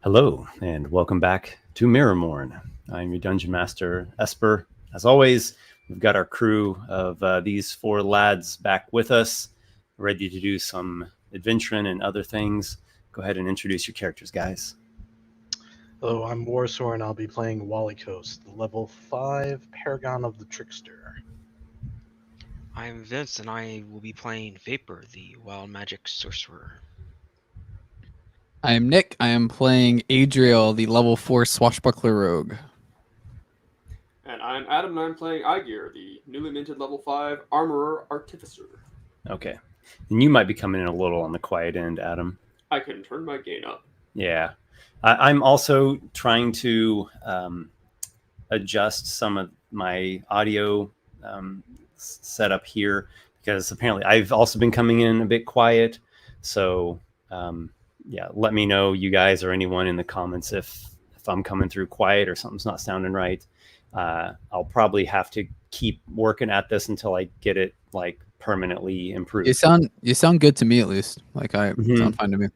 Hello, and welcome back to MIRRORMOURN. I'm your Dungeon Master, Esper. As always, we've got our crew of these four lads back with us, ready to do some adventuring and other things. Go ahead and introduce your characters, guys. Hello, I'm Warsor, and I'll be playing Walykos, the level 5 Paragon of the Trickster. I'm Vince, and I will be playing Vapor, the wild magic sorcerer. I am Nick. I am playing Adriel, the level 4 swashbuckler rogue. And I'm Adam, and I'm playing Aygir, the newly minted level 5 armorer artificer. Okay. And you might be coming in a little on the quiet end, Adam. I can turn my gain up. Yeah. I'm also trying to adjust some of my audio setup here because apparently I've also been coming in a bit quiet. So, yeah, let me know, you guys or anyone in the comments, if I'm coming through quiet or something's not sounding right. I'll probably have to keep working at this until I get it like permanently improved. You sound good to me, at least. Like sound fine to me.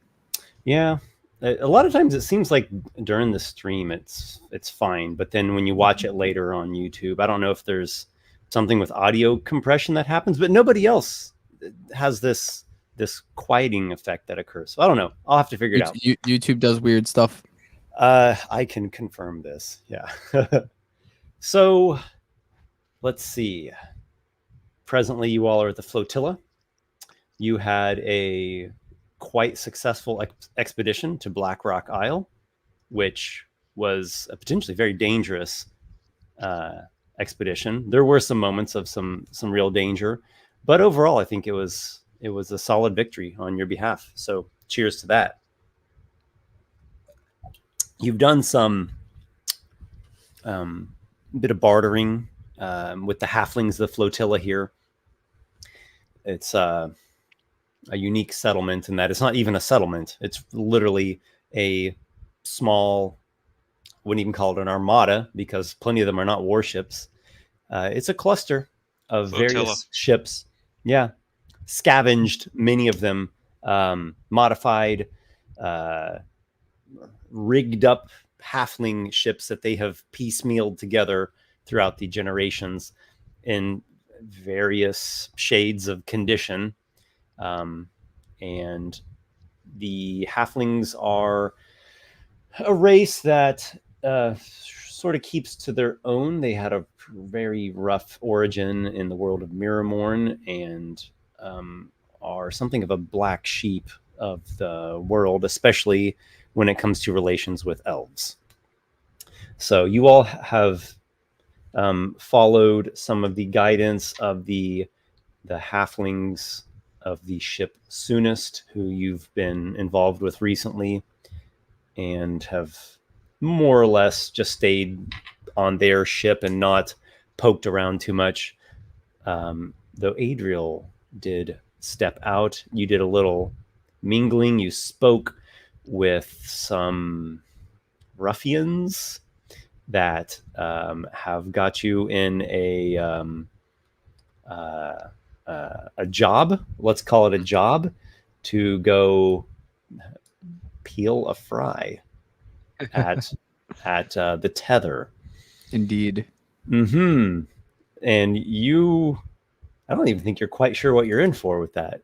Yeah. A lot of times it seems like during the stream it's fine, but then when you watch it later on YouTube, I don't know if there's something with audio compression that happens, but nobody else has this quieting effect that occurs. So I don't know. I'll have to figure it out. YouTube does weird stuff. I can confirm this. Yeah. So let's see. Presently, you all are at the flotilla. You had a quite successful expedition to Black Rock Isle, which was a potentially very dangerous expedition. There were some moments of some real danger, but overall, I think it was a solid victory on your behalf. So cheers to that. You've done some bit of bartering with the Halflings, the flotilla here. It's a unique settlement in that it's not even a settlement. It's literally a small, wouldn't even call it an armada because plenty of them are not warships. It's a cluster of various ships. Yeah. Scavenged, many of them, modified, rigged up halfling ships that they have piecemealed together throughout the generations in various shades of condition. And the halflings are a race that sort of keeps to their own. They had a very rough origin in the world of MIRRORMOURN and are something of a black sheep of the world, especially when it comes to relations with elves. So you all have followed some of the guidance of the halflings of the ship Soonest, who you've been involved with recently, and have more or less just stayed on their ship and not poked around too much. Though Adriel did step out, you did a little mingling. You spoke with some ruffians that have got you in a job. Let's call it a job to go peel a fry at the tether. Indeed. And you, I don't even think you're quite sure what you're in for with that.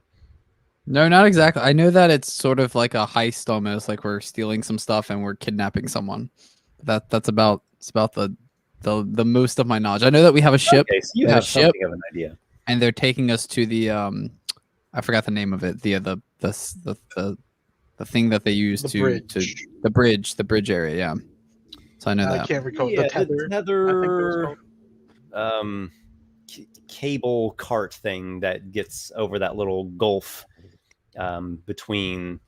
No, not exactly. I know that it's sort of like a heist, almost like we're stealing some stuff and we're kidnapping someone. It's about the most of my knowledge. I know that we have a ship. Okay, so you have something of an idea. And they're taking us to the I forgot the name of it. The thing that they use to the bridge area. Yeah. So I know that. I can't recall the tether. The tether cable cart thing that gets over that little gulf between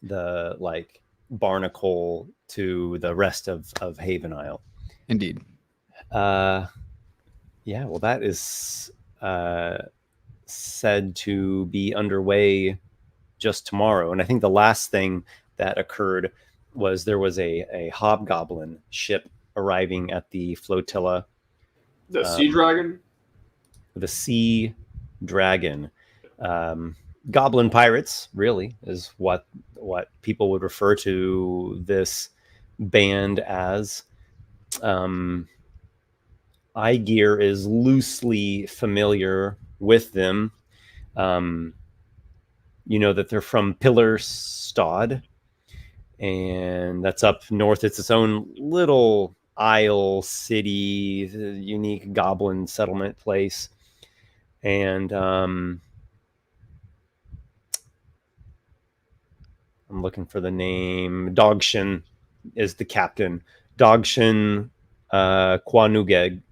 the like barnacle to the rest of Haven Isle. Indeed. Yeah, well, that is said to be underway just tomorrow. And I think the last thing that occurred was there was a Hobgoblin ship arriving at the flotilla. The Sea Dragon? The Sea Dragon. goblin pirates, really, is what people would refer to this band as. Aygir is loosely familiar with them. You know that they're from Pillarstad, and that's up north. It's its own little isle city, unique goblin settlement place. And I'm looking for the name. Dog Shin is the captain. Dog Shin Quaguneg.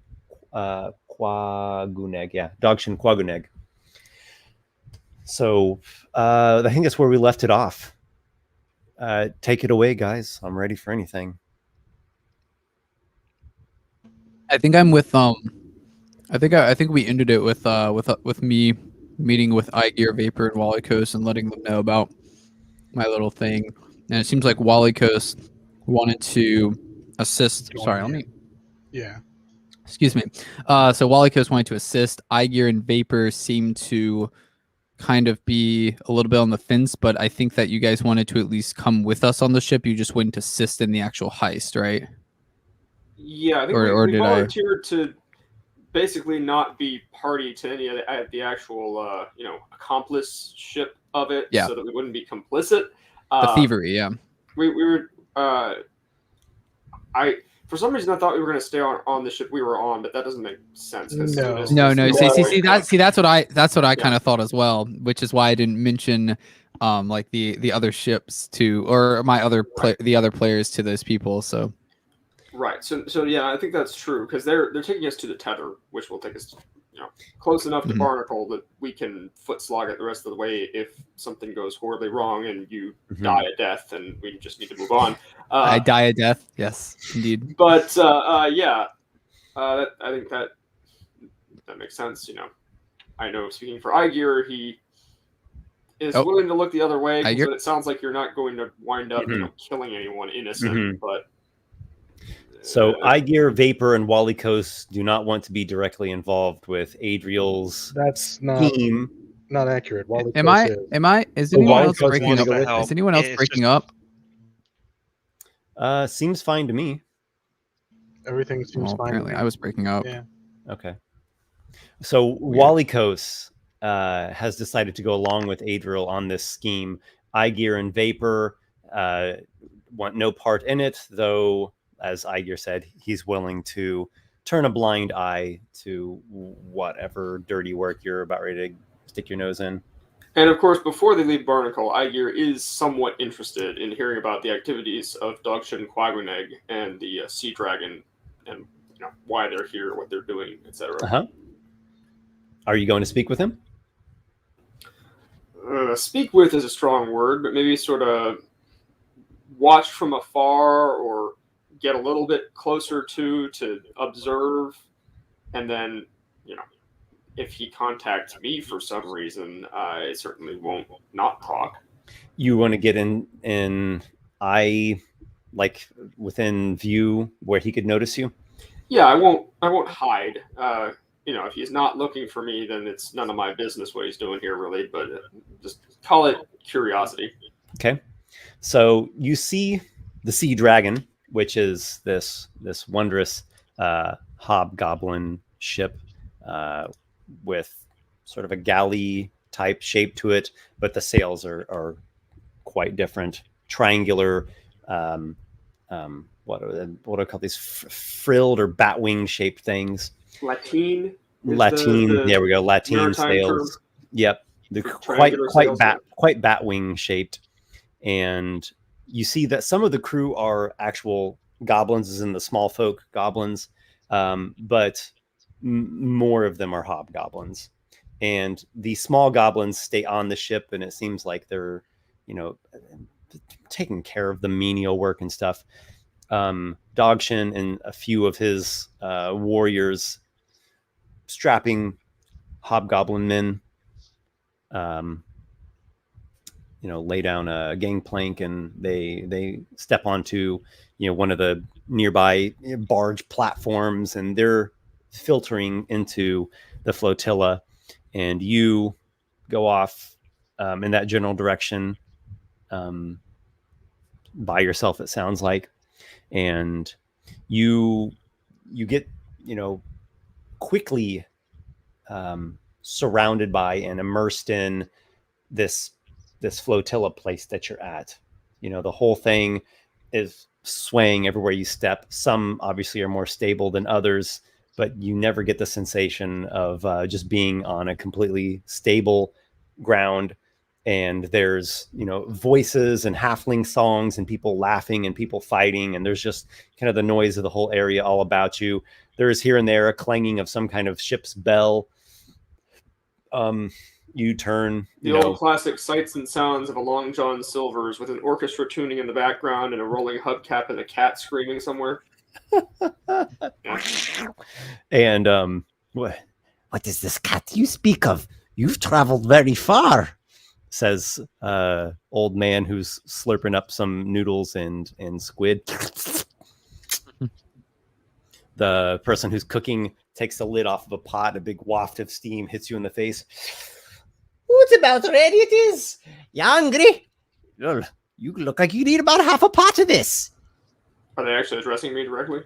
Yeah, Dog Shin Quaguneg. So I think that's where we left it off. Take it away, guys. I'm ready for anything. I think I'm with I think we ended it with me meeting with Aygir, Vapor, and Walykos and letting them know about my little thing. And it seems like Walykos wanted to assist. Sorry, let me. Yeah. Excuse me. So Walykos wanted to assist. Aygir and Vapor seemed to kind of be a little bit on the fence, but I think that you guys wanted to at least come with us on the ship. You just wouldn't assist in the actual heist, right? Yeah, I think Or we did I- volunteered to basically not be party to any of the actual, accompliship of it, Yeah. so that we wouldn't be complicit. The thievery, yeah. We were. For some reason I thought we were going to stay on the ship we were on, but that doesn't make sense. No. No. See, that's what I Yeah. kind of thought as well, which is why I didn't mention like the other ships to, or my other the other players to those people. So Right. So yeah, I think that's true, because they're taking us to the tether, which will take us, close enough to Mhm. Barnacle that we can foot slog it the rest of the way if something goes horribly wrong and you Mhm. die a death, and we just need to move on. I die a death. Yes, indeed. But yeah, I think that makes sense. I know, speaking for Aygir, he is willing to look the other way, Aygir? but it sounds like you're not going to wind up, Mhm. killing anyone innocent. Mhm. But So Aygir, Vapor, and Walykos do not want to be directly involved with Adriel's That's not team. accurate. Walykos Am I? Is anyone else Walykos breaking wanna up? go with Is anyone else It's breaking just- up? Seems fine to me. Everything seems Well, fine. apparently I was breaking up. Yeah. Okay. So Walykos has decided to go along with Adriel on this scheme. Aygir and Vapor want no part in it, though, as Aygir said, he's willing to turn a blind eye to whatever dirty work you're about ready to stick your nose in. And of course, before they leave Barnacle, Aygir is somewhat interested in hearing about the activities of Dog Shin Quaguneg and the Sea Dragon, and why they're here, what they're doing, etc. Uh-huh. Are you going to speak with him? Speak with is a strong word, but maybe sort of watch from afar or get a little bit closer to observe, and then if he contacts me for some reason, I certainly won't not talk. You want to get in eye, like within view where he could notice you? Yeah, I won't hide. If he's not looking for me, then it's none of my business what he's doing here, really. But just call it curiosity. Okay. So you see the Sea Dragon, which is this wondrous hobgoblin ship with sort of a galley type shape to it, but the sails are quite different. Triangular, what do I call these, frilled or batwing shaped things? Latine. There we go. Latine maritime sails. term Yep. They're for quite triangular sails, quite batwing shaped. And you see that some of the crew are actual goblins, as in the small folk goblins, but more of them are hobgoblins. And the small goblins stay on the ship, and it seems like they're, taking care of the menial work and stuff. Dog Shin and a few of his warriors, strapping hobgoblin men, lay down a gangplank, and they step onto one of the nearby barge platforms, and they're filtering into the flotilla, and you go off in that general direction, by yourself, it sounds like. And you get, quickly surrounded by and immersed in this flotilla place that you're at. The whole thing is swaying everywhere you step. Some obviously are more stable than others, but you never get the sensation of just being on a completely stable ground. And there's, voices and halfling songs and people laughing and people fighting. And there's just kind of the noise of the whole area all about you. There's here and there a clanging of some kind of ship's bell. You turn, the old classic sights and sounds of a Long John Silver's with an orchestra tuning in the background and a rolling hubcap and a cat screaming somewhere. And what is this cat you speak of? You've traveled very far, says old man who's slurping up some noodles and squid. The person who's cooking takes the lid off of a pot. A big waft of steam hits you in the face. It's about ready it is. You hungry? You look like you need about half a pot of this. Are they actually addressing me directly?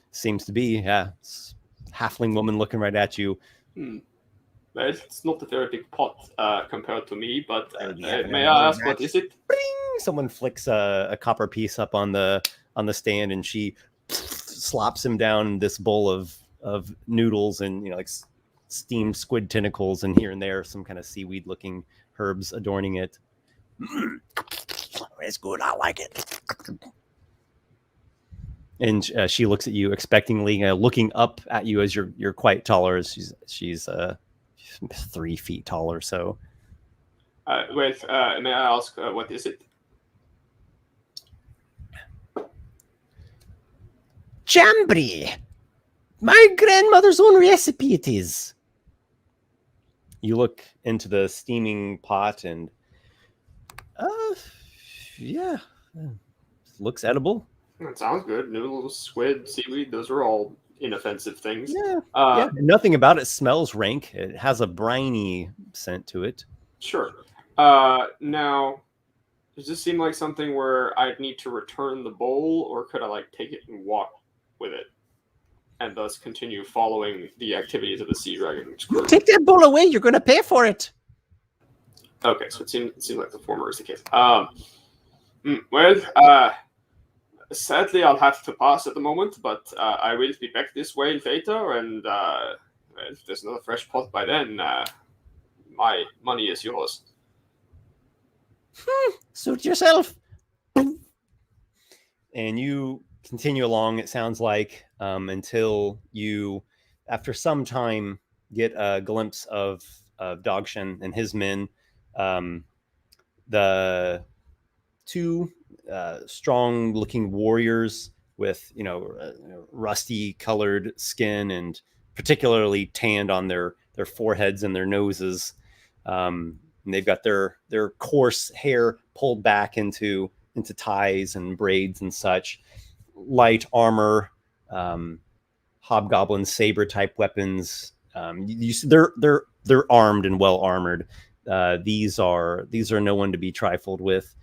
Seems to be, yeah. It's halfling woman looking right at you. Well, it's not a very big pot compared to me, but may I ask what is it? Bring! Someone flicks a copper piece up on the stand, and she slops him down this bowl of noodles and like steamed squid tentacles, and here and there some kind of seaweed looking herbs adorning it. It's good, I like it. And she looks at you expectingly, looking up at you as you're quite taller. She's 3 feet tall or so. May I ask what is it? Jambry, my grandmother's own recipe it is. You look into the steaming pot and looks edible. That sounds good. Noodles, squid, seaweed, those are all inoffensive things. Yeah. Nothing about it smells rank. It has a briny scent to it. Sure. Now, does this seem like something where I'd need to return the bowl, or could I take it and walk with it, and thus continue following the activities of the sea dragon? Take that bowl away. You're going to pay for it. Okay, so it seems like the former is the case. Sadly, I'll have to pass at the moment, but I will be back this way later, and if there's another fresh pot by then, my money is yours. Suit yourself. And you continue along, it sounds like, until you, after some time, get a glimpse of Dog Shin and his men. The two strong-looking warriors with, rusty colored skin and particularly tanned on their foreheads and their noses. And they've got their coarse hair pulled back into ties and braids and such. Light armor, hobgoblin saber type weapons. They're armed and well armored. These are no one to be trifled with.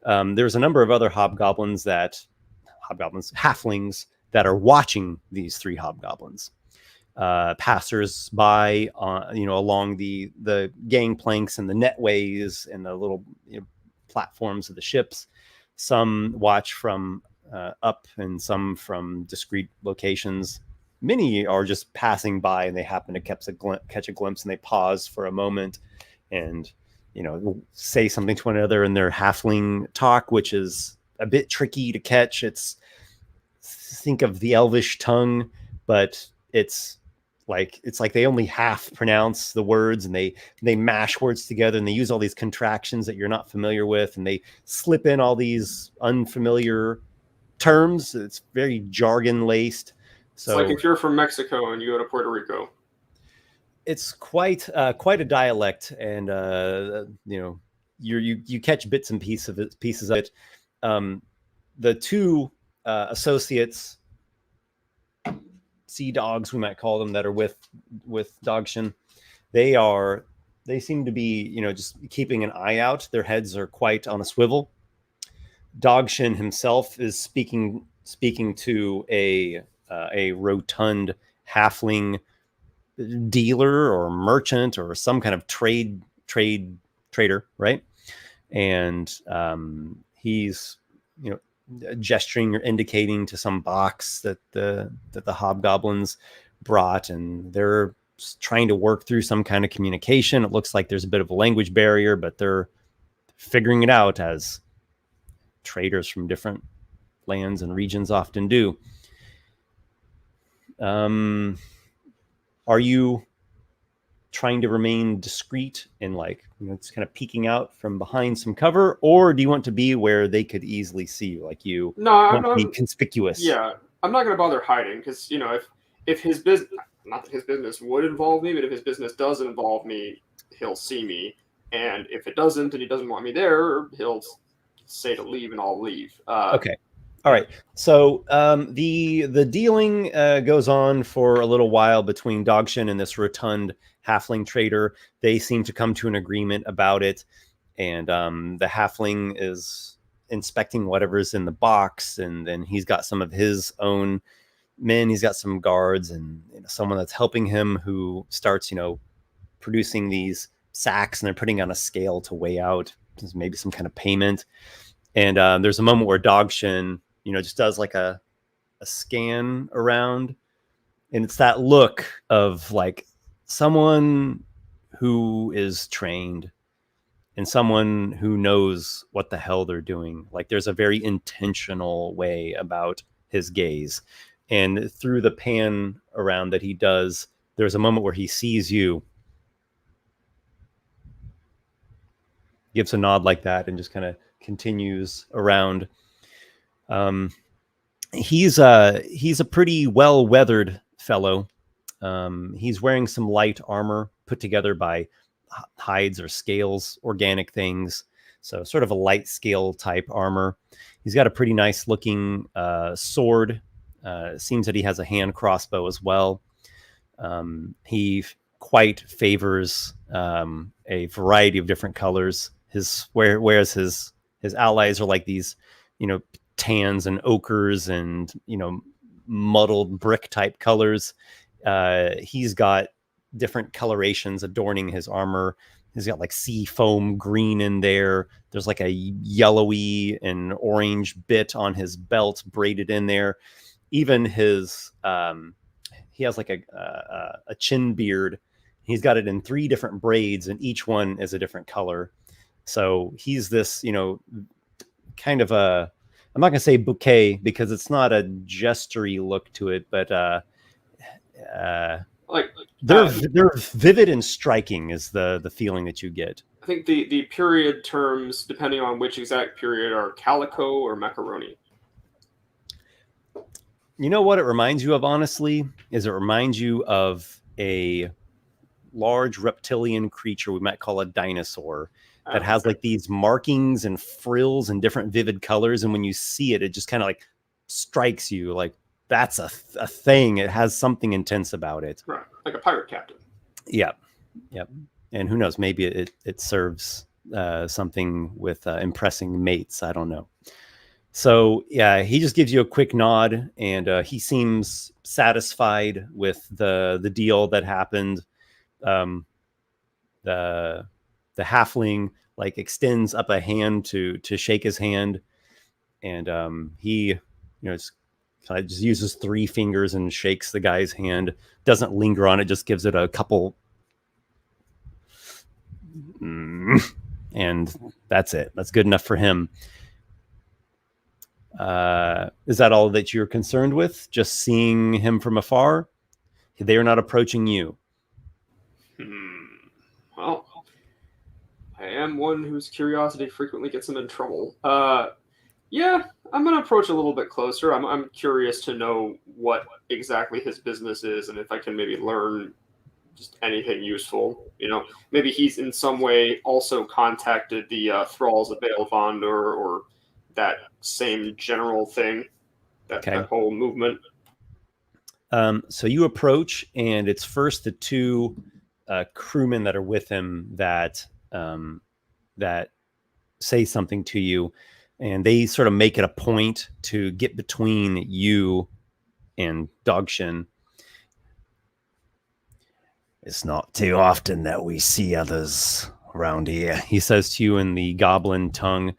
There's a number of other halflings that are watching these 3 hobgoblins. Passers by, along the gangplanks and the netways and the little platforms of the ships. Some watch from up and some from discrete locations. Many are just passing by and they happen to catch a glimpse and they pause for a moment and say something to one another in their halfling talk, which is a bit tricky to catch. Think of the Elvish tongue, but it's like they only half pronounce the words, and they mash words together, and they use all these contractions that you're not familiar with, and they slip in all these unfamiliar terms. It's very jargon laced. So it's like if you're from Mexico and you go to Puerto Rico. It's quite a dialect, and you catch bits and pieces of it. The 2 associates, sea dogs we might call them, that are with Dog Shin, they are They seem to be, just keeping an eye out. Their heads are quite on a swivel. Dog Shin himself is speaking to a rotund halfling dealer or merchant or some kind of trader, right? And he's gesturing or indicating to some box that the hobgoblins brought, and they're trying to work through some kind of communication. It looks like there's a bit of a language barrier, but they're figuring it out, as traders from different lands and regions often do. Are you trying to remain discreet and it's kind of peeking out from behind some cover, or do you want to be where they could easily see you? Like you want to be conspicuous? Yeah, I'm not going to bother hiding, because if his business, not that his business would involve me, but if his business does involve me, he'll see me, and if it doesn't and he doesn't want me there, he'll say to leave and I'll leave. Okay. All right. So the dealing goes on for a little while between Dog Shin and this rotund halfling trader. They seem to come to an agreement about it, and the halfling is inspecting whatever's in the box, and then he's got some of his own men. He's got some guards and someone that's helping him, who starts producing these sacks, and they're putting on a scale to weigh out maybe some kind of payment. And there's a moment where Dog Shin just does like a scan around, and it's that look of like someone who is trained and someone who knows what the hell they're doing. Like there's a very intentional way about his gaze, and through the pan around that he does, there's a moment where he sees you, gives a nod like that, and just kind of continues around. He's a pretty well-weathered fellow. He's wearing some light armor put together by hides or scales, organic things. So sort of a light scale type armor. He's got a pretty nice looking sword. It seems that he has a hand crossbow as well. He quite favors a variety of different colors. Whereas his allies are like these, tans and ochres and muddled brick type colors. He's got different colorations adorning his armor. He's got like sea foam green in there. There's like a yellowy and orange bit on his belt braided in there. Even his he has like a chin beard. He's got it in 3 different braids, and each one is a different color. So he's this, kind of a, I'm not going to say bouquet because it's not a gestury look to it, but they're vivid and striking is the feeling that you get. I think the period terms, depending on which exact period, are calico or macaroni. You know what it reminds you of, honestly, is it reminds you of a large reptilian creature we might call a dinosaur, that has like these markings and frills and different vivid colors. And when you see it, it just kind of like strikes you like that's a thing. It has something intense about it. Right. Like a pirate captain. Yep. And who knows, maybe it serves something with impressing mates. I don't know. So yeah, he just gives you a quick nod, and he seems satisfied with the deal that happened. The halfling like extends up a hand to shake his hand, and he just uses 3 fingers and shakes the guy's hand. Doesn't linger on it, just gives it a couple, and that's it. That's good enough for him. Is that all that you're concerned with? Just seeing him from afar? They are not approaching you. Well, I am one whose curiosity frequently gets him in trouble. Yeah, I'm going to approach a little bit closer. I'm curious to know what exactly his business is, and if I can maybe learn just anything useful. Maybe he's in some way also contacted the Thralls of Balefond or that same general thing, that whole movement. So you approach, and it's first the 2 crewmen that are with him that that say something to you, and they sort of make it a point to get between you and Dog Shin. It's not too often that we see others around here, he says to you in the goblin tongue.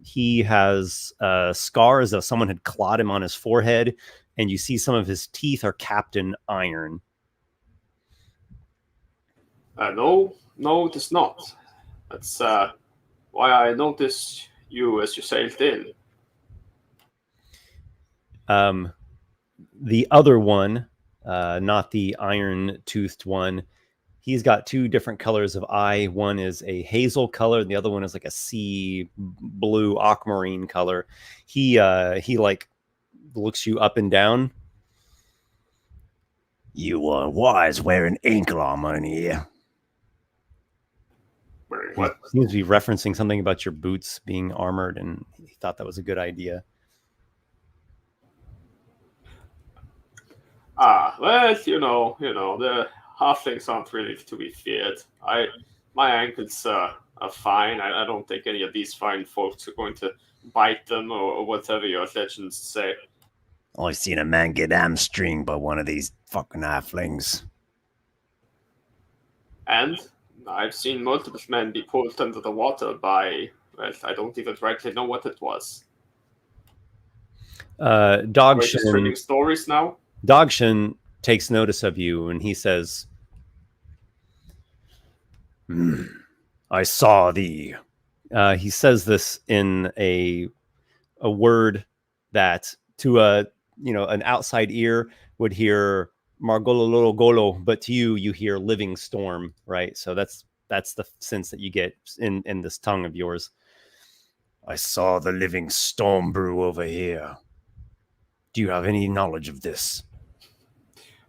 He has a scar as though someone had clawed him on his forehead, and you see some of his teeth are capped in iron. No, it is not. That's why I noticed you as you sailed in. The other one, not the iron-toothed one, he's got two different colors of eye. One is a hazel color, and the other one is like a sea blue aquamarine color. He like looks you up and down. You are wise wearing ankle armor in here. Wearing what? He seems to be referencing something about your boots being armored, and he thought that was a good idea. Well, you know, the halflings aren't really to be feared. My ankles are fine. I don't think any of these fine folks are going to bite them or whatever your legends say. I seen a man get hamstringed by one of these fucking halflings. And I've seen multiple men be pulled under the water by, well, I don't even rightly know what it was. Dog We're just Shin. reading stories now. Dog Shin takes notice of you, and he says, I saw thee. He says this in a word that to an outside ear would hear Margolologolo, but to you hear living storm, right? So that's the sense that you get in this tongue of yours. I saw the living storm brew over here. Do you have any knowledge of this?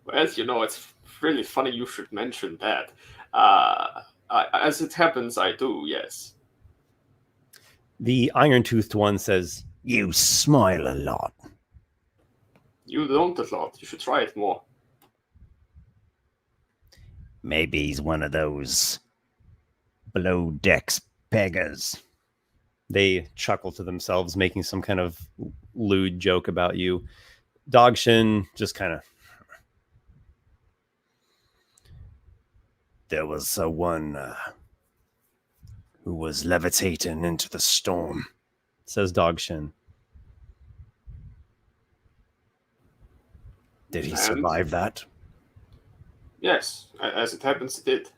Well, it's really funny you should mention that. As it happens, I do, yes. The iron-toothed one says, you smile a lot. You don't a lot. You should try it more. Maybe he's one of those below decks beggars. They chuckle to themselves, making some kind of lewd joke about you. Dog Shin just kind of... There was one who was levitating into the storm, says Dog Shin. Did he survive that? Yes, as it happens, he did.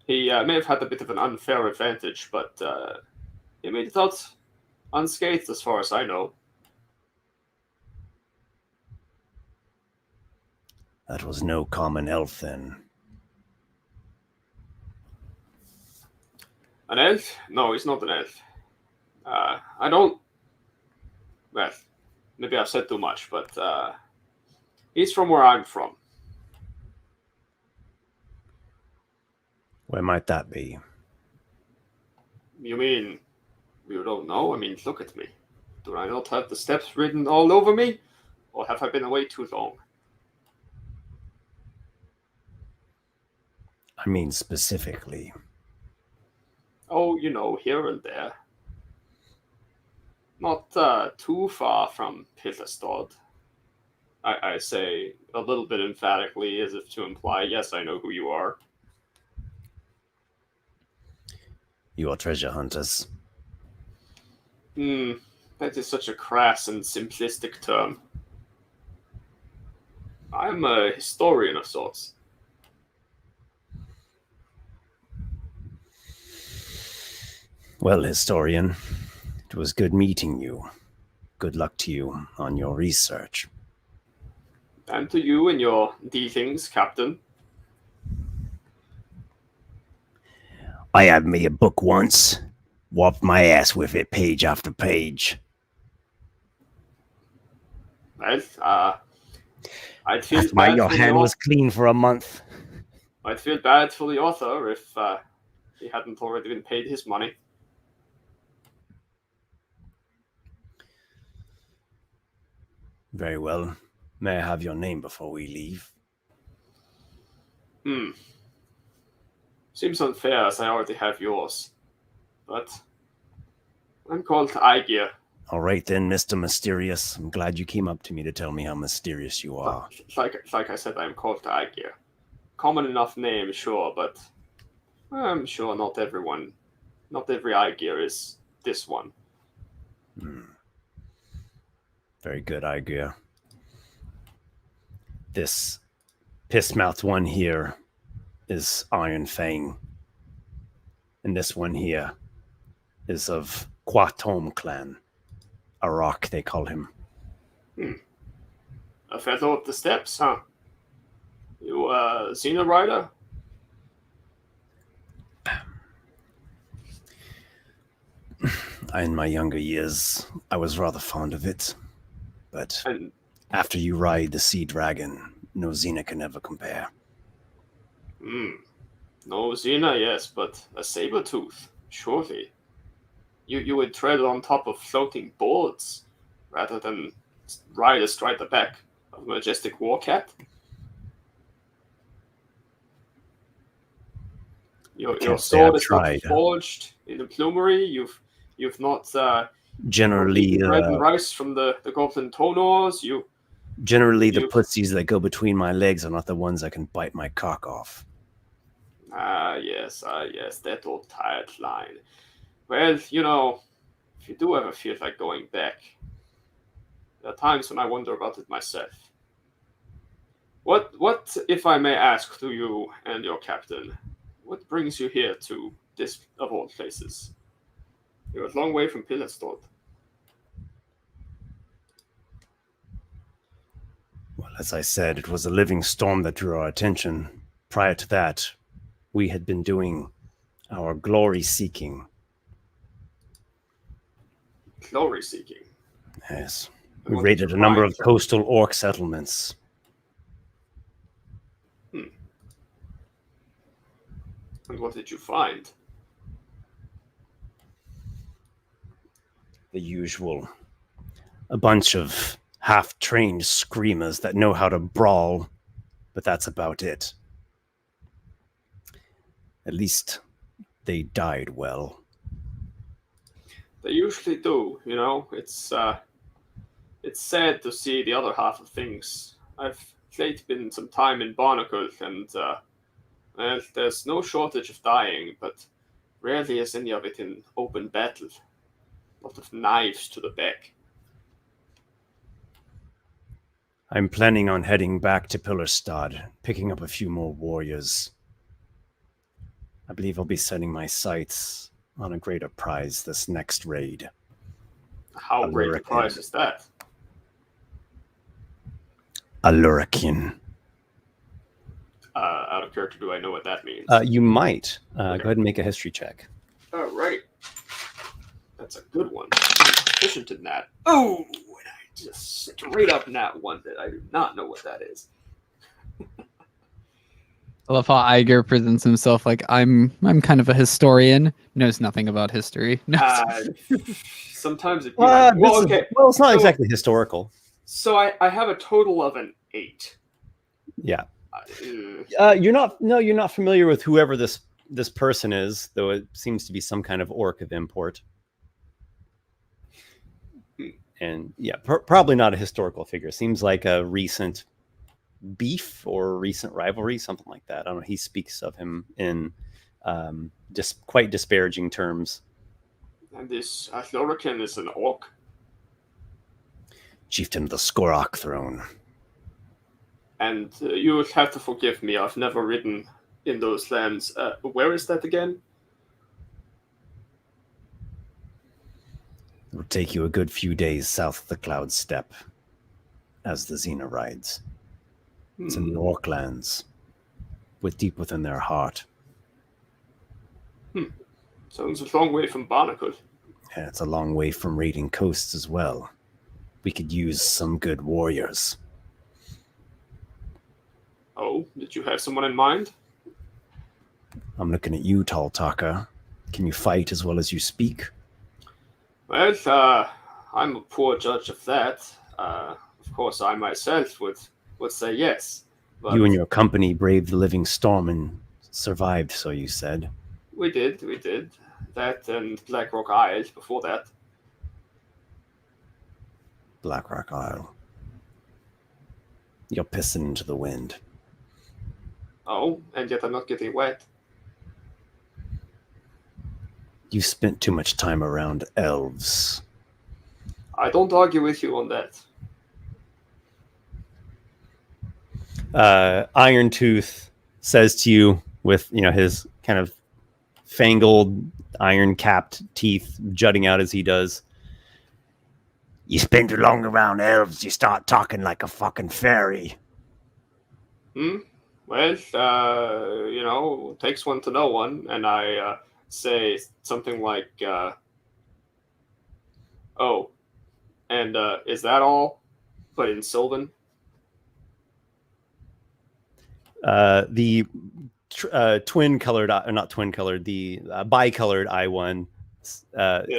He may have had a bit of an unfair advantage, but he made it out unscathed as far as I know. That was no common elf then. An elf? No, he's not an elf. I don't... Well, maybe I've said too much, but he's from where I'm from. Where might that be? You mean you don't know? I mean, look at me. Do I not have the steps written all over me? Or have I been away too long? I mean specifically. Oh, here and there. Not too far from Pithastod. I say a little bit emphatically, as if to imply, yes, I know who you are. You are treasure hunters. That is such a crass and simplistic term. I'm a historian of sorts. Well, historian, it was good meeting you. Good luck to you on your research. And to you and your dealings, Captain. I had me a book once. Whopped my ass with it page after page. Well, I'd feel That's why bad your for hand was clean for a month. I'd feel bad for the author if he hadn't already been paid his money. Very well. May I have your name before we leave? Seems unfair as I already have yours. But I'm called Aygir. All right then, Mr. Mysterious. I'm glad you came up to me to tell me how mysterious you are. Like I said, I'm called Aygir. Common enough name, sure, but I'm sure not every Aygir is this one. Very good, Aygir. This piss-mouthed one here is Iron Fang. And this one here is of Quatom clan. Arak, they call him. A fellow of the steppes, huh? You, Xena rider? In my younger years, I was rather fond of it. But And after you ride the Sea Dragon, no Xena can ever compare. no Xena, yes, but a saber tooth, surely. You would tread on top of floating boards rather than ride astride the back of a majestic warcat. Your Can't say sword I've is not tried. forged in the plumery. You've not Generally, eaten bread and rice from the goblin tonors. the pussies that go between my legs are not the ones that can bite my cock off. Yes, that old tired line. Well, if you do ever feel like going back, there are times when I wonder about it myself. What, if I may ask to you and your captain, what brings you here to this of all places? You're a long way from Pillarstad. Well, as I said, it was a living storm that drew our attention. Prior to that, we had been doing our glory seeking. Glory seeking. Yes. And We what did raided you a number find? of coastal orc settlements. And what did you find? The usual. A bunch of half-trained screamers that know how to brawl, but that's about it. At least they died well. They usually do, It's sad to see the other half of things. I've late been some time in Barnacle, and there's no shortage of dying, but rarely is any of it in open battle. A lot of knives to the back. I'm planning on heading back to Pillarstad, picking up a few more warriors. I believe I'll be setting my sights on a greater prize this next raid. How great a Lurican. prize is that? A Lurican. Out of character, do I know what that means? You might. Okay. Go ahead and make a history check. All right. That's a good one. Efficient in that. Oh, and I just straight up nat one that I do not know what that is. I love how Aygir presents himself like I'm kind of a historian, knows nothing about history. Sometimes it. Okay. Well, it's not So- exactly historical. So I have a total of an 8. Yeah. Uh, You're not familiar with whoever this person is, though it seems to be some kind of orc of import. And yeah, probably not a historical figure. Seems like a recent beef or recent rivalry, something like that. I don't know. He speaks of him in just quite disparaging terms. And this Lorican is an orc. Chieftain of the Skorok throne. And you will have to forgive me. I've never ridden in those lands. Where is that again? It will take you a good few days south of the Cloud Steppe as the Xena rides. It's in the Orklands, deep within their heart. Sounds a long way from Barnacle. And it's a long way from raiding coasts as well. We could use some good warriors. Oh, did you have someone in mind? I'm looking at you, Tall Talker. Can you fight as well as you speak? Well, I'm a poor judge of that. Of course, I myself would say yes. But You and your company braved the living storm in survived, so you said. We did. That and Blackrock Isle before that. Blackrock Isle. You're pissing into the wind. Oh, and yet I'm not getting wet. You spent too much time around elves. I don't argue with you on that. Iron Tooth says to you with, his kind of fangled, iron-capped teeth jutting out as he does. You spend too long around elves, you start talking like a fucking fairy. Well, takes one to know one, and I say something like, oh, and is that all? But in Sylvan? The twin-colored, not twin-colored, the bicolored I-1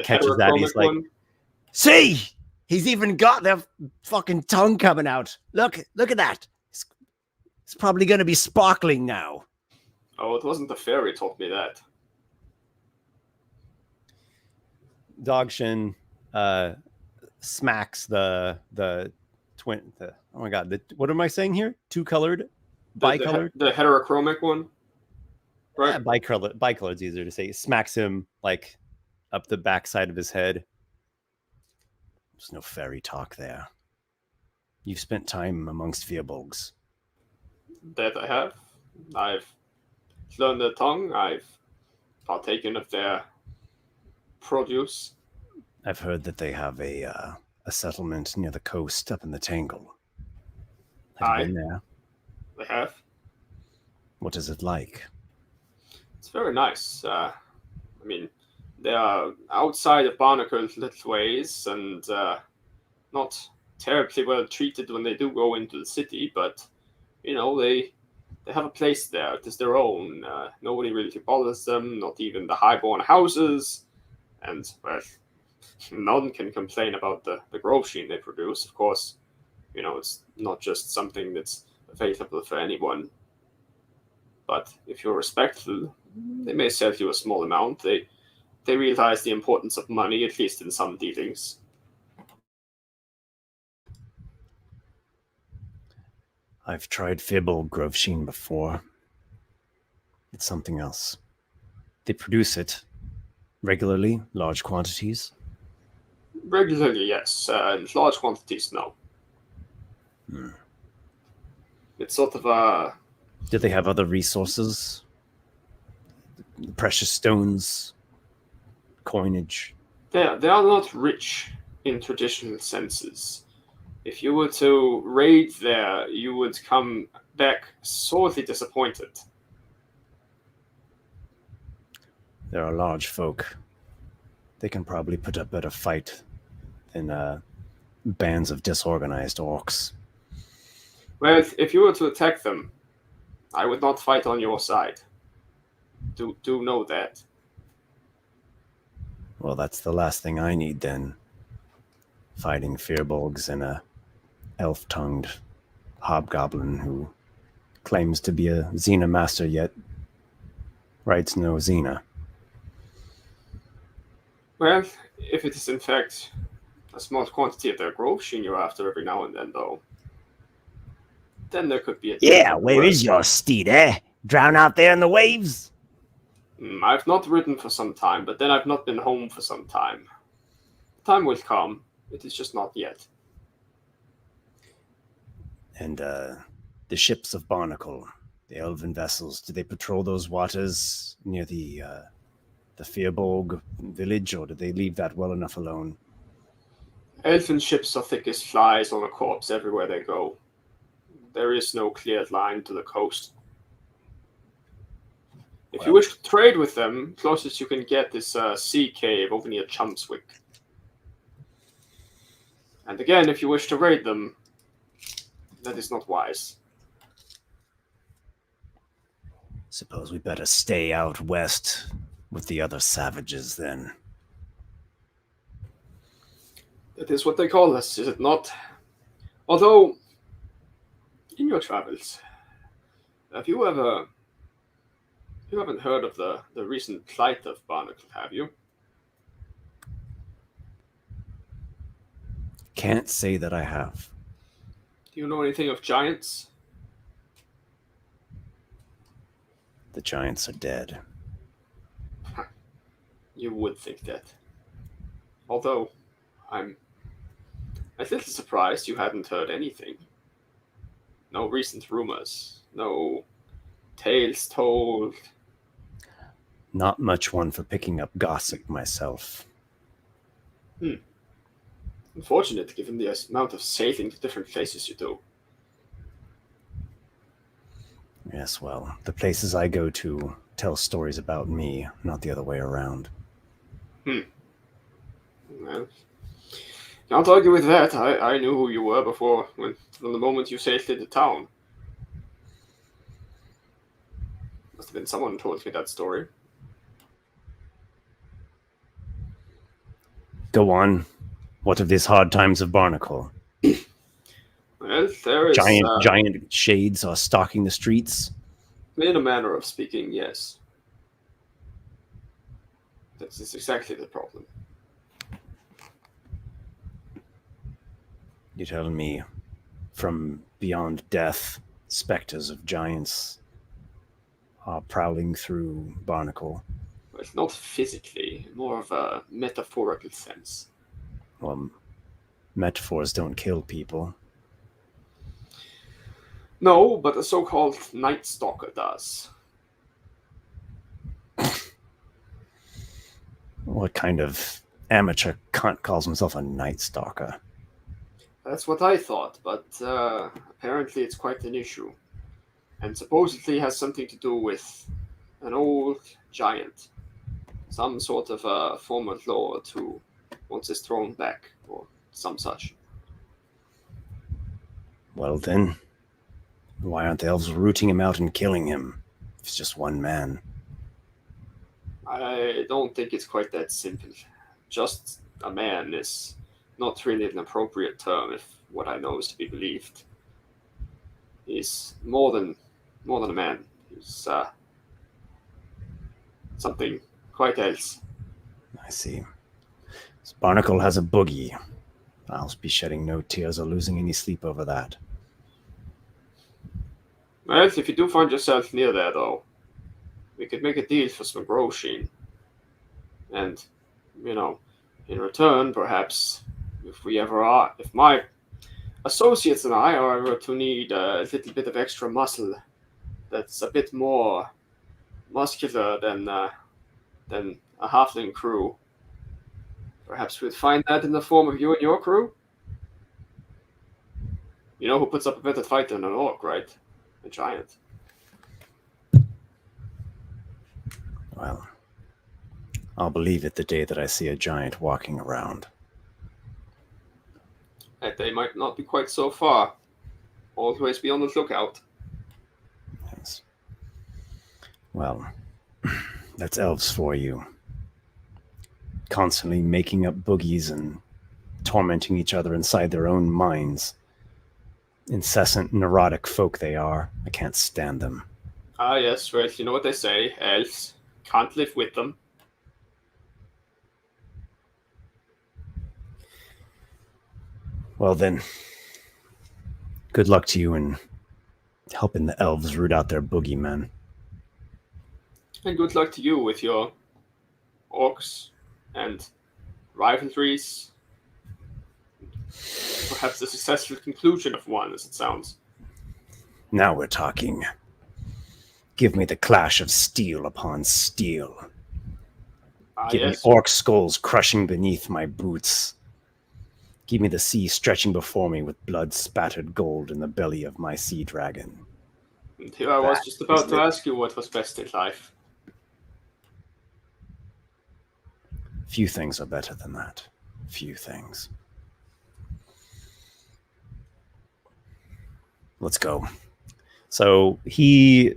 catches that. He's like, one? see, he's even got the fucking tongue coming out. Look at that. It's probably going to be sparkling now. Oh, it wasn't the fairy taught me that. Dog Shin smacks the twin. Oh my god! What am I saying here? Two-colored, bicolored. The heterochromic one, right? Yeah, bicolored's easier to say. Smacks him like up the backside of his head. There's no fairy talk there. You've spent time amongst Firbolgs. That I have. I've learned their tongue. I've partaken of their produce. I've heard that they have a settlement near the coast up in the Tangle. Have you been there? They have. What is it like? It's very nice. I mean, they are outside of Barnacle's little ways and not terribly well treated when they do go into the city, but they have a place there. It is their own. Nobody really bothers them, not even the highborn houses. And, well, none can complain about the gor Shin they produce. Of course, it's not just something that's available for anyone. But if you're respectful, they may sell you a small amount. They realize the importance of money, at least in some dealings. I've tried Firbolg gor Shin before. It's something else. They produce it regularly, large quantities. Regularly, yes. In large quantities, no. It's sort of a... Do they have other resources? Precious stones, coinage? They are not rich in traditional senses. If you were to raid there, you would come back sorely disappointed. There are large folk. They can probably put up a better fight than bands of disorganized orcs. Well, if you were to attack them, I would not fight on your side. Do know that. Well, that's the last thing I need then. Fighting Firbolgs and a elf-tongued hobgoblin who claims to be a Xena master yet writes no Xena. Well, if it is in fact a small quantity of their gor Shin you're after every now and then, though, then there could be a... Yeah, where is your steed, eh? Drown out there in the waves? I've not ridden for some time, but then I've not been home for some time. The time will come. It is just not yet. And the ships of Barnacle, the elven vessels, do they patrol those waters near the Firbolg village, or do they leave that well enough alone? Elven ships are thick as flies on a corpse everywhere they go. There is no clear line to the coast. If you wish to trade with them, closest you can get is Sea Cave over near Chumswick. And again, if you wish to raid them, that is not wise. Suppose we better stay out west with the other savages then. That is what they call us, is it not? Although, in your travels, have you ever You haven't heard of the recent plight of Barnacle, have you? Can't say that I have. Do you know anything of giants? The giants are dead. You would think that. Although, I'm a little surprised you hadn't heard anything. No recent rumors, no tales told. Not much one for picking up gossip myself. Unfortunate, given the amount of sailing to different places you do. Yes, well, the places I go to tell stories about me, not the other way around. Well, can't argue with that. I knew who you were before, from the moment you sailed into town. Must have been someone who told me that story. Go on. What of these hard times of Barnacle? Well, there is... Giant shades are stalking the streets. In a manner of speaking, yes. That's exactly the problem. You're telling me from beyond death, specters of giants are prowling through Barnacle? Well, not physically, more of a metaphorical sense. Well, metaphors don't kill people. No, but a so-called Night Stalker does. What kind of amateur cunt calls himself a Night Stalker? That's what I thought, but apparently it's quite an issue. And supposedly has something to do with an old giant. Some sort of a former lord who wants his throne back, or some such. Well then, why aren't the elves rooting him out and killing him? It's just one man. I don't think it's quite that simple. Just a man is not really an appropriate term if what I know is to be believed. He's more than a man. He's something quite else. I see. So Barnacle has a boogie. I'll be shedding no tears or losing any sleep over that. Well, if you do find yourself near there, though, we could make a deal for some gor-Temu. And, in return, perhaps, if my associates and I are ever to need a little bit of extra muscle that's a bit more muscular than a halfling crew, perhaps we'd find that in the form of you and your crew? You know who puts up a better fight than an orc, right? A giant. Well, I'll believe it the day that I see a giant walking around. That they might not be quite so far. Always be on the lookout. Yes. Well, that's elves for you. Constantly making up boogies and tormenting each other inside their own minds. Incessant, neurotic folk they are. I can't stand them. Ah, yes, well, you know what they say. Elves can't live with them. Well then, good luck to you in helping the elves root out their boogeymen. And good luck to you with your orcs and rivalries. Perhaps the successful conclusion of one, as it sounds. Now we're talking. Give me the clash of steel upon steel. Ah, Give yes. me orc skulls crushing beneath my boots. Give me the sea stretching before me with blood-spattered gold in the belly of my sea dragon. And here I was just about to ask you what was best in life. Few things are better than that. Few things. Let's go. So he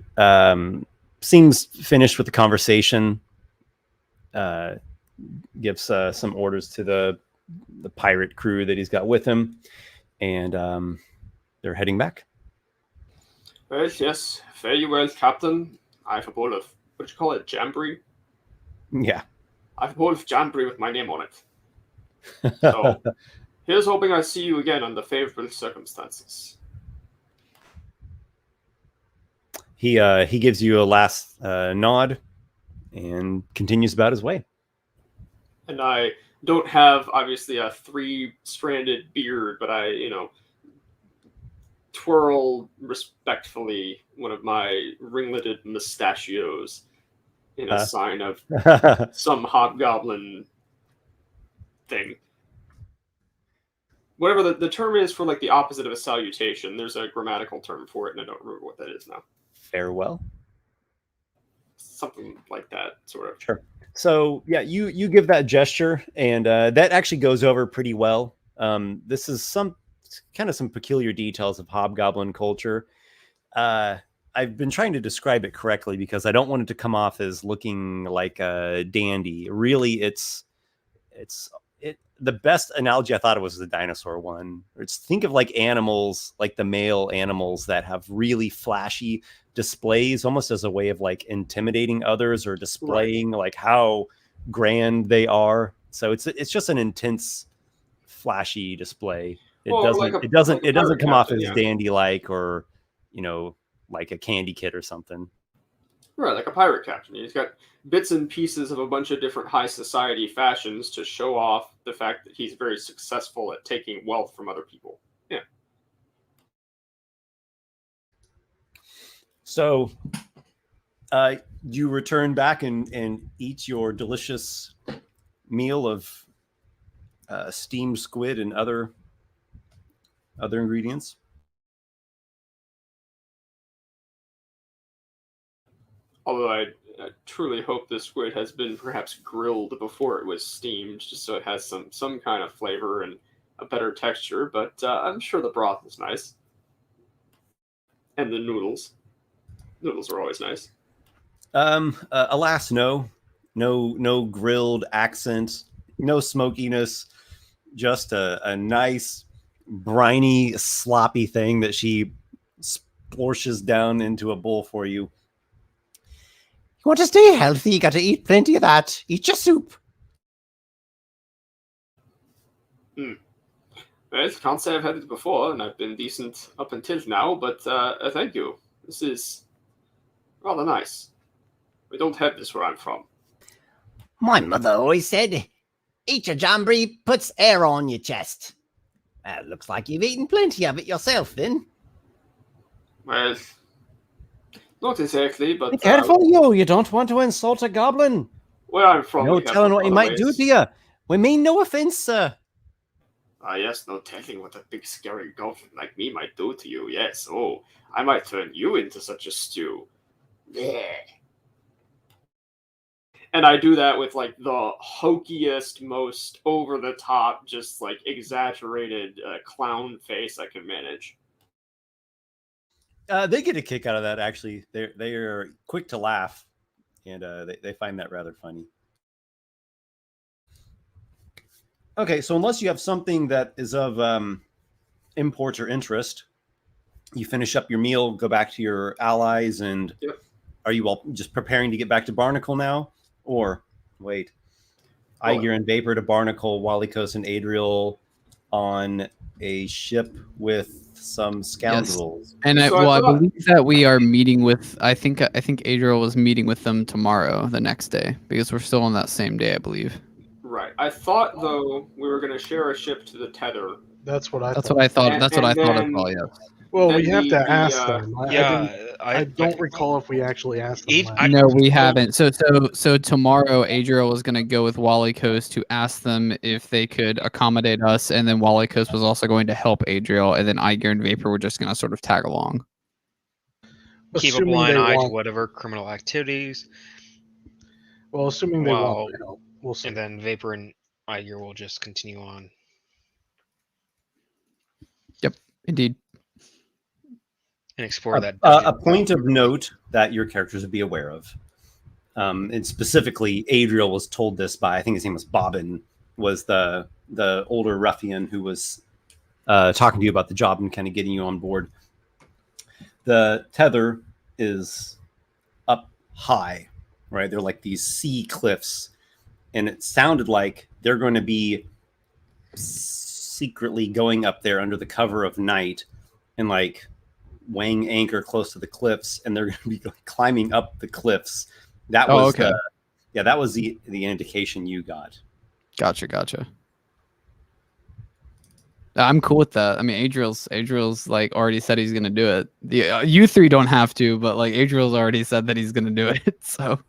seems finished with the conversation. Gives some orders to the pirate crew that he's got with him, and they're heading back. Well, yes, fare you well, Captain. I have a bowl of what you call it, jamboree. Yeah. I've both jamboree with my name on it. So here's hoping I see you again under favorable circumstances. He gives you a last nod and continues about his way. And I don't have, obviously, a 3-stranded beard, but I, twirl respectfully one of my ringleted mustachios in a sign of some hobgoblin thing. Whatever the term is for like the opposite of a salutation, there's a grammatical term for it, and I don't remember what that is now. Farewell. Something like that, sort of. Sure. So yeah, you give that gesture, and that actually goes over pretty well. This is some peculiar details of Hobgoblin culture. I've been trying to describe it correctly because I don't want it to come off as looking like a dandy. Really, the best analogy I thought it was the dinosaur one. Think of like animals, like the male animals that have really flashy displays, almost as a way of like intimidating others or displaying like how grand they are. So it's just an intense, flashy display. It doesn't come off as dandy like, or like a candy kid or something. Right, like a pirate captain. He's got bits and pieces of a bunch of different high society fashions to show off the fact that he's very successful at taking wealth from other people. Yeah. So you return back and eat your delicious meal of steamed squid and other ingredients. Although I truly hope the squid has been perhaps grilled before it was steamed, just so it has some kind of flavor and a better texture. But I'm sure the broth is nice. And the noodles. Noodles are always nice. Alas, no grilled accent, no smokiness, just a nice, briny, sloppy thing that she splorshes down into a bowl for you. You want to stay healthy, you got to eat plenty of that. Eat your soup. Well, I can't say I've had it before, and I've been decent up until now, but thank you. This is rather nice. We don't have this where I'm from. My mother always said, eat your jamboree, puts air on your chest. Well, looks like you've eaten plenty of it yourself, then. Well, not exactly, but... Be careful, you don't want to insult a goblin. Where I'm from... No telling what he might do to you. We mean no offense, sir. Yes, no telling what a big scary goblin like me might do to you, yes. Oh, I might turn you into such a stew. Yeah. And I do that with, like, the hokiest, most over-the-top, just, like, exaggerated clown face I can manage. They get a kick out of that, actually. They are quick to laugh, and they find that rather funny. Okay, so unless you have something that is of import or interest, you finish up your meal, go back to your allies, and Are you all just preparing to get back to Barnacle now? Or, wait, Aygir and Vapor to Barnacle, Walykos and Adriel on a ship with some scoundrels. Yes. And I believe that we are meeting with, I think Adriel was meeting with them tomorrow, the next day, because we're still on that same day, I believe. Right. I thought, though, we were going to share a ship to the tether. That's what I thought. That's what I thought as well, yeah. Well, we have to ask them. I don't recall if we actually asked them. No, we haven't. So tomorrow, Adriel was going to go with Walykos to ask them if they could accommodate us, and then Walykos was also going to help Adriel, and then Aygir and Vapor were just going to sort of tag along. Keep a blind eye to whatever criminal activities. Well, assuming they want to help, we'll see. And then Vapor and Aygir will just continue on. Yep, indeed. And explore that. A point of note that your characters would be aware of. And specifically, Adriel was told this by, I think his name was Bobbin, was the older ruffian who was talking to you about the job and kind of getting you on board. The tether is up high right? They're like these sea cliffs, and it sounded like they're going to be secretly going up there under the cover of night and like weighing anchor close to the cliffs, and they're going to be climbing up the cliffs. That was okay. That was the indication you got. Gotcha. I'm cool with that. I mean, Adriel's like already said he's gonna do it. You three don't have to, but like Adriel's already said that he's gonna do it. So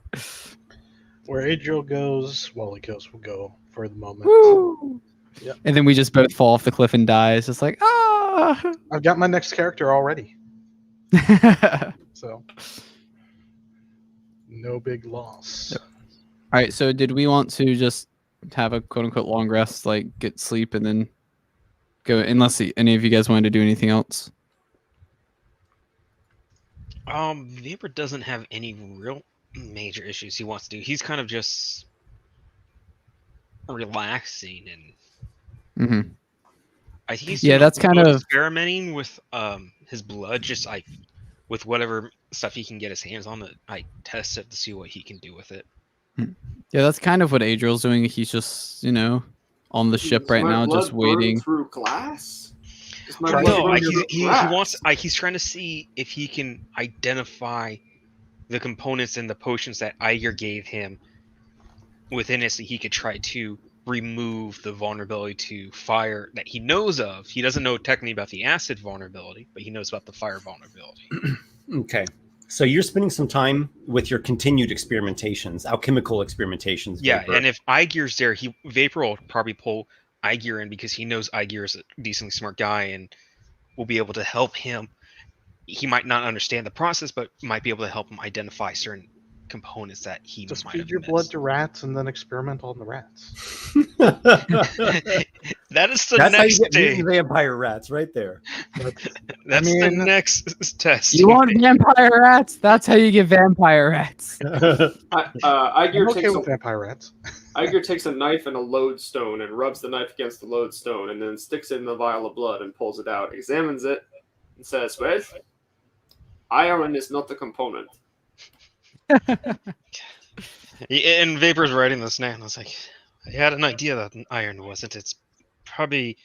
Where Adriel goes, Walykos will go for the moment. woo! Yep. And then we just both fall off the cliff and die. It's just like I've got my next character already, so no big loss. Yep. All right. So did we want to just have a quote unquote long rest, like get sleep, and then go? Unless any of you guys wanted to do anything else. Vapor doesn't have any real major issues he wants to do. He's kind of just relaxing, and I think he's that's kind of experimenting with his blood, just like with whatever stuff he can get his hands on to like test it to see what he can do with it. Yeah, that's kind of what Adriel's doing. He's just, on the ship right now, just waiting. Through glass? No, like he wants. He's trying to see if he can identify the components in the potions that Aygir gave him within it, so he could try to remove the vulnerability to fire that he knows of. He doesn't know technically about the acid vulnerability, but he knows about the fire vulnerability. Okay. So you're spending some time with your continued experimentations, alchemical experimentations. Yeah, Vapor. and if Aygir's there, Vapor will probably pull Aygir in because he knows Aygir is a decently smart guy and will be able to help him. He might not understand the process, but might be able to help him identify certain components that he Just might feed have your missed. blood to rats and then experiment on the rats. That is the That's how you next get stage. mutant vampire rats right there. That's the next test. You want vampire rats? That's how you get vampire rats. Aygir I'm okay takes with vampire rats. Aygir takes a knife and a lodestone and rubs the knife against the lodestone and then sticks it in the vial of blood and pulls it out, examines it, and says, "Well, iron is not the component." And Vapor's writing this now, and I was like, I had an idea that iron wasn't. It's probably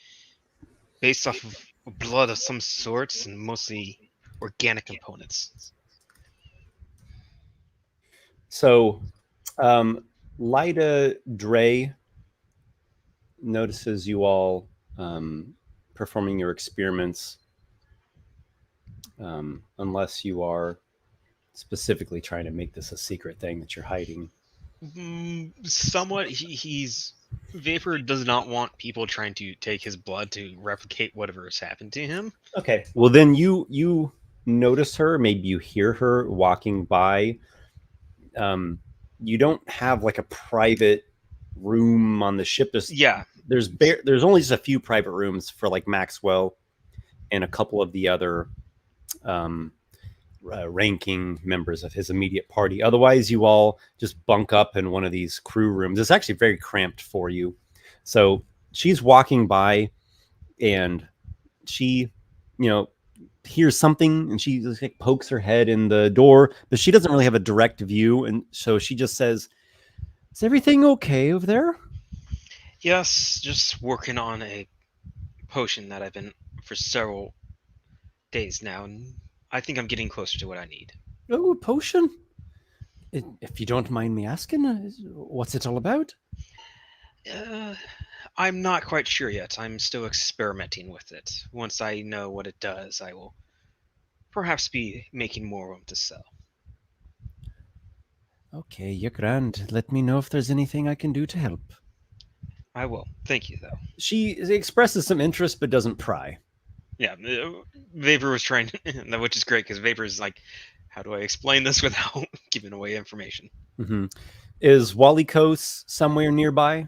based off of blood of some sorts and mostly organic components. So, Lyda Dre notices you all performing your experiments, unless you are specifically trying to make this a secret thing that you're hiding. Somewhat. He's Vapor does not want people trying to take his blood to replicate whatever has happened to him. Okay. Well, then you notice her. Maybe you hear her walking by. You don't have like a private room on the ship. There's only just a few private rooms for like Maxwell and a couple of the other ranking members of his immediate party. Otherwise, you all just bunk up in one of these crew rooms. It's actually very cramped for you. So she's walking by, and she, hears something, and she just like pokes her head in the door, but she doesn't really have a direct view, and so she just says, "Is everything okay over there?" Yes, just working on a potion that I've been for several days now, and I think I'm getting closer to what I need. Oh, a potion? If you don't mind me asking, what's it all about? I'm not quite sure yet. I'm still experimenting with it. Once I know what it does, I will perhaps be making more of them to sell. Okay, you're grand. Let me know if there's anything I can do to help. I will. Thank you, though. She expresses some interest, but doesn't pry. Yeah, Vapor was trying, which is great because Vapor is like, how do I explain this without giving away information? Mm-hmm. Is Walykos somewhere nearby?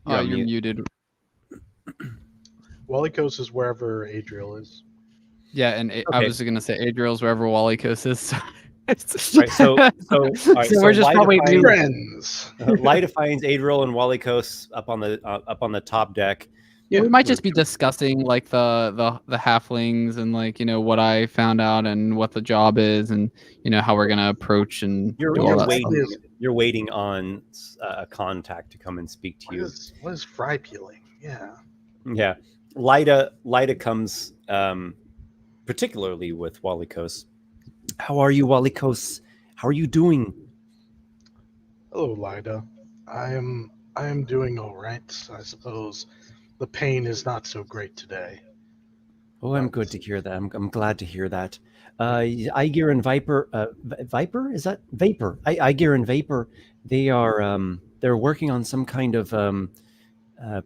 You're muted. Walykos is wherever Adriel is. Yeah, and I Okay. was going to say Adriel's wherever Walykos is. Right, so we're just probably Friends. Lyda finds Adriel and Walykos up on the top deck, Yeah, we might very just be true. discussing like the halflings and like what I found out and what the job is and how we're gonna approach and You're, do all you're that waiting. stuff. You're waiting on a contact to come and speak to you. What is fry peeling? Yeah. Yeah, Lida comes, particularly with Walykos. How are you, Walykos? How are you doing? Hello, Lida. I am doing all right. I suppose the pain is not so great today. Oh, I'm good to hear that. I'm glad to hear that. Aygir and Viper, Viper, is that Vapor? Aygir and Vapor, they're working on some kind of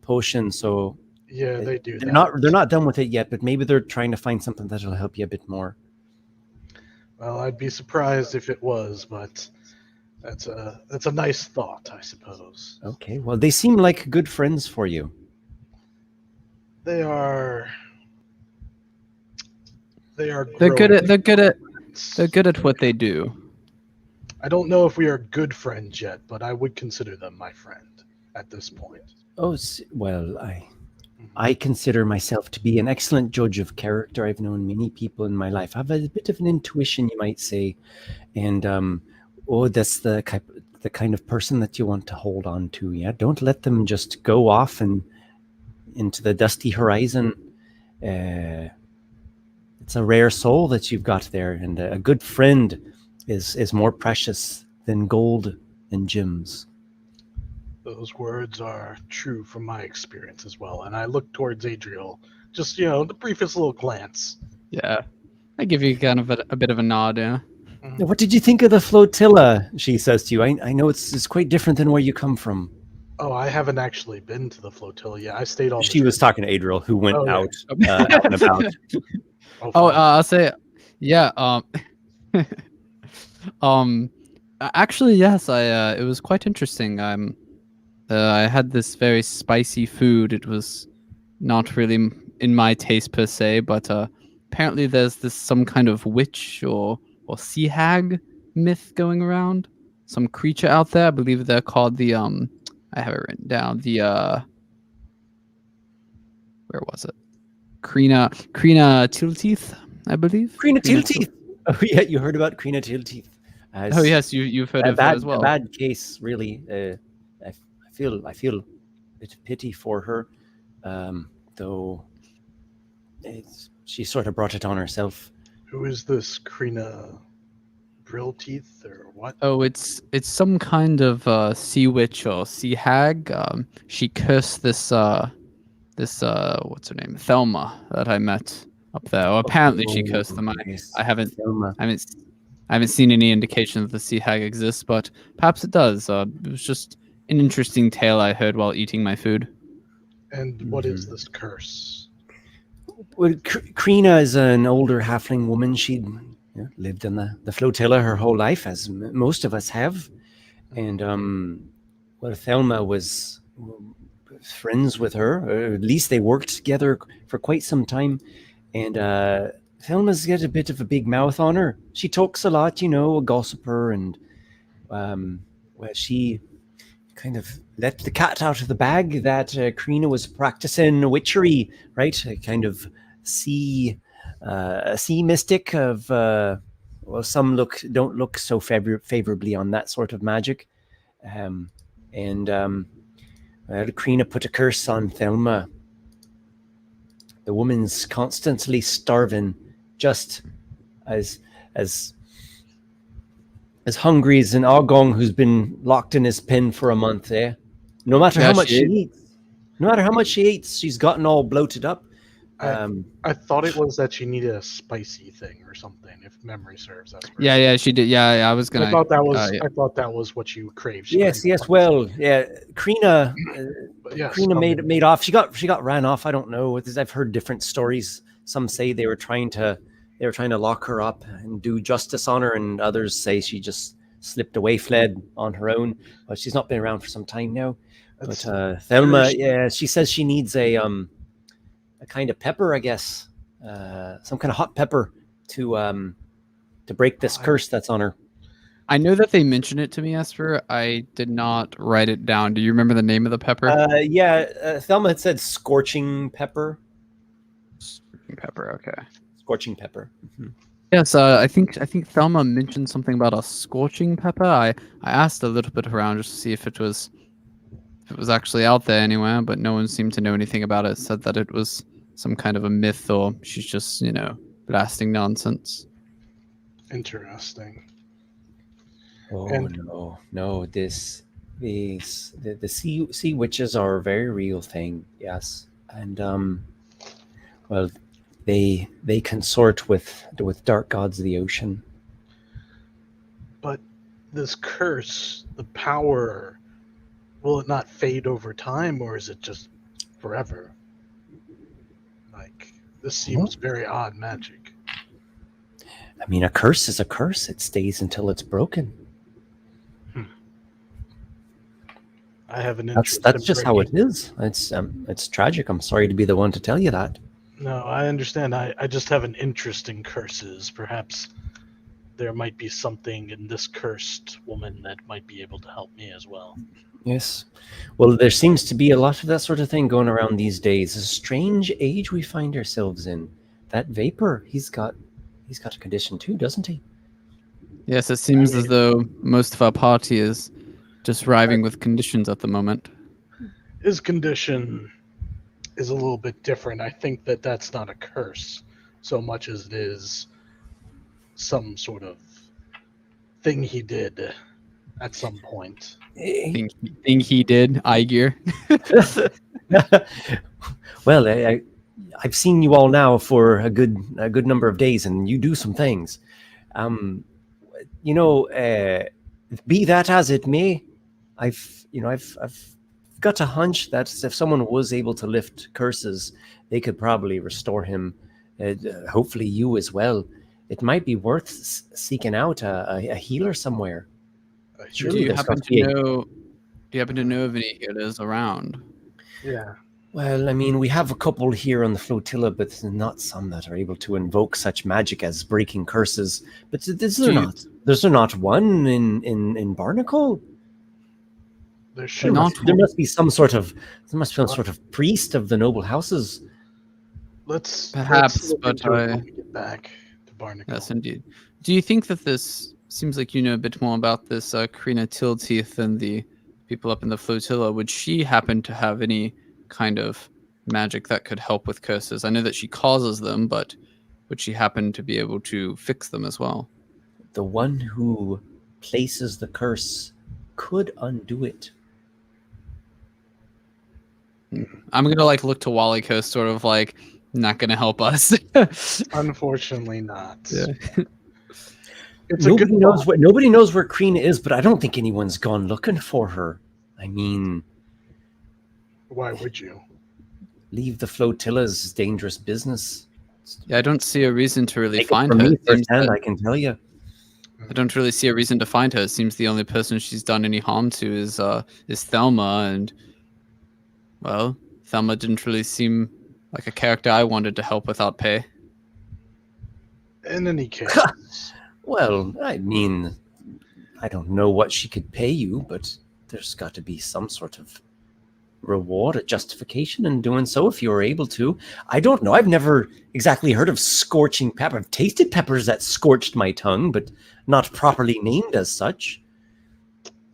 potion. So Yeah, they do they're that. not done with it yet, but maybe they're trying to find something that'll help you a bit more. Well, I'd be surprised if it was, but that's a nice thought, I suppose. Okay, well, they seem like good friends for you. They are. They're They're growing. good at what they do. I don't know if we are good friends yet, but I would consider them my friend at this point. Oh, well, I consider myself to be an excellent judge of character. I've known many people in my life. I have a bit of an intuition, you might say, and that's the kind of person that you want to hold on to. Yeah, don't let them just go off and into the dusty horizon. It's a rare soul that you've got there, and a good friend is more precious than gold and gems. Those words are true from my experience as well. And I look towards Adriel, just the briefest little glance. Yeah, I give you kind of a bit of a nod. Yeah. What did you think of the flotilla? She says to you. I know it's quite different than where you come from. Oh, I haven't actually been to the flotilla yet. I stayed on. She was talking to Adriel, who went out and about. I'll say, yeah. Actually, yes. It was quite interesting. I had this very spicy food. It was not really in my taste per se, but apparently there's some kind of witch or sea hag myth going around. Some creature out there. I believe they're called the I have it written down. The where was it? Krina Tealteeth, I believe. Krina Tealteeth. Oh yeah, you heard about Krina Tealteeth. Oh yes, you've heard of that as well. A bad case, really. I feel a bit of pity for her, though. She sort of brought it on herself. Who is this Krina Tealteeth or what? Oh, it's some kind of sea witch or sea hag. She cursed this what's her name, Thelma, that I met up there. Or apparently she cursed them. I haven't seen any indication that the sea hag exists, but perhaps it does. It was just an interesting tale I heard while eating my food. And what is this curse? Well, Krina is an older halfling woman. She'd lived in the flotilla her whole life, as most of us have. And Thelma was friends with her, or at least they worked together for quite some time. And Thelma's got a bit of a big mouth on her. She talks a lot, a gossiper, and she kind of let the cat out of the bag that Krina was practicing witchery, right? A kind of sea mystic of some don't look so favorably on that sort of magic, and Krina put a curse on Thelma. The woman's constantly starving, just as hungry as an Ogong who's been locked in his pen for a month, eh? No matter how much she eats, she's gotten all bloated up. I thought it was that she needed a spicy thing or something, if memory serves us. Yeah, she did. Yeah, I was gonna. I thought that was what you craved. Yes. Well, yeah. Krina made off. She got ran off. I don't know. I've heard different stories. Some say they were trying to lock her up and do justice on her, and others say she just slipped away, fled on her own. But she's not been around for some time now. But Thelma, she says she needs a kind of pepper, I guess, some kind of hot pepper to break this curse that's on her. I know that they mentioned it to me, Esper. I did not write it down. Do you remember the name of the pepper? Thelma had said scorching pepper. Pepper. Okay. Scorching pepper. Mm-hmm. Yes, I think Thelma mentioned something about a scorching pepper. I asked a little bit around just to see if it was actually out there anywhere, but no one seemed to know anything about it. Said that it was some kind of a myth, or she's just blasting nonsense. Interesting. Oh And- no! The sea witches are a very real thing. Yes, and well, they consort with dark gods of the ocean. But this curse, the power, will it not fade over time, or is it just forever? Like, this seems very odd magic. I mean, a curse is a curse. It stays until it's broken. I have an interest. That's in just how it breaking- is. It's tragic. I'm sorry to be the one to tell you that. No, I understand. I just have an interest in curses. Perhaps there might be something in this cursed woman that might be able to help me as well. Yes. Well, there seems to be a lot of that sort of thing going around these days. It's a strange age we find ourselves in. That vapor, he's got a condition too, doesn't he? Yes, it seems as though most of our party is just arriving with conditions at the moment. His condition is a little bit different. I think that that's not a curse so much as it is some sort of thing he did at some point. Thing he did, Aygir. Well, I've seen you all now for a good number of days, and you do some things. Be that as it may, I've got a hunch that if someone was able to lift curses, they could probably restore him. Hopefully, you as well. It might be worth seeking out a healer somewhere. Do you happen to know of any healers around? Yeah. Well, I mean, we have a couple here on the flotilla, but not some that are able to invoke such magic as breaking curses. But there's not one in Barnacle. There should There must be some sort of priest of the noble houses. Perhaps, look but into it when we get back to Barnacle. Yes, indeed. Do you think that this seems like you know a bit more about this Karina Tilteeth than the people up in the flotilla? Would she happen to have any kind of magic that could help with curses? I know that she causes them, but would she happen to be able to fix them as well? The one who places the curse could undo it. I'm gonna look to Walykos, sort of not gonna help us. Unfortunately not. Yeah. Nobody knows where Karina is, but I don't think anyone's gone looking for her. I mean, Why would you? leave the flotilla's dangerous business. Yeah, I don't see a reason to really Take it find from her. me It seems firsthand, that- I can tell you. I don't really see a reason to find her. It seems the only person she's done any harm to is Thelma, and well, Thelma didn't really seem like a character I wanted to help without pay. In any case, Well, I mean, I don't know what she could pay you, but there's got to be some sort of reward, a justification in doing so if you were able to. I don't know. I've never exactly heard of scorching pepper. I've tasted peppers that scorched my tongue, but not properly named as such.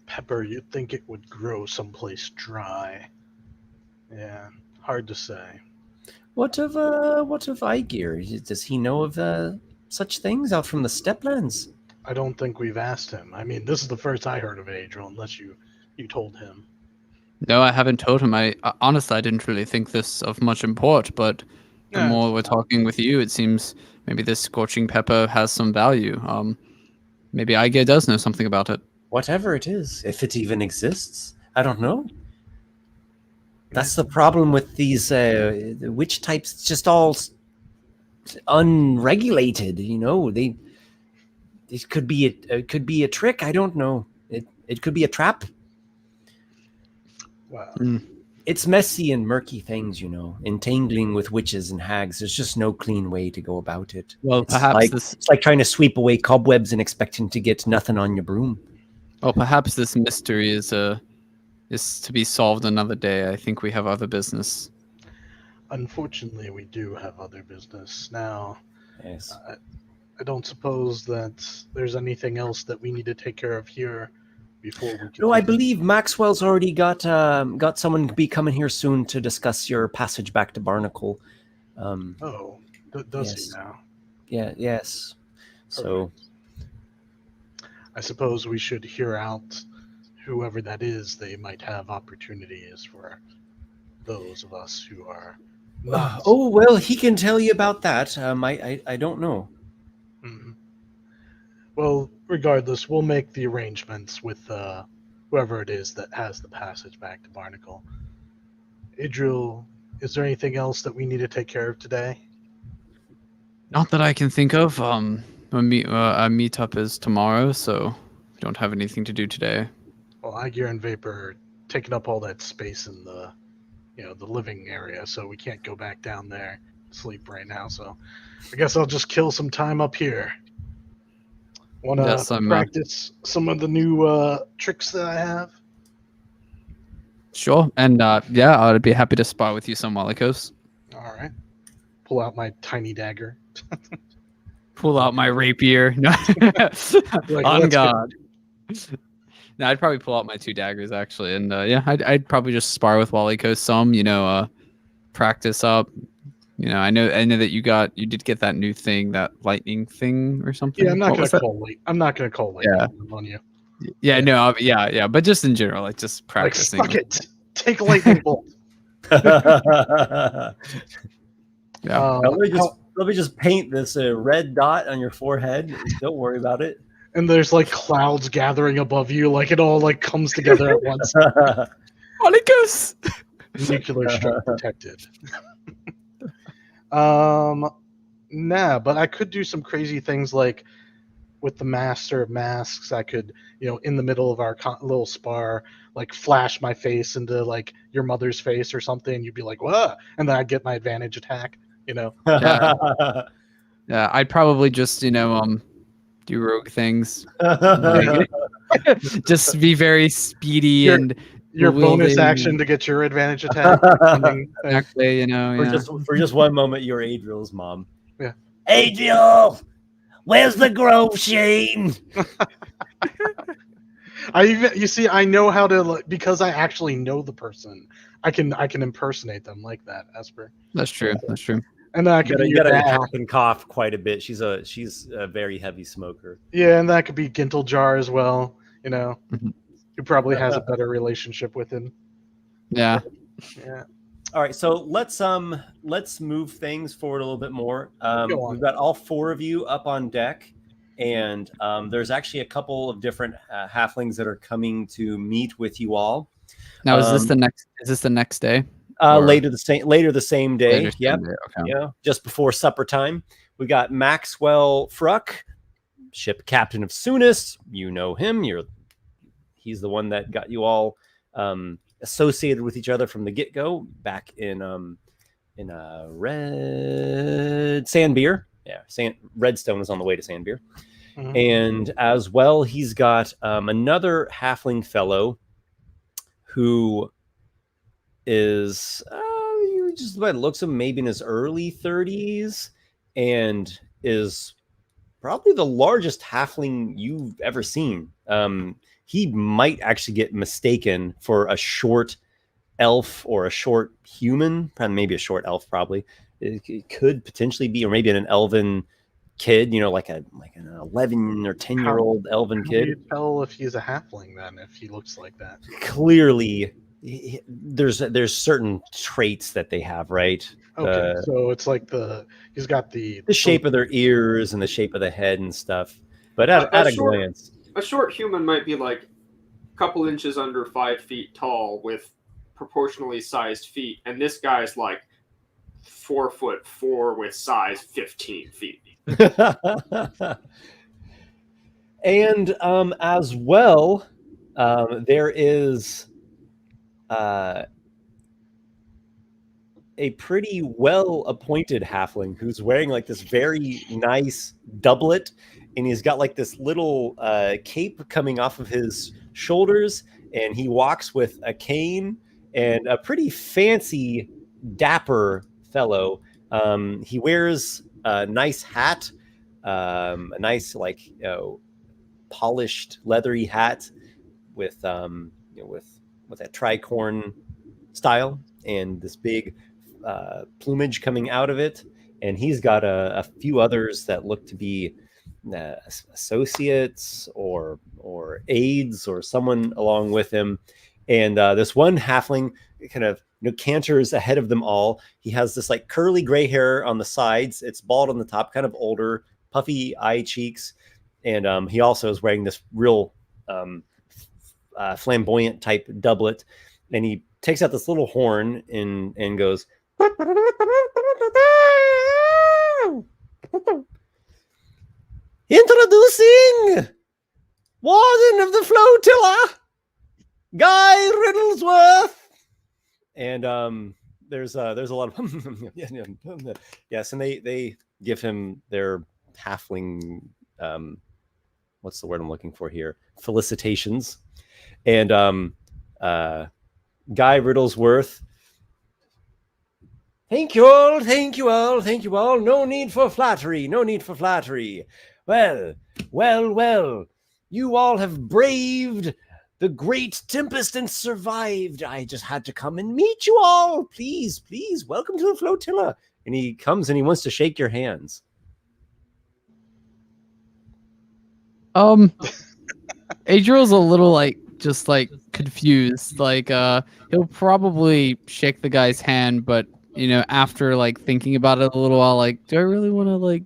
pepper, you'd think it would grow someplace dry. Yeah, hard to say. What of Aygir? Does he know of such things out from the steplands? I don't think we've asked him. I mean, this is the first I heard of Adriel, unless you told him. No, I haven't told him. Honestly, I didn't really think this of much import, but the Yeah, more we're talking with you, it seems maybe this scorching pepper has some value. Maybe Aygir does know something about it. Whatever it is, if it even exists, I don't know. That's the problem with these the witch types. It's just all unregulated. You know, it could be a trick. I don't know. It could be a trap. Well, Mm. It's messy and murky things, you know, entangling with witches and hags. There's just no clean way to go about it. Well, It's perhaps like, this. it's like trying to sweep away cobwebs and expecting to get nothing on your broom. Well, perhaps this mystery is to be solved another day. I think we have other business. Unfortunately, we do have other business now. Yes. I don't suppose that there's anything else that we need to take care of here before we. No, I believe Maxwell's already got someone to be coming here soon to discuss your passage back to Barnacle. Does yes. he now? Yeah. Yes. So. Perfect. I suppose we should hear out whoever that is. They might have opportunities for those of us who are not. Oh well, he can tell you about that. I don't know. Mhm. Well, regardless, we'll make the arrangements with whoever it is that has the passage back to Barnacle. Adriel, is there anything else that we need to take care of today? Not that I can think of. Our meetup is tomorrow, so we don't have anything to do today. Well, Aygir and Vapor are taking up all that space in the living area, so we can't go back down there and sleep right now. So I guess I'll just kill some time up here. Want to Yes, I'm, practice some of the new tricks that I have? Sure, and yeah, I'd be happy to spar with you some Walykos. All right. Pull out my tiny dagger. Pull out my rapier. No. Like, On let's go. God. No, I'd probably pull out my 2 daggers actually, and yeah, I'd probably just spar with Walykos some. Practice up. I know that you did get that new thing, that lightning thing or something. Yeah, I'm not What gonna was that? call late. I'm not gonna call late on you. Yeah, no, yeah, but just in general, like just Like, practicing. suck it. Take a lightning bolt. Yeah. Let me just paint this red dot on your forehead. Don't worry about it. And there's like clouds gathering above you, like it all like comes together at once. Walykos. Nuclear strike detected. Nah, but I could do some crazy things like with the Master of Masks. I could, in the middle of our little spar, like flash my face into like your mother's face or something. You'd be like, "What?" And then I'd get my advantage attack. Yeah, I'd probably just do rogue things. Just be very speedy and your bonus wielding. action to get your advantage attack. Exactly, For just one moment, you're Adriel's mom. Yeah. Adriel, where's the Grove Shin? I know how to, because I actually know the person. I can impersonate them like that, Esper. That's true. And then I could be You your gotta dad. hack and cough quite a bit. She's a very heavy smoker. Yeah, and that could be Ginteljar as well. Mhm. Who probably has a better relationship with him. Yeah. Yeah. All right, so let's move things forward a little bit more. Go on. We've got all 4 of you up on deck, and there's actually a couple of different halflings that are coming to meet with you all. Now, is this the next day? Later the same day. Later Yep. same day, okay. Just before supper time. We got Maxwell Fruck, ship captain of Sunis. You know him. He's the one that got you all associated with each other from the get-go back in Red Sandbeer. Yeah, Redstone is on the way to Sandbeer. Mhm. And as well, he's got another halfling fellow who is just by the looks of him, maybe in his early 30s, and is probably the largest halfling you've ever seen. He might actually get mistaken for a short elf or a short human, probably maybe a short elf. Probably it could potentially be, or maybe an elven kid. Like an 11 or 10-year-old elven How kid. do you tell if he's a halfling then, if he looks like that? Clearly, there's certain traits that they have, right? Okay, so it's like he's got the shape of their ears and the shape of the head and stuff. But at a glance, a short human might be like a couple inches under 5 feet tall with proportionally sized feet, and this guy's like 4'4" with size 15 feet. and as well, there is a pretty well-appointed halfling who's wearing like this very nice doublet, and he's got like this little cape coming off of his shoulders, and he walks with a cane and a pretty fancy, dapper fellow. He wears a nice hat, a nice like polished leathery hat with with that tricorn style and this big plumage coming out of it. And he's got a few others that look to be associates or aides or someone along with him. And this one halfling kind of canters ahead of them all. He has this like curly gray hair on the sides. It's bald on the top, kind of older, puffy eye cheeks. And he also is wearing this real flamboyant type doublet. And he takes out this little horn and goes, "Introducing Warden of the Flotilla, Guy Riddlesworth." And there's a lot of yes, and they give him their halfling what's the word I'm looking for here? Felicitations. And Guy Riddlesworth, "Thank you all, thank you all, thank you all. No need for flattery, no need for flattery. Well, well, well, you all have braved the great tempest and survived. I just had to come and meet you all. Please, please, welcome to the flotilla." And he comes and he wants to shake your hands. Adriel's a little just confused. He'll probably shake the guy's hand, but after thinking about it a little while, do I really want to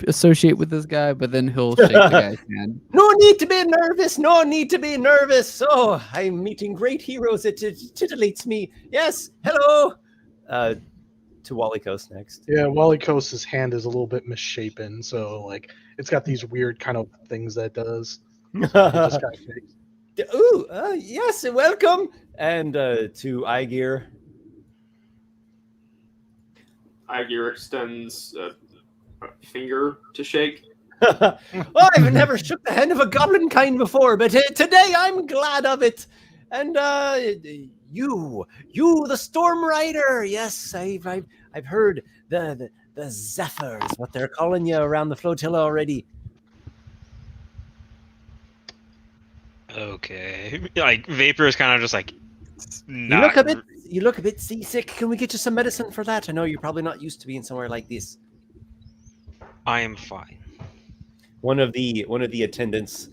associate with this guy? But then he'll shake the guy's hand. No need to be nervous. No need to be nervous. Oh, I'm meeting great heroes. It titillates me. Yes. Hello. To Walykos next. Yeah, Walykos's hand is a little bit misshapen, so it's got these weird kind of things that it does. This guy shakes. Ooh, yes, welcome. And to Aygir. Aygir extends a finger to shake. Oh, I've never shook the hand of a goblin kind before, but today I'm glad of it. And you, the Storm Rider. Yes, I've heard the Zephyr is what they're calling you around the flotilla already. Okay, Vapor is kind of just You look a bit seasick. Can we get you some medicine for that? I know you're probably not used to being somewhere like this. I am fine. One of the attendants,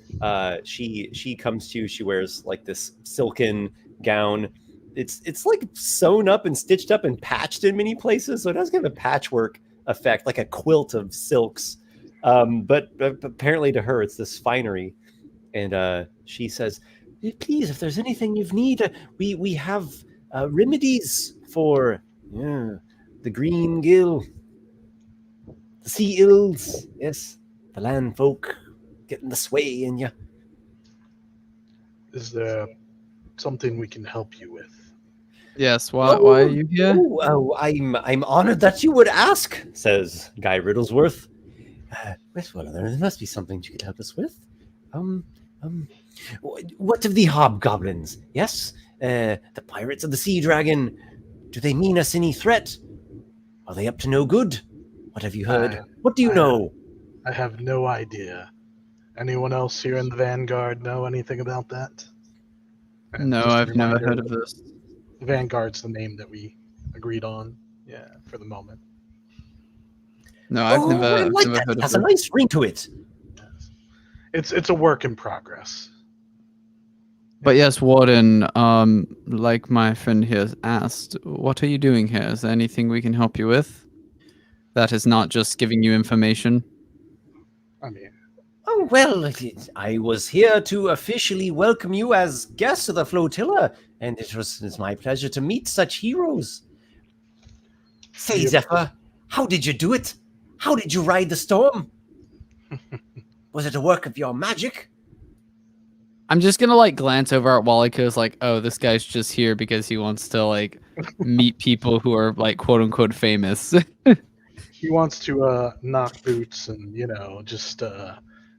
she comes to you. She wears this silken gown. It's sewn up and stitched up and patched in many places, so it does give a patchwork effect, like a quilt of silks. But apparently to her, it's this finery. And she says, "Please, if there's anything you need, we have remedies for the green gill, the sea ills, yes, the land folk getting the sway in you." Is there something we can help you with? Yes. Why are you here? Oh, I'm honored that you would ask, says Guy Riddlesworth. Well, there must be something you could help us with. What of the Hobgoblins? Yes, the pirates of the Sea Dragon. Do they mean us any threat? Are they up to no good? What have you heard? What do you know? I have no idea. Anyone else here in the Vanguard know anything about that? And No, just a I've never reminder, heard of this. The Vanguard's the name that we agreed on. Yeah, for the moment. No, I've I never like heard that. of It has a this. nice ring to it. It's a work in progress. But yes, Warden, like my friend here asked, what are you doing here? Is there anything we can help you with? That is not just giving you information. I mean, Oh, well, I was here to officially welcome you as guests of the flotilla, and it's my pleasure to meet such heroes. Say, Yep. Zephyr, how did you do it? How did you ride the storm? Was it a work of your magic? I'm just gonna like glance over at Walykos, like, oh, this guy's just here because he wants to like meet people who are like quote unquote famous. He wants to knock boots and just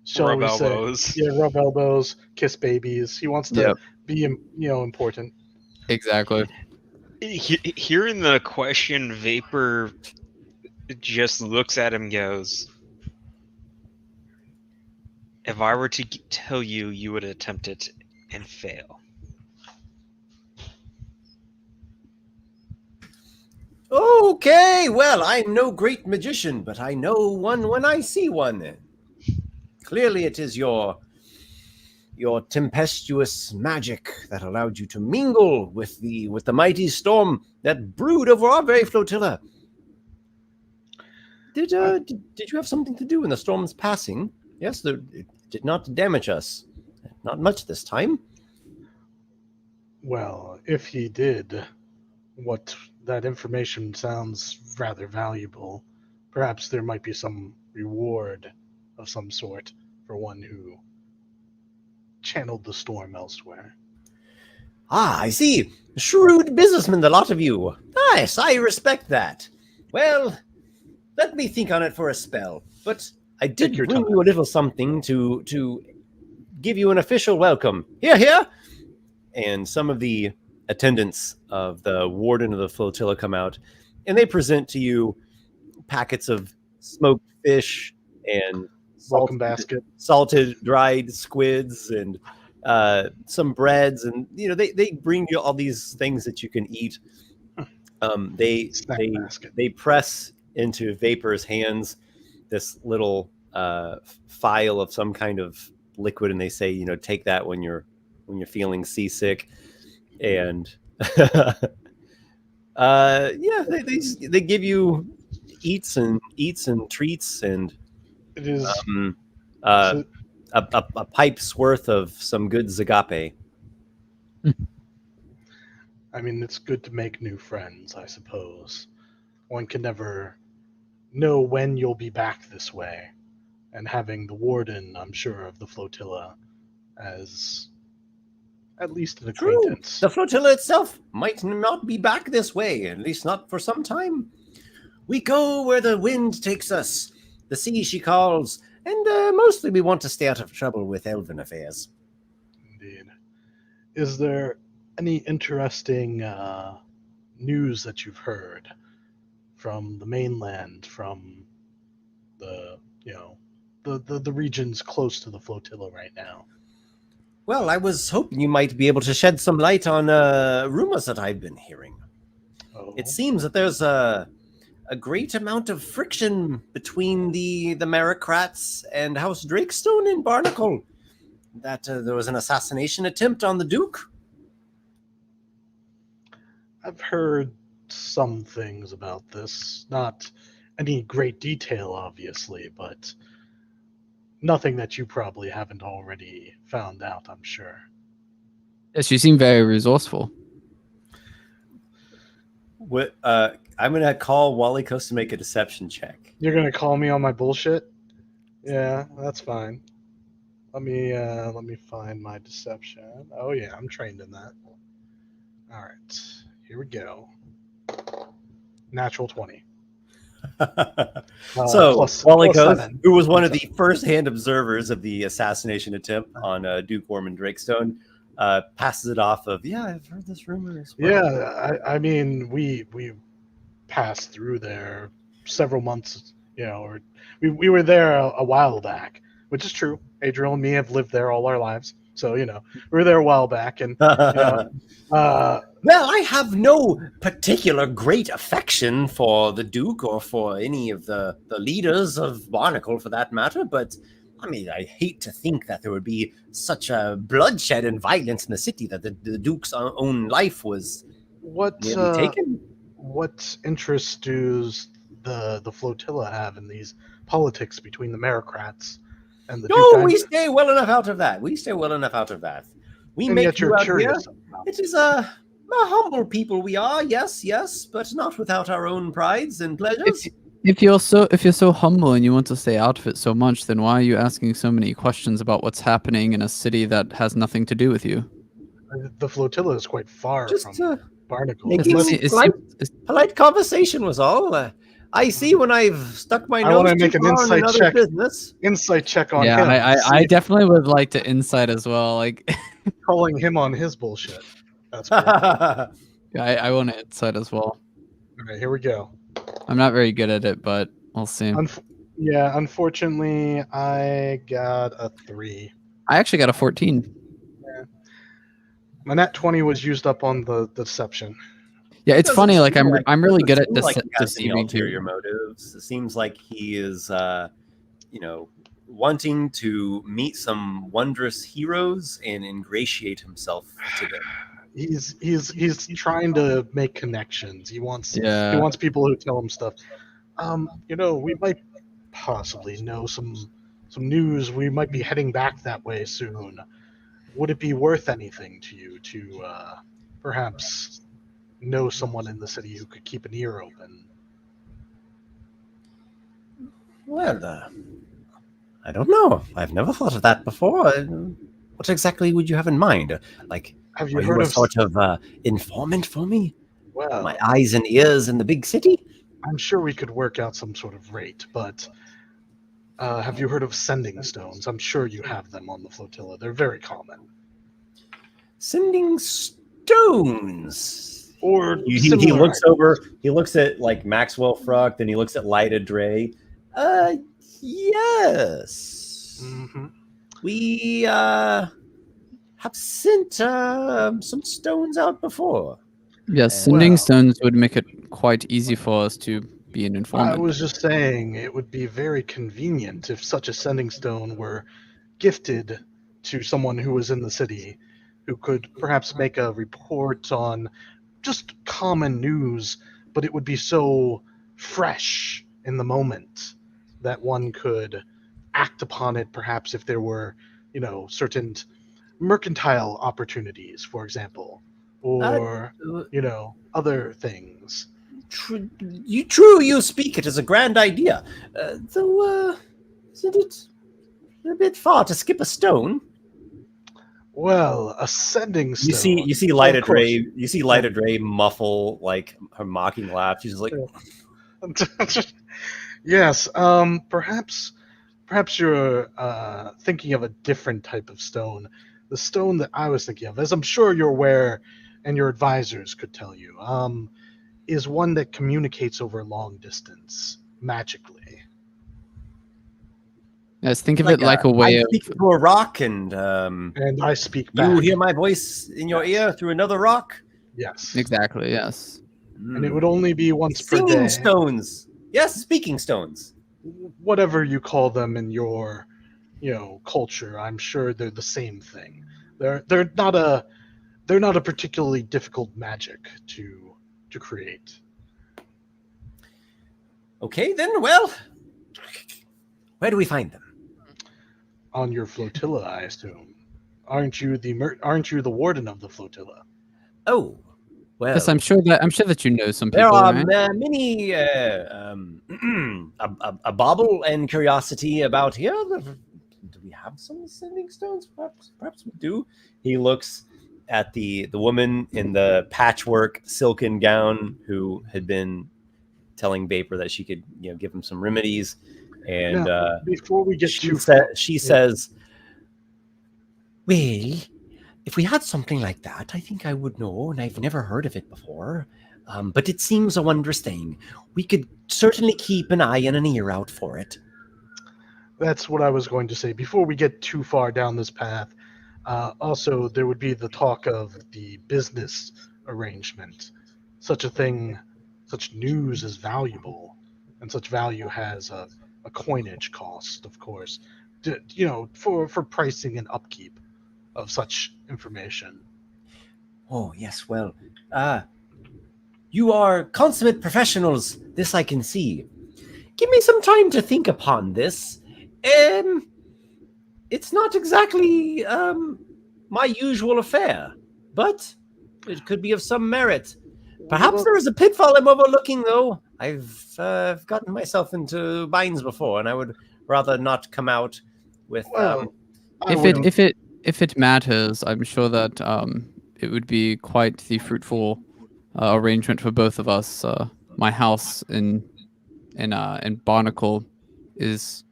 shall Rub we say, elbows. rub elbows, kiss babies. He wants to Yep. be important. Exactly. Hearing the question, Vapor just looks at him and goes, if I were to tell you, you would attempt it and fail. Okay, well, I'm no great magician, but I know one when I see one. Clearly it is your tempestuous magic that allowed you to mingle with the mighty storm that brewed over our very flotilla. Did you have something to do in the storm's passing? Yes, it did not damage us. Not much this time. Well, if he did, that information sounds rather valuable. Perhaps there might be some reward of some sort for one who channeled the storm elsewhere. Ah, I see. Shrewd businessmen, the lot of you. Nice, I respect that. Well, let me think on it for a spell. But I did bring you a little something to give you an official welcome. Here, here. And some of the attendants of the warden of the flotilla come out, and they present to you packets of smoked fish and Welcome basket, salted dried squids, and some breads, and they bring you all these things that you can eat. They press into Vapor's hands this little phial of some kind of liquid, and they say, take that when you're feeling seasick. And they give you eats and treats, and it is a pipe's worth of some good zagape. I mean, it's good to make new friends, I suppose. One can never know when you'll be back this way, and having the warden, I'm sure, of the flotilla as at least an acquaintance. The flotilla itself might not be back this way, at least not for some time. We go where the wind takes us. The sea she calls, and mostly we want to stay out of trouble with elven affairs. Indeed. Is there any interesting news that you've heard from the mainland, from the regions close to the flotilla right now? Well, I was hoping you might be able to shed some light on rumors that I've been hearing. Oh. It seems that there's a great amount of friction between the Merocrats and House Drakestone in Barnacle. That there was an assassination attempt on the Duke. I've heard some things about this. Not any great detail, obviously, but nothing that you probably haven't already found out, I'm sure. Yes, you seem very resourceful. What? I'm gonna call Walykos to make a deception check. You're gonna call me on my bullshit? Yeah, that's fine. Let me find my deception. Oh yeah, I'm trained in that. All right, here we go. Natural 20. So Walykos, who was one of +7. the first-hand observers of the assassination attempt on Duke Ormond Drakestone, passes it off of, yeah, I've heard this rumor as well. Yeah, I mean, we passed through there several months, or we were there a while back, which is true. Adriel and me have lived there all our lives, so we were there a while back, and well, I have no particular great affection for the Duke or for any of the leaders of Barnacle, for that matter, but I mean, I hate to think that there would be such a bloodshed and violence in the city that the Duke's own life was nearly taken. What interest does the flotilla have in these politics between the Merocrats and the Duke? No, we stay well enough out of that. We and make yet you you're out curious here. about It is a humble people we are, yes, but not without our own prides and pleasures. If you're so humble and you want to stay out of it so much, then why are you asking so many questions about what's happening in a city that has nothing to do with you? The flotilla is quite far Just from Barnacle. making polite conversation was all. I see when I've stuck my I nose wanna too make an far in insight another check. business. Insight check on Yeah, him. I definitely would like to insight as well. Like, Calling him on his bullshit. That's cool. I want to insight as well. All right, here we go. I'm not very good at it, but we'll see. Yeah, unfortunately, I got a 3. I actually got a 14. My nat 20 was used up on the deception. Yeah, it's funny. Like I'm really good at he has any deceiving ulterior too. motives. It seems like he is, wanting to meet some wondrous heroes and ingratiate himself to them. He's trying to make connections. He wants people who tell him stuff. We might possibly know some news. We might be heading back that way soon. Would it be worth anything to you to perhaps know someone in the city who could keep an ear open? Well, I don't know. I've never thought of that before. What exactly would you have in mind? Have you are heard you a of sort of informant for me? Well, My eyes and ears in the big city? I'm sure we could work out some sort of rate, but have you heard of sending stones? I'm sure you have them on the flotilla. They're very common. Sending stones. Or he looks over. He looks at like Maxwell Fruck, then he looks at Lyda Dre. Yes. Mm-hmm. We have sent some stones out before. Yes, sending stones would make it quite easy for us to be an informant. I was just saying it would be very convenient if such a sending stone were gifted to someone who was in the city, who could perhaps make a report on just common news, but it would be so fresh in the moment that one could act upon it, perhaps if there were, certain mercantile opportunities, for example, or, other things. True, you speak it as a grand idea. Though, isn't it a bit far to skip a stone? Well, a sending stone. You see Lyda Dre. You see Lyda Dre muffle like her mocking laugh. She's just like, yes. Perhaps you're thinking of a different type of stone. The stone that I was thinking of, as I'm sure you're aware, and your advisors could tell you, is one that communicates over long distance magically. Yes, think of it like a way of speak through a rock, and I speak back. You hear my voice in your ear through another rock. Yes, exactly. Yes, and it would only be once per day. Singing stones. Yes, speaking stones. Whatever you call them in your, culture, I'm sure they're the same thing. They're not a particularly difficult magic to create. Okay, then. Well, where do we find them? On your flotilla, I assume. Aren't you the warden of the flotilla? Oh, well. Yes, I'm sure that you know some people. There are right? many a bauble and curiosity about here. Do we have some sending stones? Perhaps we do. He looks at the woman in the patchwork silken gown who had been telling Vapor that she could give him some remedies. And now, before we get she says, well, if we had something like that, I think I would know, and I've never heard of it before. But it seems a wondrous thing. We could certainly keep an eye and an ear out for it. That's what I was going to say. Before we get too far down this path, also there would be the talk of the business arrangement. Such news is valuable, and such value has a coinage cost, of course, for pricing and upkeep of such information. Oh, yes, well, you are consummate professionals, this I can see. Give me some time to think upon this. It's not exactly my usual affair, but it could be of some merit. Perhaps there is a pitfall I'm overlooking, though. I've gotten myself into binds before, and I would rather not come out with. Well, If it matters, I'm sure that it would be quite the fruitful arrangement for both of us. My house in Barnacle is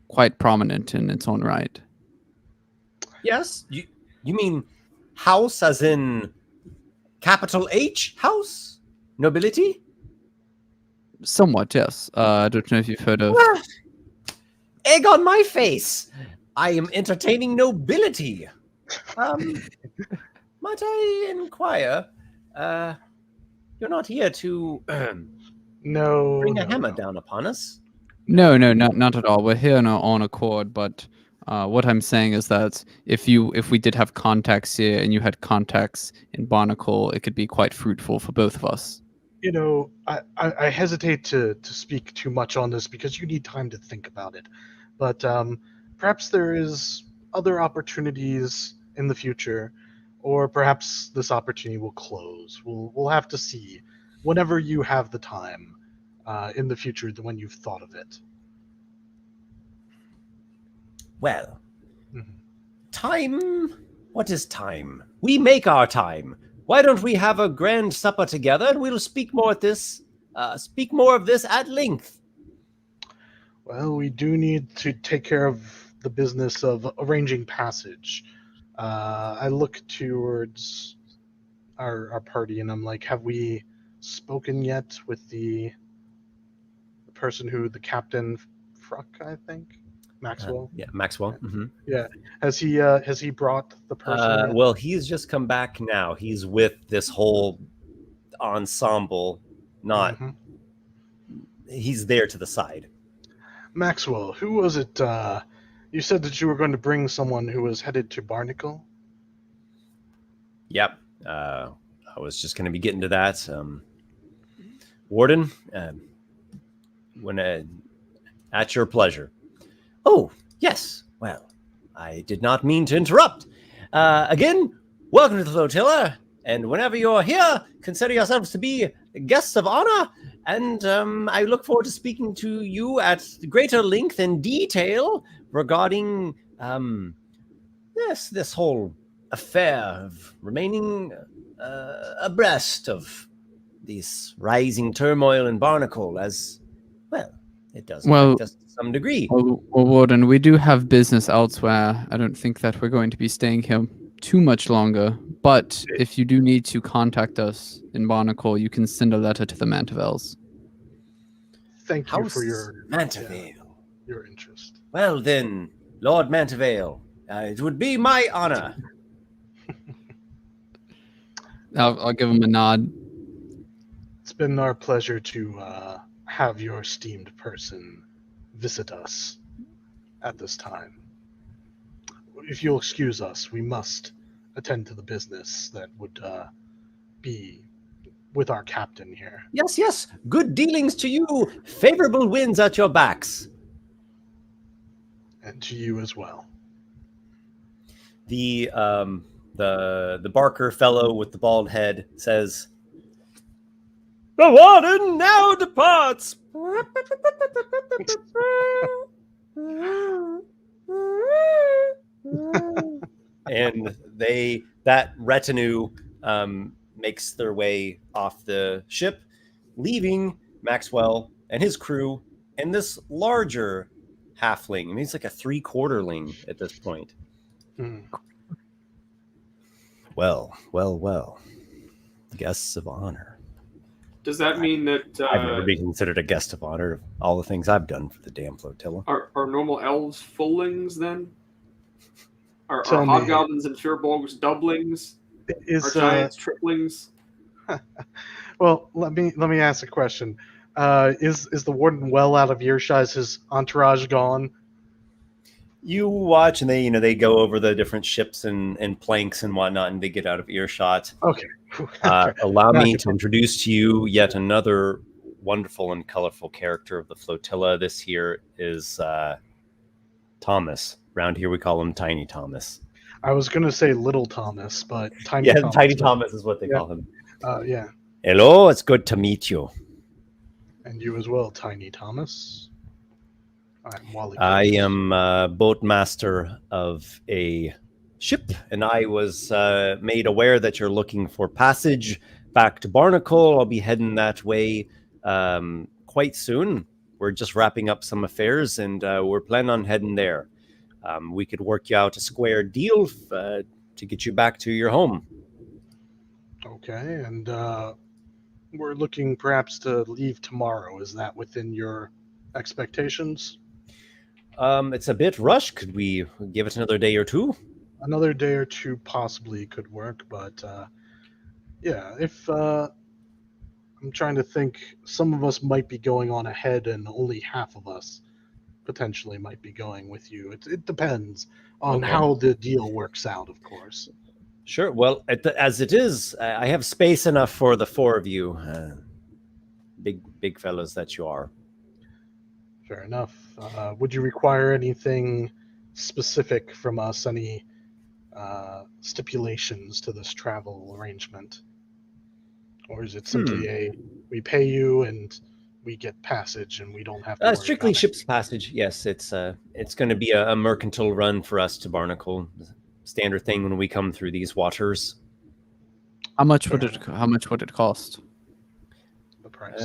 quite prominent in its own right. Yes, you mean house as in capital H house nobility? Somewhat, yes. I don't know if you've heard of. Egg on my face. I am entertaining nobility. Might I inquire? You're not here to bring a hammer down upon us. No, not at all. We're here on our own accord, but what I'm saying is that if we did have contacts here and you had contacts in Barnacle, it could be quite fruitful for both of us. You know, I hesitate to speak too much on this because you need time to think about it. But perhaps there is other opportunities in the future, or perhaps this opportunity will close. We'll have to see whenever you have the time in the future when you've thought of it. Well, time? What is time? We make our time. Why don't we have a grand supper together and we'll speak more of this at length. Well, we do need to take care of the business of arranging passage. I look towards our party and I'm like, have we spoken yet with the person who the Captain Fruck, I think? Maxwell? Yeah, Maxwell. Mm-hmm. Yeah. Has he brought the person yet? Well, he's just come back now. He's with this whole ensemble. Not he's there to the side. Maxwell, who was it? You said that you were going to bring someone who was headed to Barnacle? Yep. I was just going to be getting to that. Warden, when at your pleasure. Oh, yes. Well, I did not mean to interrupt. Again, welcome to the flotilla. And whenever you're here, consider yourselves to be guests of honor. And I look forward to speaking to you at greater length and detail regarding this whole affair of remaining abreast of this rising turmoil in Barnacle, as well. It does affect us to some degree. Well, Warden, we do have business elsewhere. I don't think that we're going to be staying here too much longer. But if you do need to contact us in Barnacle, you can send a letter to the Mantevales. Thank you for your Mantevale. Your interest. Well then, Lord Mantevale, it would be my honor. I'll give him a nod. It's been our pleasure to have your esteemed person visit us at this time. If you'll excuse us, we must attend to the business that would be with our captain here. Yes, yes. Good dealings to you. Favorable winds at your backs. And to you as well. The Barker fellow with the bald head says, "The warden now departs." And that retinue makes their way off the ship, leaving Maxwell and his crew and this larger halfling. I mean, he's like a 3/4ling at this point. Well. Guests of honor. Does that mean that I've never been considered a guest of honor of all the things I've done for the damn flotilla? Are normal elves fullings then? Are Tell me. hobgoblins and firbolgs doublings? Are giants triplings? Well, let me ask a question. Is the warden well out of earshot? Is his entourage gone? You watch, and they go over the different ships and planks and whatnot, and they get out of earshot. Okay. Allow me to introduce to you yet another wonderful and colorful character of the flotilla. This here is Thomas. Around here, we call him Tiny Thomas. I was going to say Little Thomas, but Tiny Yeah, Thomas. Tiny Thomas is what they call him. Yeah. Hello, it's good to meet you. And you as well, Tiny Thomas. I'm Walykos. I am boat master of a ship, and I was made aware that you're looking for passage back to Barnacle. I'll be heading that way quite soon. We're just wrapping up some affairs, and we're planning on heading there. We could work you out a square deal to get you back to your home. Okay, and we're looking perhaps to leave tomorrow. Is that within your expectations? It's a bit rushed. Could we give it another day or two? Another day or two possibly could work, but yeah, if I'm trying to think, some of us might be going on ahead and only half of us potentially might be going with you. It depends on Okay. how the deal works out, of course. Sure. Well, as it is, I have space enough for the four of you. Big fellows that you are. Fair enough. Would you require anything specific from us? Any stipulations to this travel arrangement? Or is it simply we pay you and we get passage and we don't have to worry Strictly about ship's passage. Yes, it's going to be a mercantile run for us to Barnacle. Standard thing when we come through these waters. How much would it cost? the price?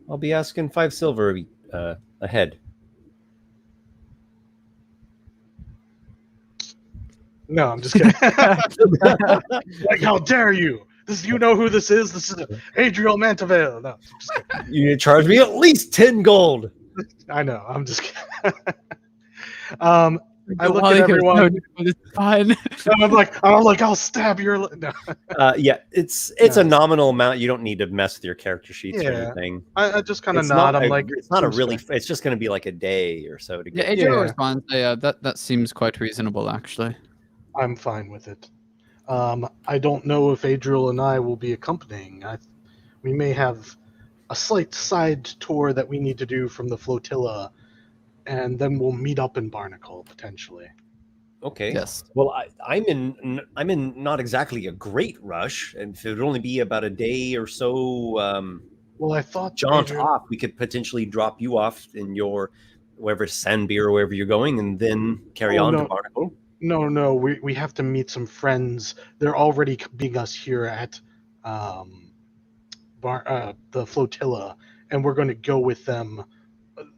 I'll be asking 5 silver a head. No, I'm just kidding. Like, how dare you? You know who this is? This is Adriel Mantavale. No, I'm just kidding. You charge me at least 10 gold. I know. I'm just kidding. I look at everyone. No, it's fine. And I'm like, I'll stab your. No. Yeah, it's No. a nominal amount. You don't need to mess with your character sheets or Yeah. anything. I just kind of It's nod. not I'm like, it's not a seems really. fair. It's just going to be like a day or so to Yeah, get. Adriel Yeah. responds. Yeah, that seems quite reasonable, actually. I'm fine with it. I don't know if Adriel and I will be accompanying. We may have a slight side tour that we need to do from the flotilla, and then we'll meet up in Barnacle potentially. Okay. Yes. Well, I'm in not exactly a great rush, and if it would only be about a day or so, Well, I thought jaunt Adriel- off, we could potentially drop you off in your wherever Sandbeer or wherever you're going, and then carry Oh, on no. to Barnacle. No, we have to meet some friends. They're already being us here at the flotilla, and we're going to go with them.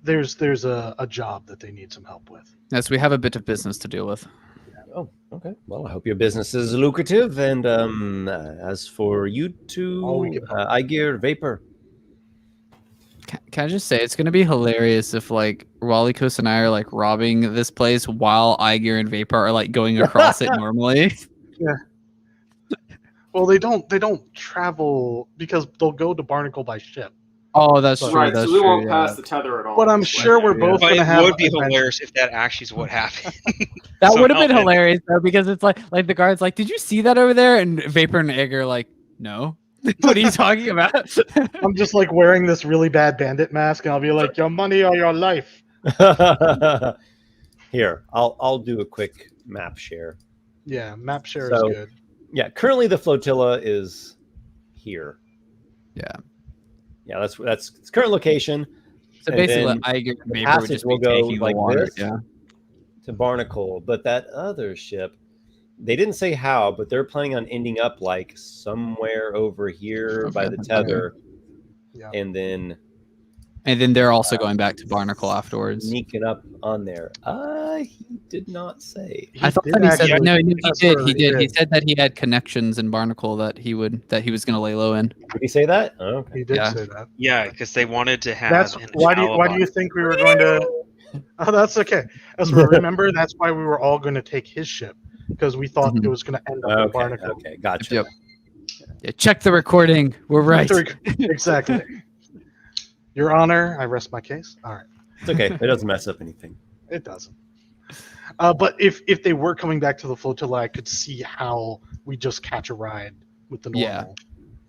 There's a job that they need some help with. Yes, we have a bit of business to deal with. Oh, okay. Well, I hope your business is lucrative. And as for you two, All we can hope. Aygir, Vapor. Can I just say it's gonna be hilarious if like Walykos and I are like robbing this place while Aygir and Vapor are like going across it normally. Well, they don't travel because they'll go to Barnacle by ship. Oh, that's true. Right, That's so we true. won't Yeah. pass the tether at all. But I'm Right, sure we're yeah. both But going to it have. would be adventures. hilarious if that actually is what happened. That So would have been help it. hilarious though, because it's like the guard's like, "Did you see that over there?" And Vapor and Aygir are like, "No." What are you talking about? I'm just like wearing this really bad bandit mask, and I'll be like, "Your money or your life." Here, I'll do a quick map share. Yeah, map share So- is good. Yeah, currently the flotilla is here. Yeah. Yeah, that's its current location. So And basically, then Aygir and the Vapor would passage just will be go taking like the water. this. Yeah. To Barnacle, but that other ship, they didn't say how, but they're planning on ending up like somewhere over here by Okay, the tether, Yeah. and then And then they're also going back to Barnacle afterwards. sneaking up on there. He did not say. I thought did that he said actually- no. He That's did. where He he did. He did. said that he had connections in Barnacle that he was going to lay low in. Did he say that? Oh, okay. He did Yeah. say that. Yeah, because they wanted to have. That's an why do you alibi. think we were going to? Oh, that's okay. Remember, that's why we were all going to take his ship because we thought Mhm. it was going to end up in Okay, Barnacle. okay, gotcha. Yep. Yeah, check the recording. We're right. Exactly. Your Honor, I rest my case. All right. It's okay. It doesn't mess up anything. It doesn't. But if they were coming back to the flotilla, I could see how we just catch a ride with the normal. Yeah.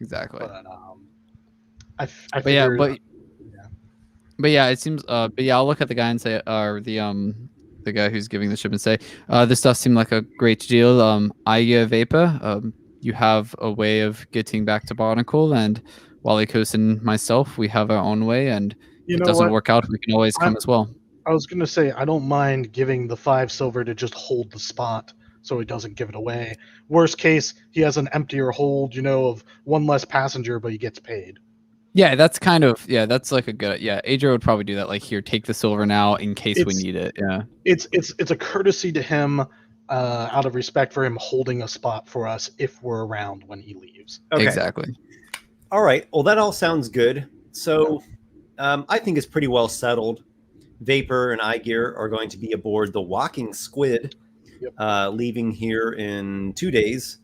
Exactly. But I But yeah, figured, but yeah, it seems. But yeah, I'll look at the guy and say, or the guy who's giving the ship and say, this does seem like a great deal. Aygir Vapor, you have a way of getting back to Barnacle, and Walykos and myself, we have our own way, and You if it know doesn't what? work out, we can always come as well. I was gonna say I don't mind giving the 5 silver to just hold the spot so he doesn't give it away. Worst case, he has an emptier hold, of 1 less passenger, but he gets paid. Yeah, that's kind of that's like a good Adriel would probably do that. Like, here, take the silver now in case we need it. Yeah, it's a courtesy to him, out of respect for him holding a spot for us if we're around when he leaves. Okay. exactly. All right. Well, that all sounds good. So I think it's pretty well settled. Vapor and Aygir are going to be aboard the Walking Squid, leaving here in 2 days,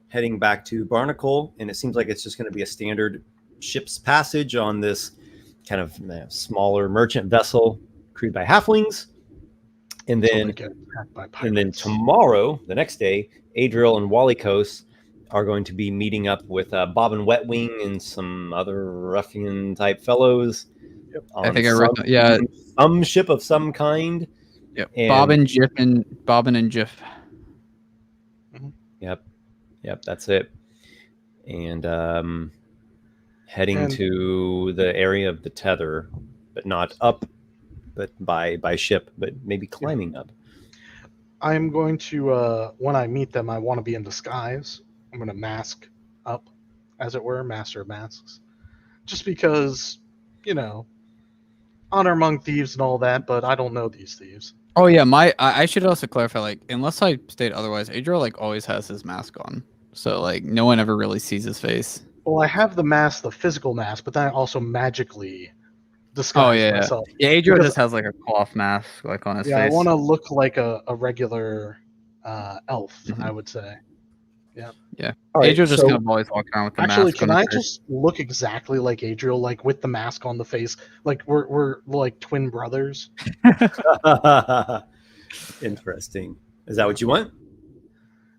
heading back to Barnacle. And it seems like it's just going to be a standard ship's passage on this kind of smaller merchant vessel crewed by halflings. And then, tomorrow, the next day, Adriel and Walykos are going to be meeting up with Bob and Wetwing and some other ruffian type fellows. I think I read that. Some ship of some kind. Yep. Bobbin and Jiff. Mm-hmm. Yep, that's it. And heading to the area of the tether, but not up, but by ship, but maybe climbing up. I'm going to, when I meet them, I want to be in disguise. I'm going to mask up, as it were, master of masks. Just because, honor among thieves and all that, but I don't know these thieves. Oh yeah, I should also clarify, like, unless I state otherwise, Adriel always has his mask on, so no one ever really sees his face. Well, I have the mask, the physical mask, but then I also magically disguise myself. Yeah, Adriel just has a cloth mask on his face. Yeah, I want to look like a regular elf, I would say. Yeah. Right, Adriel just kind of always walk around with the mask. Actually, can I just look exactly like Adriel, with the mask on the face? We're like twin brothers. Interesting. Is that what you want?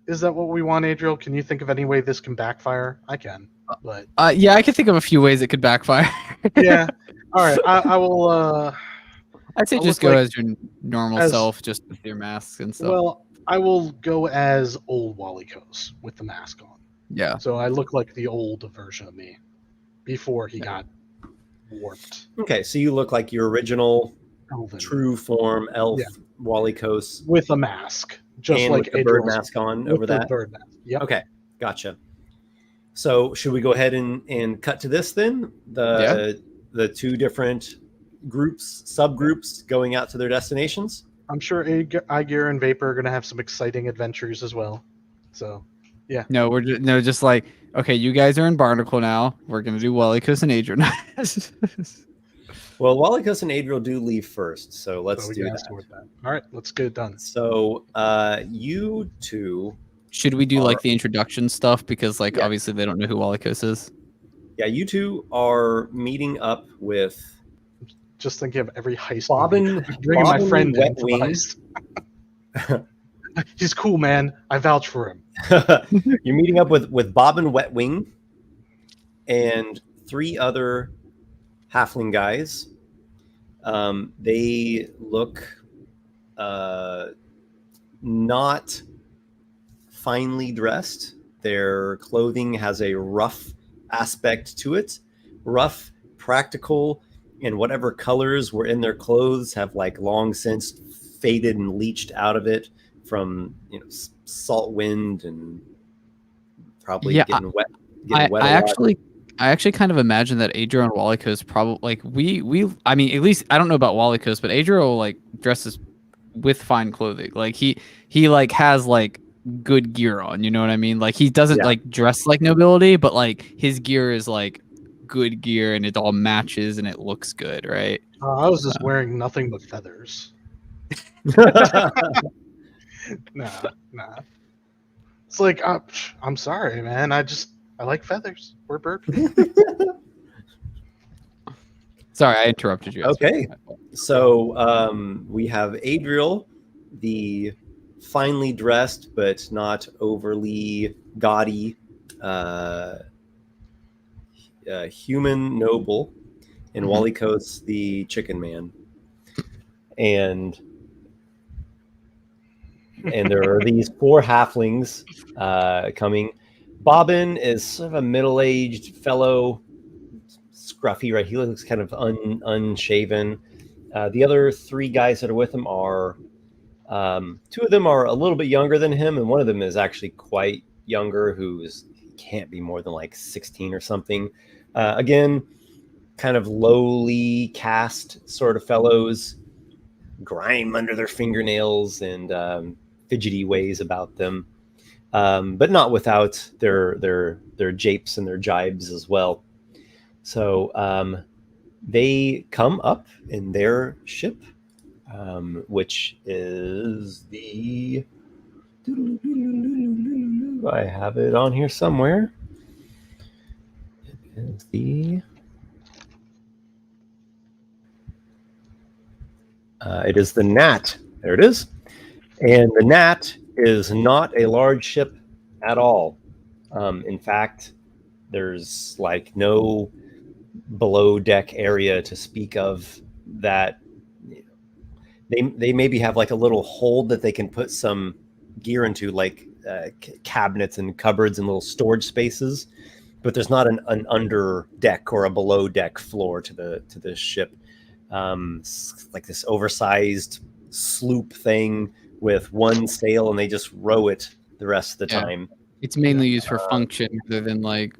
Is that what we want, Adriel? Can you think of any way this can backfire? I can, but yeah, I can think of a few ways it could backfire. Yeah. All right. I will. I'd say just go as your normal self, just with your masks and stuff. Well, I will go as old Walykos with the mask on. Yeah. So I look like the old version of me before he got warped. Okay, so you look like your original true form elf Walykos with a mask, just and like with the bird mask on over that. Bird mask. Yep. Okay, gotcha. So should we go ahead and cut to this then? The 2 different groups, subgroups going out to their destinations? I'm sure Aygir and Vapor are going to have some exciting adventures as well. So, yeah. No, we're just like, okay, you guys are in Barnacle now. We're going to do Walykos and Adriel. Well, Walykos and Adriel do leave first, so let's do that. All right, let's get it done. So, you 2... Should we do the introduction stuff? Because obviously they don't know who Walykos is. Yeah, you 2 are meeting up with... Just thinking of every heist. Bringing my friend into the heist. He's cool, man. I vouch for him. You're meeting up with Bob and Wetwing and 3 other halfling guys. They look not finely dressed. Their clothing has a rough aspect to it. Rough, practical, and whatever colors were in their clothes have long since faded and leached out of it from salt wind and probably getting wet. I actually kind of imagine that Adriel and Walykos probably I mean, at least I don't know about Walykos, but Adriel dresses with fine clothing. He has good gear on, you know what I mean? He doesn't dress like nobility, but his gear is good gear and it all matches and it looks good, right? I was just wearing nothing but feathers. Nah. It's I'm sorry, man. I like feathers. We're bird people. Sorry, I interrupted you. Okay. So we have Adriel, the finely dressed but not overly gaudy human noble, and Walykos, the chicken man. And there are these 4 halflings coming. Bobbin is sort of a middle-aged fellow, scruffy, right? He looks kind of unshaven. The other three guys that are with him are, two of them are a little bit younger than him, and one of them is actually quite younger, can't be more than like 16 or something. Again, kind of lowly cast sort of fellows, grime under their fingernails and fidgety ways about them, but not without their japes and their jibes as well. So they come up in their ship, which is the... I have it on here somewhere. It is the... it is the Gnat. There it is. And the Gnat is not a large ship at all. In fact, there's like no below deck area to speak of that. They maybe have like a little hold that they can put some gear into, like cabinets and cupboards and little storage spaces, but there's not an under deck or a below deck floor to the ship. Like this oversized sloop thing with one sail, and they just row it the rest of the time. It's mainly used for function rather than like,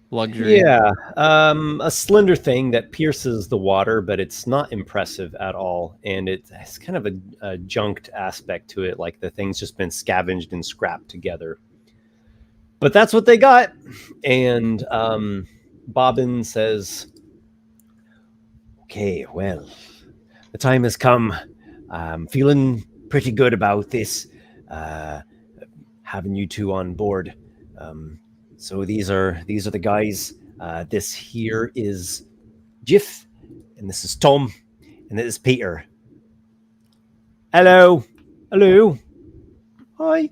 luxury. Yeah, a slender thing that pierces the water, but it's not impressive at all, and it's kind of a junked aspect to it, like the thing's just been scavenged and scrapped together. But that's what they got, and Bobbin says, "Okay, well, the time has come. I'm feeling pretty good about this, having you two on board. So these are the guys. This here is Jiff, and this is Tom, and this is Peter. Hello. Hi.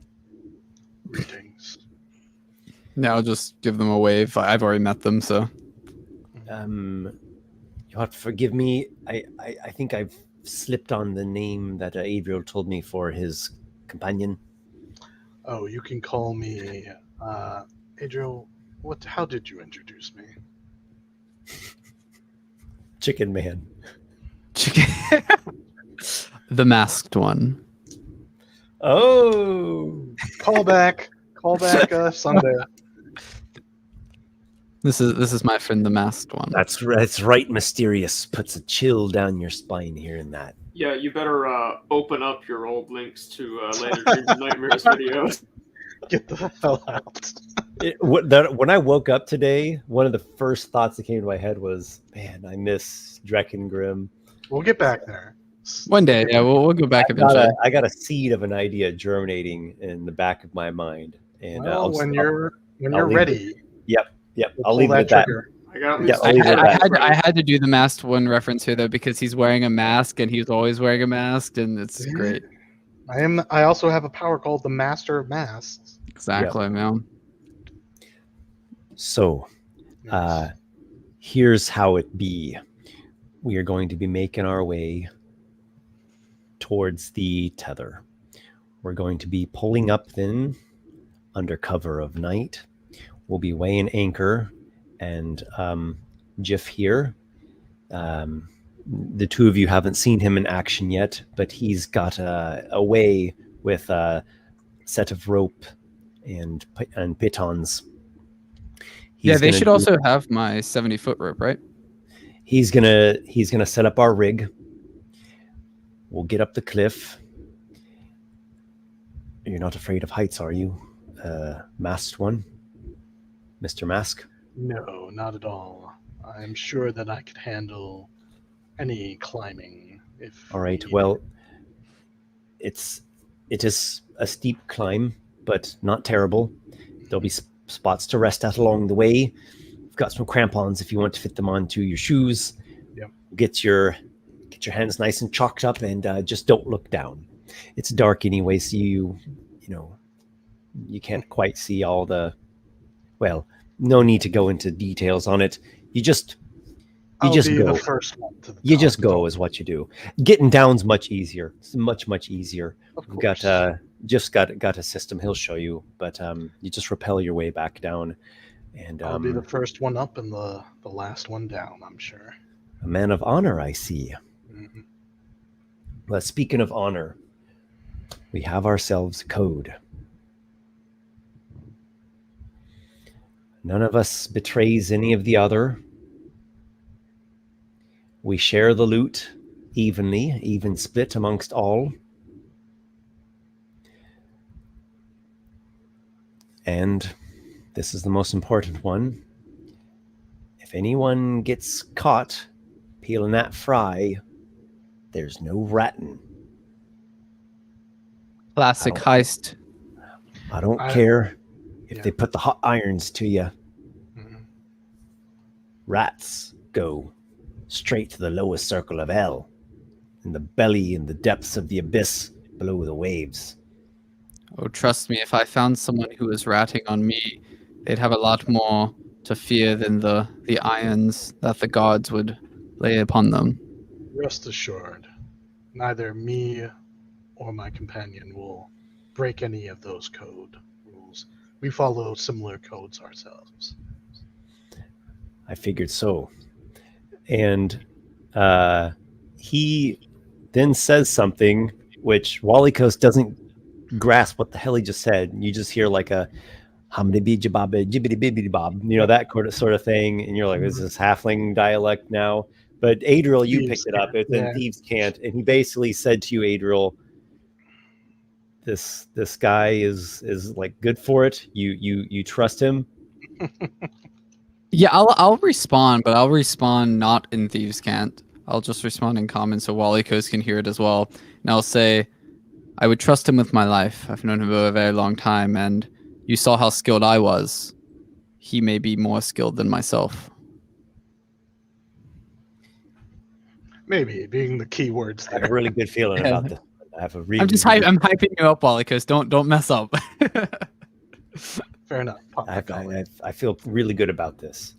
Greetings. Now I'll just give them a wave. I've already met them, so. You have to forgive me. I think I've slipped on the name that Adriel told me for his companion. Oh, you can call me Adriel. How did you introduce me? Chicken Man. The masked one. Oh, Call back Sunday. This is my friend, the masked one. that's right. Mysterious puts a chill down your spine hearing that. Yeah, you better open up your old links to Later Dreams and Nightmares videos. Get the hell out. When I woke up today, one of the first thoughts that came to my head was, "Man, I miss Dreckengrim." We'll get back there. One day, yeah, we'll go back eventually. I got a seed of an idea germinating in the back of my mind, and Well, when you're ready. Yep. We'll I'll leave it at that. I got Yeah, I'll leave it at that. I had to do the masked one reference here though, because he's wearing a mask and he's always wearing a mask, and it's great. I also have a power called the Master of Masks. Exactly, man. So, Yes. here's how it be. We are going to be making our way towards the tether. We're going to be pulling up then under cover of night. We'll be weighing anchor, and Jiff here. The two of you haven't seen him in action yet, but he's got a way with a set of rope and pitons. Yeah, they should also have my 70-foot rope, right? He's gonna set up our rig. We'll get up the cliff. You're not afraid of heights, are you, masked one, Mr. Mask? No, not at all. I'm sure that I could handle any climbing if All right. needed. Well, it is a steep climb, but not terrible. There'll be spots to rest at along the way. We've got some crampons if you want to fit them onto your shoes. Yep. Get your hands nice and chalked up, and just don't look down. It's dark anyway, so you can't quite see all the. Well, no need to go into details on it. You just I'll just be go. the first one to the You top. just go is what you do. Getting down's much easier. It's much easier. Of We've got course. just got a system. He'll show you, but you just rappel your way back down, and I'll be the first one up and the last one down, I'm sure. a man of honor, I see. Mm-hmm. Well, speaking of honor, we have ourselves a code. None of us betrays any of the other. We share the loot evenly, even split amongst all. And this is the most important one. If anyone gets caught peeling that fry, there's no ratting. Classic heist. I don't care if yeah. they put the hot irons to you. Mm-hmm. Rats go straight to the lowest circle of hell, in the belly and the depths of the abyss below the waves. Oh, trust me, if I found someone who was ratting on me, they'd have a lot more to fear than the irons that the gods would lay upon them. Rest assured, neither me or my companion will break any of those code rules. We follow similar codes ourselves. I figured so. And he then says something which Walykos doesn't grasp what the hell he just said. You just hear like a jibbity-bibbity-bob, that sort of thing. And you're like, is this halfling dialect now? But Adriel, you picked it up. It's in Thieves' Cant. And he basically said to you, Adriel, this guy is like good for it. You trust him? Yeah, I'll respond, but I'll respond not in Thieves' Cant. I'll just respond in common so Walykos can hear it as well. And I'll say, I would trust him with my life. I've known him for a very long time, and you saw how skilled I was. He may be more skilled than myself. Maybe being the key words I have there. a really good feeling about this. I'm hyping you up, Walykos. Don't mess up. Fair enough. I feel really good about this.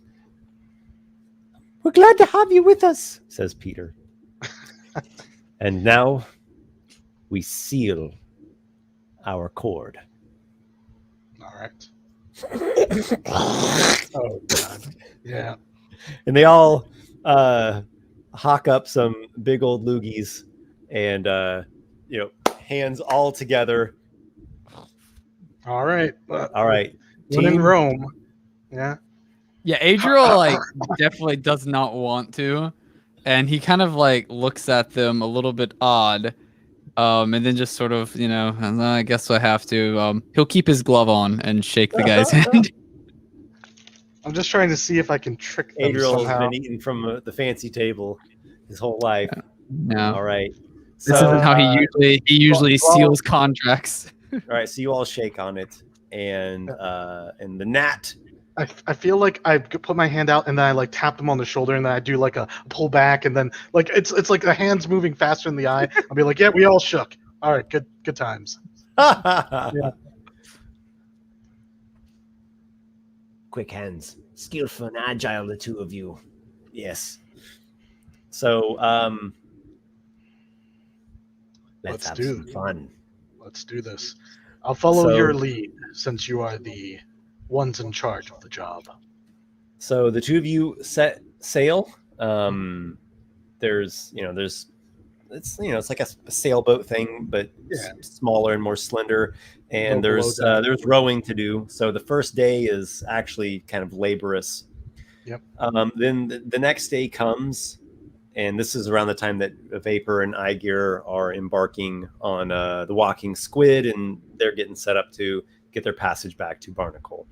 We're glad to have you with us, says Peter. And now we seal our cord. All right. Oh, God. Yeah. And they all hawk up some big old loogies and, hands all together. All right. All right. When in Rome. Yeah. Yeah, Adriel definitely does not want to, and he kind of looks at them a little bit odd, and then just sort of I guess I have to. He'll keep his glove on and shake the guy's hand. I'm just trying to see if I can trick them Adriel's somehow. been eating from the fancy table his whole life. Yeah. All right. This isn't how he usually seals contracts. All right, so you all shake on it, and the gnat. I feel like I put my hand out and then I tap them on the shoulder and then I do a pull back and then it's like the hands moving faster than the eye. I'll be like, yeah, we all shook. All right, good times. Yeah. Quick hands, skillful and agile, the two of you. Yes. So let's have some fun. Let's do this. I'll follow your lead since you are the ones in charge of the job. So the two of you set sail. There's it's like a sailboat thing, but smaller and more slender. And there's rowing to do. So the first day is actually kind of laborious. Yep. Then the next day comes, and this is around the time that Vapor and Aygir are embarking on the Walking Squid, and they're getting set up to get their passage back to Barnacle.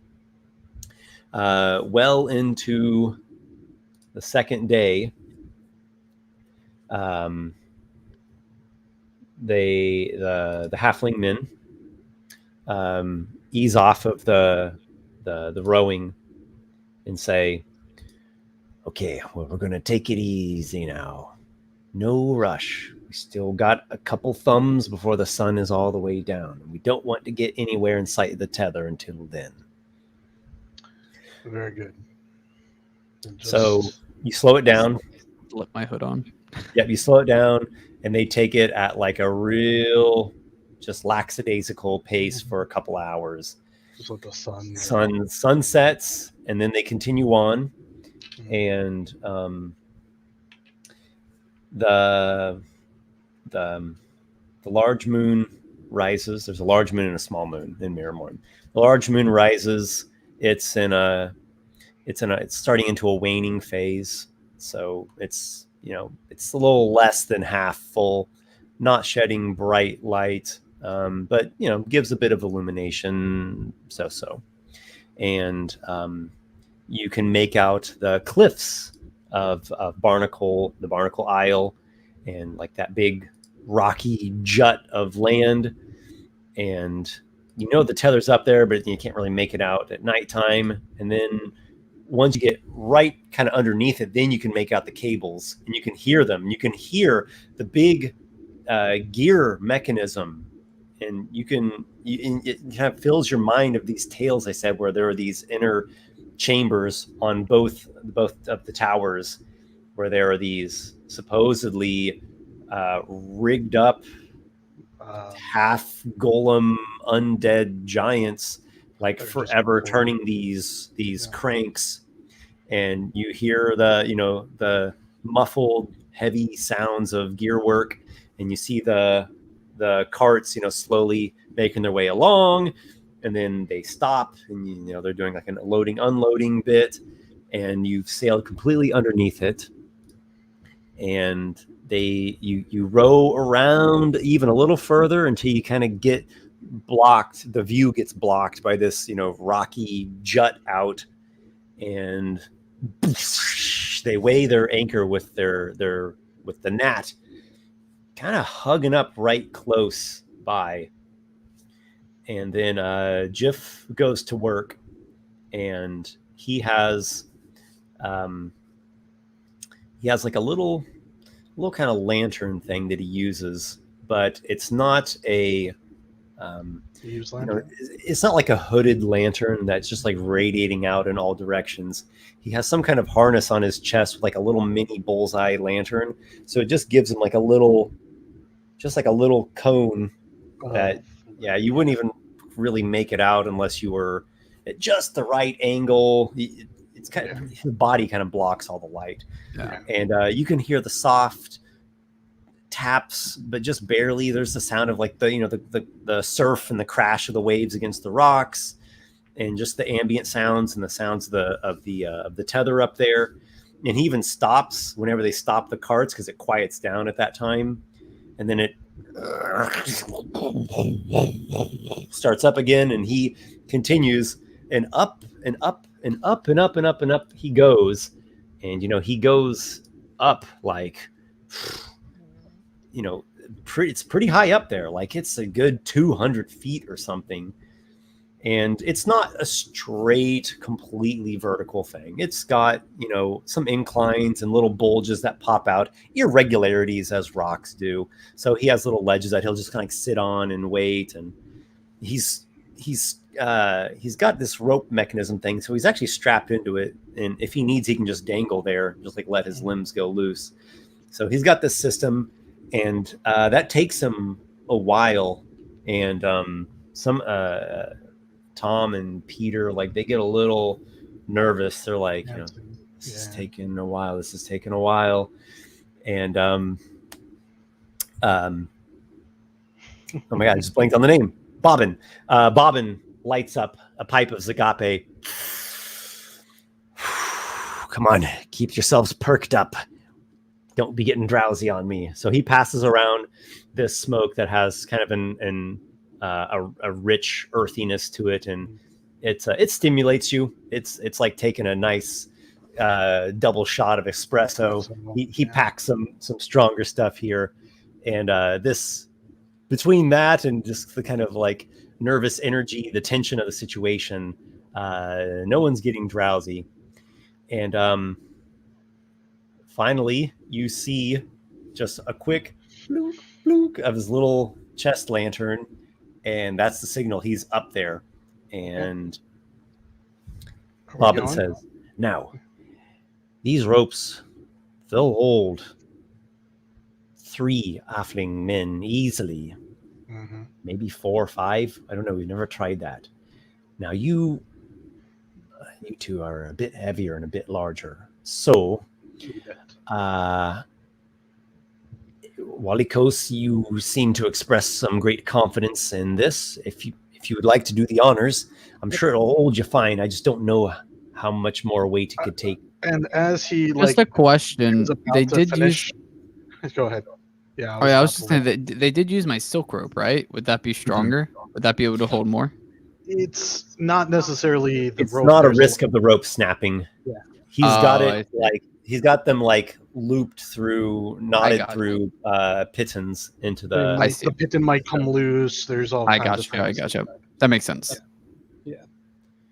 Well into the second day, the halfling men ease off of the rowing and say, okay, well, we're going to take it easy now. No rush. We still got a couple thumbs before the sun is all the way down. We don't want to get anywhere in sight of the tether until then. Very good. So you slow it down. Flip my hood on. Yep, you slow it down, and they take it at a real just lackadaisical pace for a couple hours. Just let the sun. Sun sets, and then they continue on, and the large moon rises. There's a large moon and a small moon in MIRRORMOURN. The large moon rises. It's starting into a waning phase, so it's it's a little less than half full, not shedding bright light, but gives a bit of illumination. And you can make out the cliffs of Barnacle, the Barnacle Isle, and like that big rocky jut of land. And the tether's up there, but you can't really make it out at nighttime. And then once you get right kind of underneath it, then you can make out the cables, and you can hear them. You can hear the big gear mechanism, and it kind of fills your mind of these tales I said, where there are these inner chambers on both of the towers, where there are these supposedly rigged up half golem undead giants, like forever turning these cranks, and you hear the muffled heavy sounds of gear work, and you see the carts slowly making their way along, and then they stop, and they're doing like a loading unloading bit, and you've sailed completely underneath it, and you row around even a little further until you kind of get blocked. The view gets blocked by this rocky jut out, and they weigh their anchor with the gnat kind of hugging up right close by. And then Jiff goes to work, and he has like a little kind of lantern thing that he uses, but it's not a it's not like a hooded lantern that's just like radiating out in all directions. He has some kind of harness on his chest with like a little mini bullseye lantern, so it just gives him like a little cone that you wouldn't even really make it out unless you were at just the right angle. It's kind of, his body kind of blocks all the light, and you can hear the soft taps, but just barely. There's the sound of like the surf and the crash of the waves against the rocks, and just the ambient sounds and the sounds of the tether up there. And he even stops whenever they stop the carts, because it quiets down at that time, and then it starts up again, and he continues, and up and up and up and up and up and up he goes. And he goes up like it's pretty high up there, like it's a good 200 feet or something. And it's not a straight, completely vertical thing. It's got, some inclines and little bulges that pop out, irregularities as rocks do. So he has little ledges that he'll just kind of sit on and wait. And he's got this rope mechanism thing, so he's actually strapped into it. And if he needs, he can just dangle there, just like let his limbs go loose. So he's got this system, and that takes him a while. And Tom and Peter, like, they get a little nervous. They're like, this is taking a while. This is taking a while. And oh my God, I just blanked on the name. Bobbin. Bobbin lights up a pipe of Zagape. Come on, keep yourselves perked up. Don't be getting drowsy on me. So he passes around this smoke that has kind of a rich earthiness to it, and it stimulates you. It's like taking a nice double shot of espresso. He packs some stronger stuff here, and this, between that and just the kind of like nervous energy, the tension of the situation, no one's getting drowsy. And finally you see just a quick bloop, bloop of his little chest lantern, and that's the signal he's up there. And Bobbin says, now, these ropes, they'll hold 3 halfling men easily. maybe 4 or 5. I don't know. We've never tried that. Now you two are a bit heavier and a bit larger. So, Walykos, you seem to express some great confidence in this. If you would like to do the honors, I'm sure it'll hold you fine. I just don't know how much more weight it could take. And as he Just a question. They did finish, go ahead. Yeah. I was just saying that they did use my silk rope, right? Would that be stronger? Would that be able to hold more? It's not necessarily the it's rope. Not a risk of the rope snapping. Yeah. He's got it he's got them like looped through, knotted through pitons into the. Like the piton might come loose. There's all. I gotcha. That makes sense. Yeah.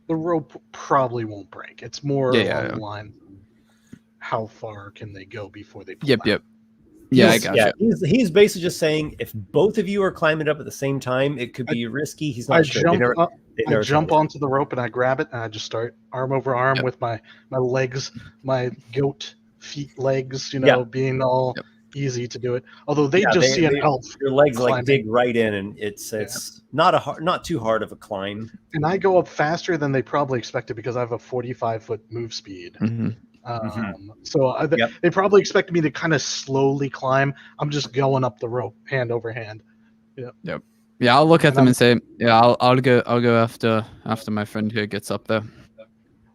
The rope probably won't break. It's more along the line. How far can they go before they? Pull out? Yeah, I gotcha. Yeah, he's basically just saying if both of you are climbing up at the same time, it could be risky. He's not sure. I jump onto the rope and I grab it and I just start arm over arm with my legs, my goat feet legs, being all easy to do it. Although they see an elf. Your legs climbing. Like dig right in, and it's not too hard of a climb. And I go up faster than they probably expected because I have a 45-foot move speed. Mm-hmm. So they probably expect me to kind of slowly climb. I'm just going up the rope, hand over hand. Yep. Yeah, I'll look at them and say, I'll go after my friend here gets up there.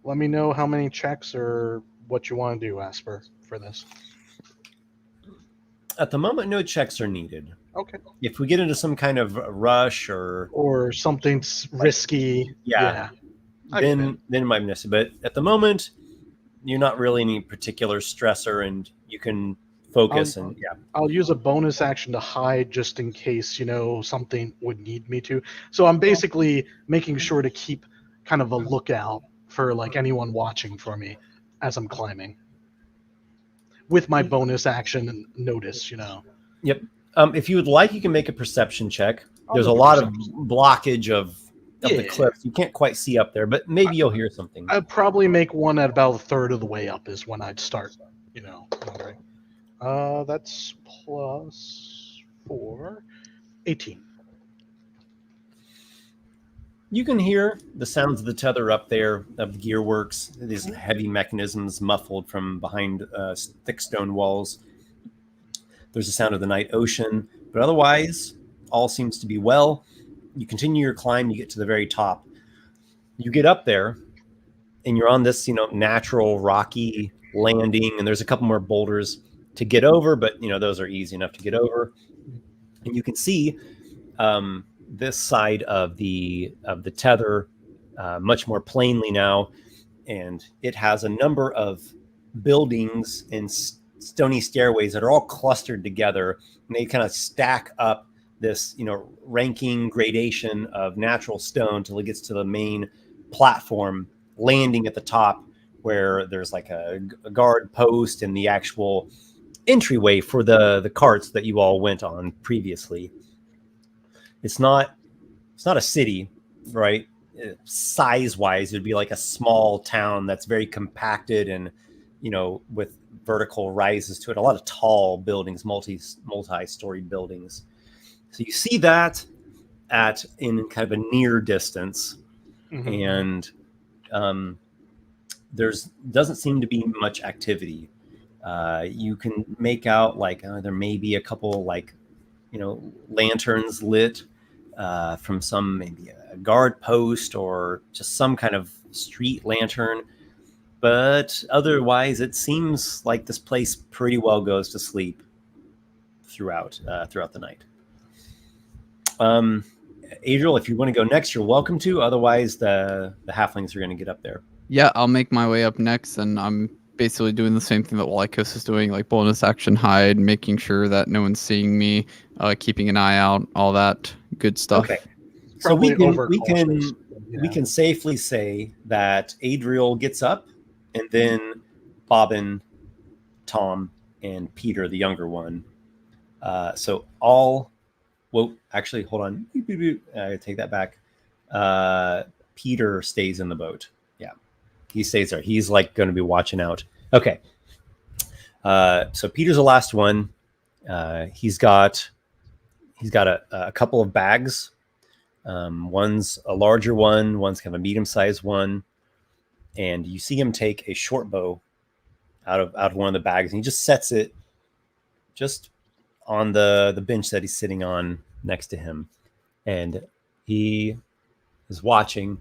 Let me know how many checks or what you want to do, Esper, for this. At the moment, no checks are needed. Okay. If we get into some kind of rush or something risky, then it might be necessary. But at the moment, you're not really any particular stressor, and you can focus. I'll use a bonus action to hide just in case something would need me to. So I'm basically making sure to keep kind of a lookout for like anyone watching for me as I'm climbing. With my bonus action and notice, Yep. If you would like, you can make a perception check. There's a lot of blockage of the cliffs. You can't quite see up there, but maybe you'll hear something. I'd probably make one at about a third of the way up is when I'd start, wondering. That's plus 4, 18. You can hear the sounds of the tether up there, of the gear works, these heavy mechanisms muffled from behind thick stone walls. There's the sound of the night ocean, but otherwise, all seems to be well. You continue your climb, you get to the very top. You get up there, and you're on this, natural rocky landing, and there's a couple more boulders to get over, but, those are easy enough to get over. And you can see this side of the tether much more plainly now, and it has a number of buildings and stony stairways that are all clustered together, and they kind of stack up this ranking gradation of natural stone till it gets to the main platform landing at the top, where there's like a guard post and the actual entryway for the carts that you all went on previously. It's not a city, right? Size-wise, it'd be like a small town that's very compacted and, with vertical rises to it. A lot of tall buildings, multi-story buildings. So you see that in kind of a near distance, and doesn't seem to be much activity. You can make out there may be a couple lanterns lit from some maybe a guard post or just some kind of street lantern, but otherwise it seems like this place pretty well goes to sleep throughout the night. Adriel, if you want to go next, you're welcome to. Otherwise, the halflings are going to get up there. Yeah, I'll make my way up next, and I'm basically doing the same thing that Walykos is doing, like bonus action hide, making sure that no one's seeing me, keeping an eye out, all that good stuff. Okay. So we can safely say that Adriel gets up, and then Bobbin, Tom, and Peter, the younger one. So all. Well, actually, hold on. I take that back. Peter stays in the boat. Yeah, he stays there. He's going to be watching out. Okay. So Peter's the last one. He's got He's got a couple of bags. One's a larger one, one's kind of a medium-sized one, and you see him take a short bow out of one of the bags, and he just sets it just on the bench that he's sitting on next to him, and he is watching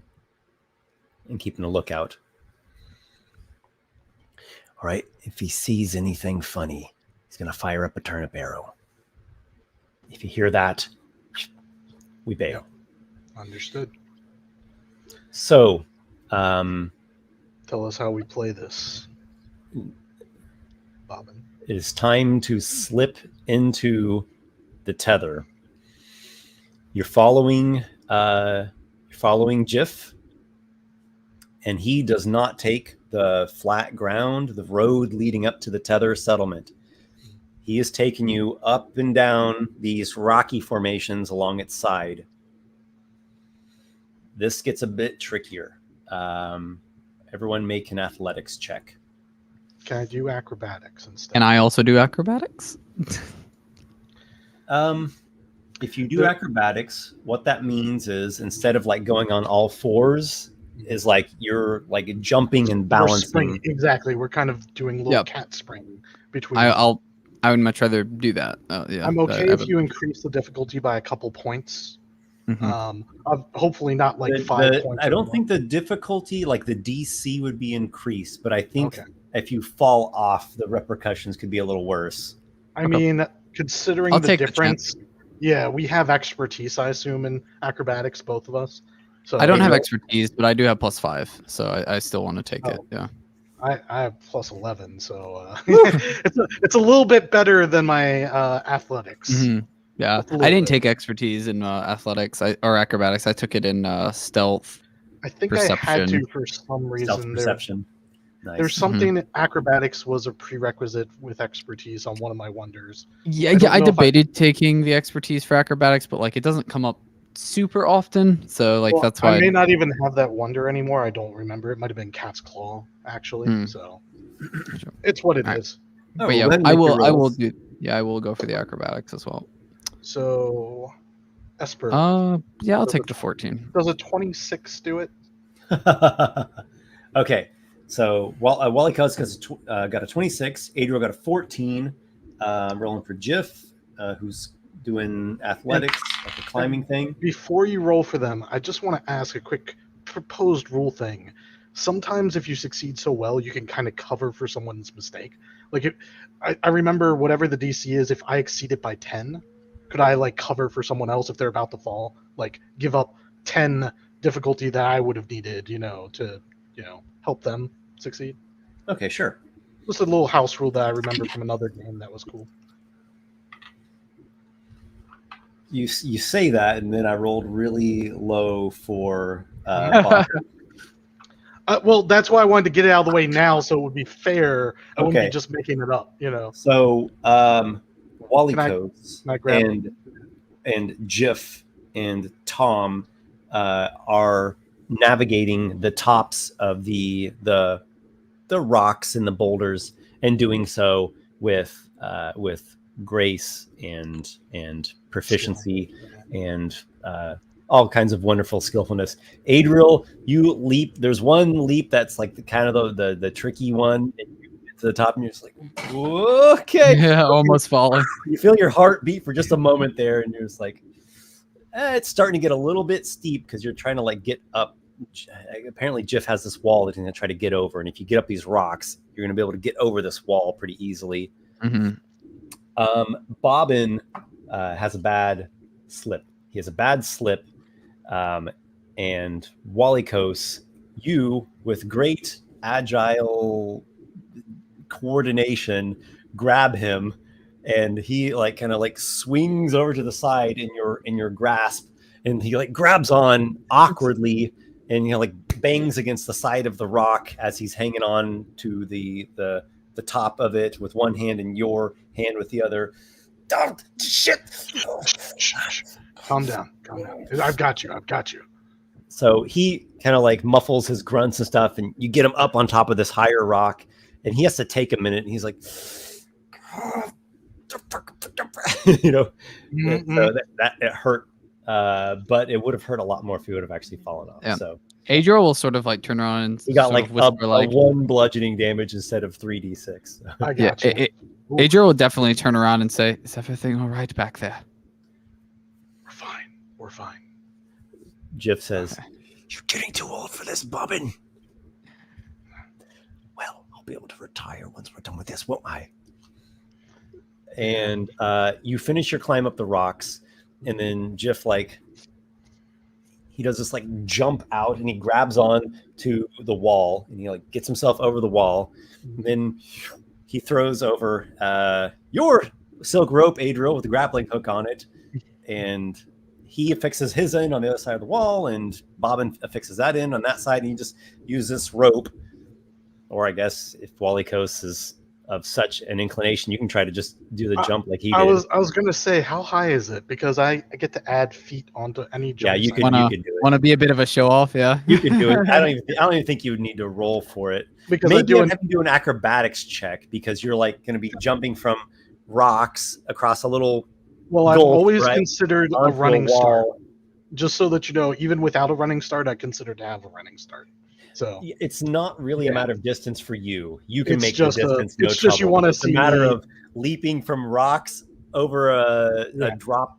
and keeping a lookout. All right, if he sees anything funny, he's going to fire up a turnip arrow. If you hear that, we bail. Understood. So, tell us how we play this, Bobbin. it is time to slip into the tether. You're following Jif, and he does not take the flat ground, the road leading up to the tether settlement. He is taking you up and down these rocky formations along its side. This gets a bit trickier. Everyone make an athletics check. Can I do acrobatics instead? Can I also do acrobatics? If you do acrobatics, what that means is instead of like going on all fours, is like you're like jumping and balancing. Exactly. We're kind of doing a little cat spring between. I would much rather do that. Yeah, I'm okay if you increase the difficulty by a couple points. Hopefully not like 5 points. I don't think the difficulty, like the DC, would be increased, but I think if you fall off, the repercussions could be a little worse. I mean, considering the difference, we have expertise, I assume, in acrobatics, both of us. So I don't have expertise, but I do have +5, so I still want to take it. Yeah. I have +11, so it's a little bit better than my athletics. Mm-hmm. Yeah, I didn't take expertise in athletics or acrobatics. I took it in stealth. I think perception. I had to for some reason. Stealth perception. Nice. There's something acrobatics was a prerequisite with expertise on one of my wonders. I debated taking the expertise for acrobatics, but like it doesn't come up super often, so like that's why I may not even have that wonder anymore. I don't remember. It might have been Cat's Claw actually. So it's what it is. But yeah, I will do. Yeah, I will go for the acrobatics as well. So, Esper. Yeah, I'll take the 14. Does a 26 do it? Okay, so Walykos got a 26. Adriel got a 14. Rolling for Jif, who's doing athletics, like the climbing thing. Before you roll for them, I just want to ask a quick proposed rule thing. Sometimes if you succeed so well, you can kind of cover for someone's mistake. Like, I remember whatever the DC is, if I exceed it by 10, could I like cover for someone else if they're about to fall? Like give up 10 difficulty that I would have needed, to, help them succeed. Okay, sure. Just a little house rule that I remember from another game that was cool. You say that, and then I rolled really low for. Well, that's why I wanted to get it out of the way now, so it would be fair. I wouldn't be just making it up, So, Walykos and Jif and Tom are navigating the tops of the rocks and the boulders, and doing so with grace and proficiency and all kinds of wonderful skillfulness. Adriel, you leap. There's one leap that's like the tricky one. And you get to the top, and you're just like, okay, yeah, almost falling. You feel your heart beat for just a moment there, and you're just like, it's starting to get a little bit steep because you're trying to like get up. Apparently, Jif has this wall that he's going to try to get over, and if you get up these rocks, you're going to be able to get over this wall pretty easily. Mm-hmm. Bobbin has a bad slip. He has a bad slip, and Walykos, you with great agile coordination grab him, and he kind of swings over to the side in your grasp, and he grabs on awkwardly, and bangs against the side of the rock as he's hanging on to the top of it with one hand and your hand with the other. Oh, shit! Calm down. I've got you. So he kind of muffles his grunts and stuff, and you get him up on top of this higher rock, and he has to take a minute, and he's like, you know, Mhm. so that it hurt, but it would have hurt a lot more if he would have actually fallen off. Yeah. So Adriel will sort of like turn around and he got sort like of whisper a like, 1 bludgeoning damage instead of 3d6. I yeah, got you. Adriel will definitely turn around and say, "Is everything all right back there?" We're fine. We're fine. Jiff says, Okay. You're getting too old for this, Bobbin. Well, I'll be able to retire once we're done with this, won't I? and you finish your climb up the rocks, and then Jiff like he does this like jump out and he grabs on to the wall and he like gets himself over the wall. And then he throws over your silk rope, Adriel, with the grappling hook on it, and he affixes his end on the other side of the wall, and Bobbin affixes that end on that side, and you just use this rope. Or I guess if Walykos is of such an inclination, you can try to just do the jump like he did. I was gonna say, how high is it? Because I get to add feet onto any jump. Yeah, you could do it. Want to be a bit of a show off, yeah? You could do it. I don't even think you would need to roll for it. Because Maybe have to do an acrobatics check because you're like going to be jumping from rocks across a little. Well, I've gulf, always right, considered a onto running start. wall. Just so that you know, even without a running start, I consider to have a running start. So It's not really a matter of distance for you. You can It's make just the distance. it's just you trouble. wanna It's a see matter me- of leaping from rocks over a drop,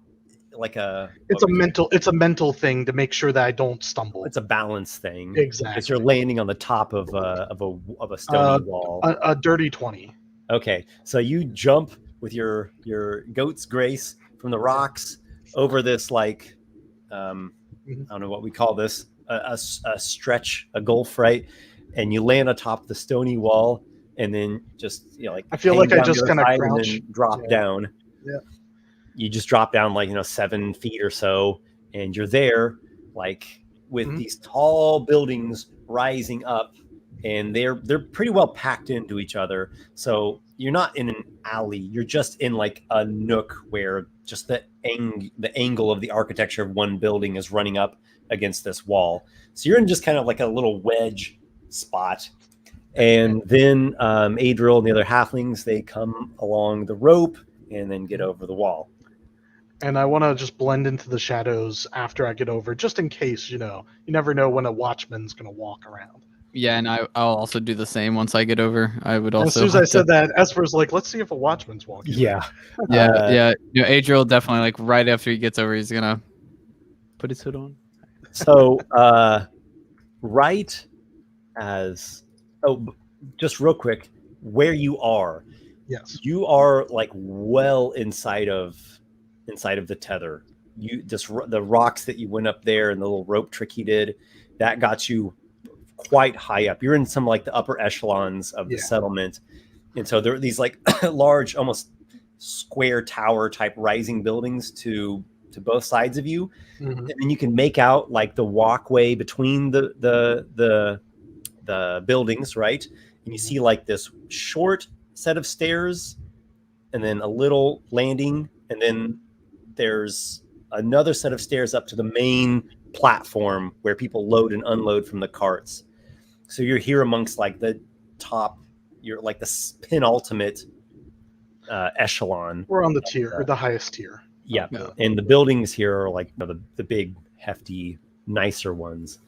like it's a mental thing to make sure that I don't stumble. It's a balance thing. Exactly. Because you're landing on the top of a stony wall. A dirty 20. Okay, so you jump with your goat's grace from the rocks over this like I don't know what we call this, a stretch, a gulf, right? And you land atop the stony wall, and then just like I feel hang like I down just the kinda side and crouch. then drop down. Yeah. You just drop down like 7 feet or so, and you're there like with these tall buildings rising up, and they're pretty well packed into each other. So you're not in an alley, you're just in like a nook where just the angle of the architecture of one building is running up against this wall. So you're in just kind of like a little wedge spot. And then Adriel and the other halflings, they come along the rope and then get over the wall. And I want to just blend into the shadows after I get over, just in case, you never know when a watchman's going to walk around. Yeah, and I'll also do the same once I get over. I would And also. as soon as I said that, Esper's like, let's see if a watchman's walking. Yeah. Yeah. Adriel definitely like right after he gets over, he's gonna put his hood on. So right as just real quick, where you are, Yes. you are like well inside of the tether. You just the rocks that you went up there and the little rope trick he did, that got you quite high up. You're in some like the upper echelons of the settlement, and so there are these like large, almost square tower type rising buildings to both sides of you, and then you can make out like the walkway between the buildings, right? And you see like this short set of stairs, and then a little landing, and then there's another set of stairs up to the main platform where people load and unload from the carts. So you're here amongst like the top, you're like the penultimate echelon. We're on the tier, or the highest tier. Yeah. And the buildings here are like the big, hefty, nicer ones.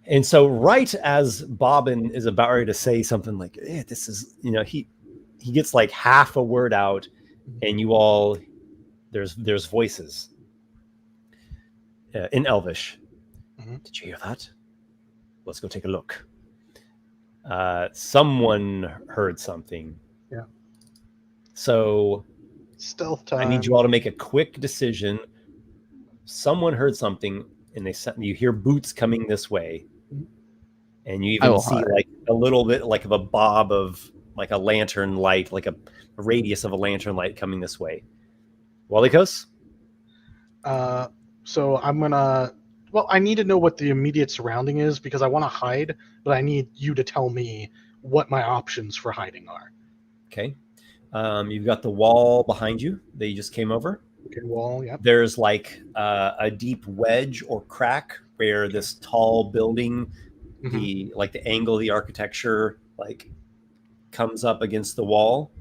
And so right as Bobbin is about ready to say something like, this is, he gets like half a word out, and you all, there's voices in Elvish. Did you hear that? Let's go take a look. Someone heard something. Yeah. So stealth time. I need you all to make a quick decision. Someone heard something, and you hear boots coming this way, and you even see like a little bit like of a bob of like a lantern light, like a radius of a lantern light coming this way. Walykos? So I'm gonna. Well, I need to know what the immediate surrounding is because I want to hide, but I need you to tell me what my options for hiding are. Okay. You've got the wall behind you that you just came over. Okay, wall, yeah. There's like a deep wedge or crack where this tall building, the angle of the architecture like comes up against the wall.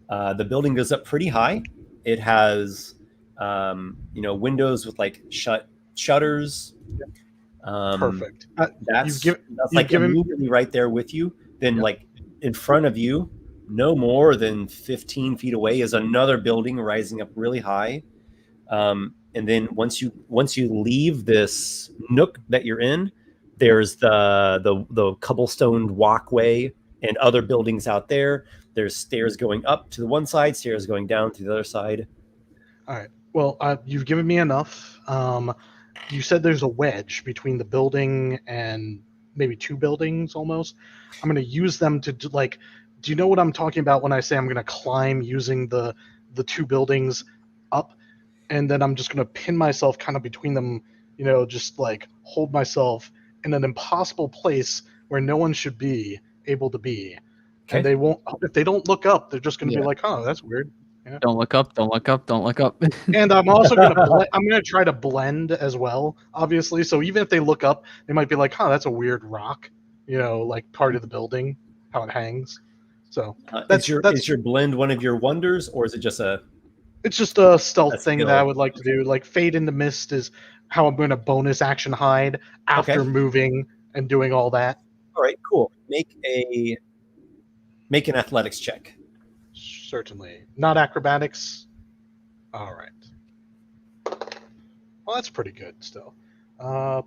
The building goes up pretty high, It has windows with like shutters. Perfect. That's You've like given- immediately right there with you. Then Yep. like in front of you, no more than 15 feet away, is another building rising up really high. And then once you leave this nook that you're in, there's the cobblestone walkway and other buildings out there. There's stairs going up to the one side, stairs going down to the other side. All right. Well, you've given me enough. You said there's a wedge between the building and maybe two buildings almost. I'm going to use them to do you know what I'm talking about when I say I'm going to climb using the two buildings up, and then I'm just going to pin myself kind of between them, just like hold myself in an impossible place where no one should be able to be. Okay. And they won't, if they don't look up, they're just going to be like, oh, that's weird. Don't look up. Don't look up. Don't look up. And I'm also going to try to blend as well, obviously. So even if they look up, they might be like, huh, that's a weird rock, like part of the building, how it hangs. So is your blend one of your wonders, or is it just a... It's just a stealth That's thing skill. that I would like to do. Like Fade into Mist is how I'm going to bonus action hide after moving and doing all that. All right, cool. Make an athletics check. Certainly. Not acrobatics. All right. Well, that's pretty good still.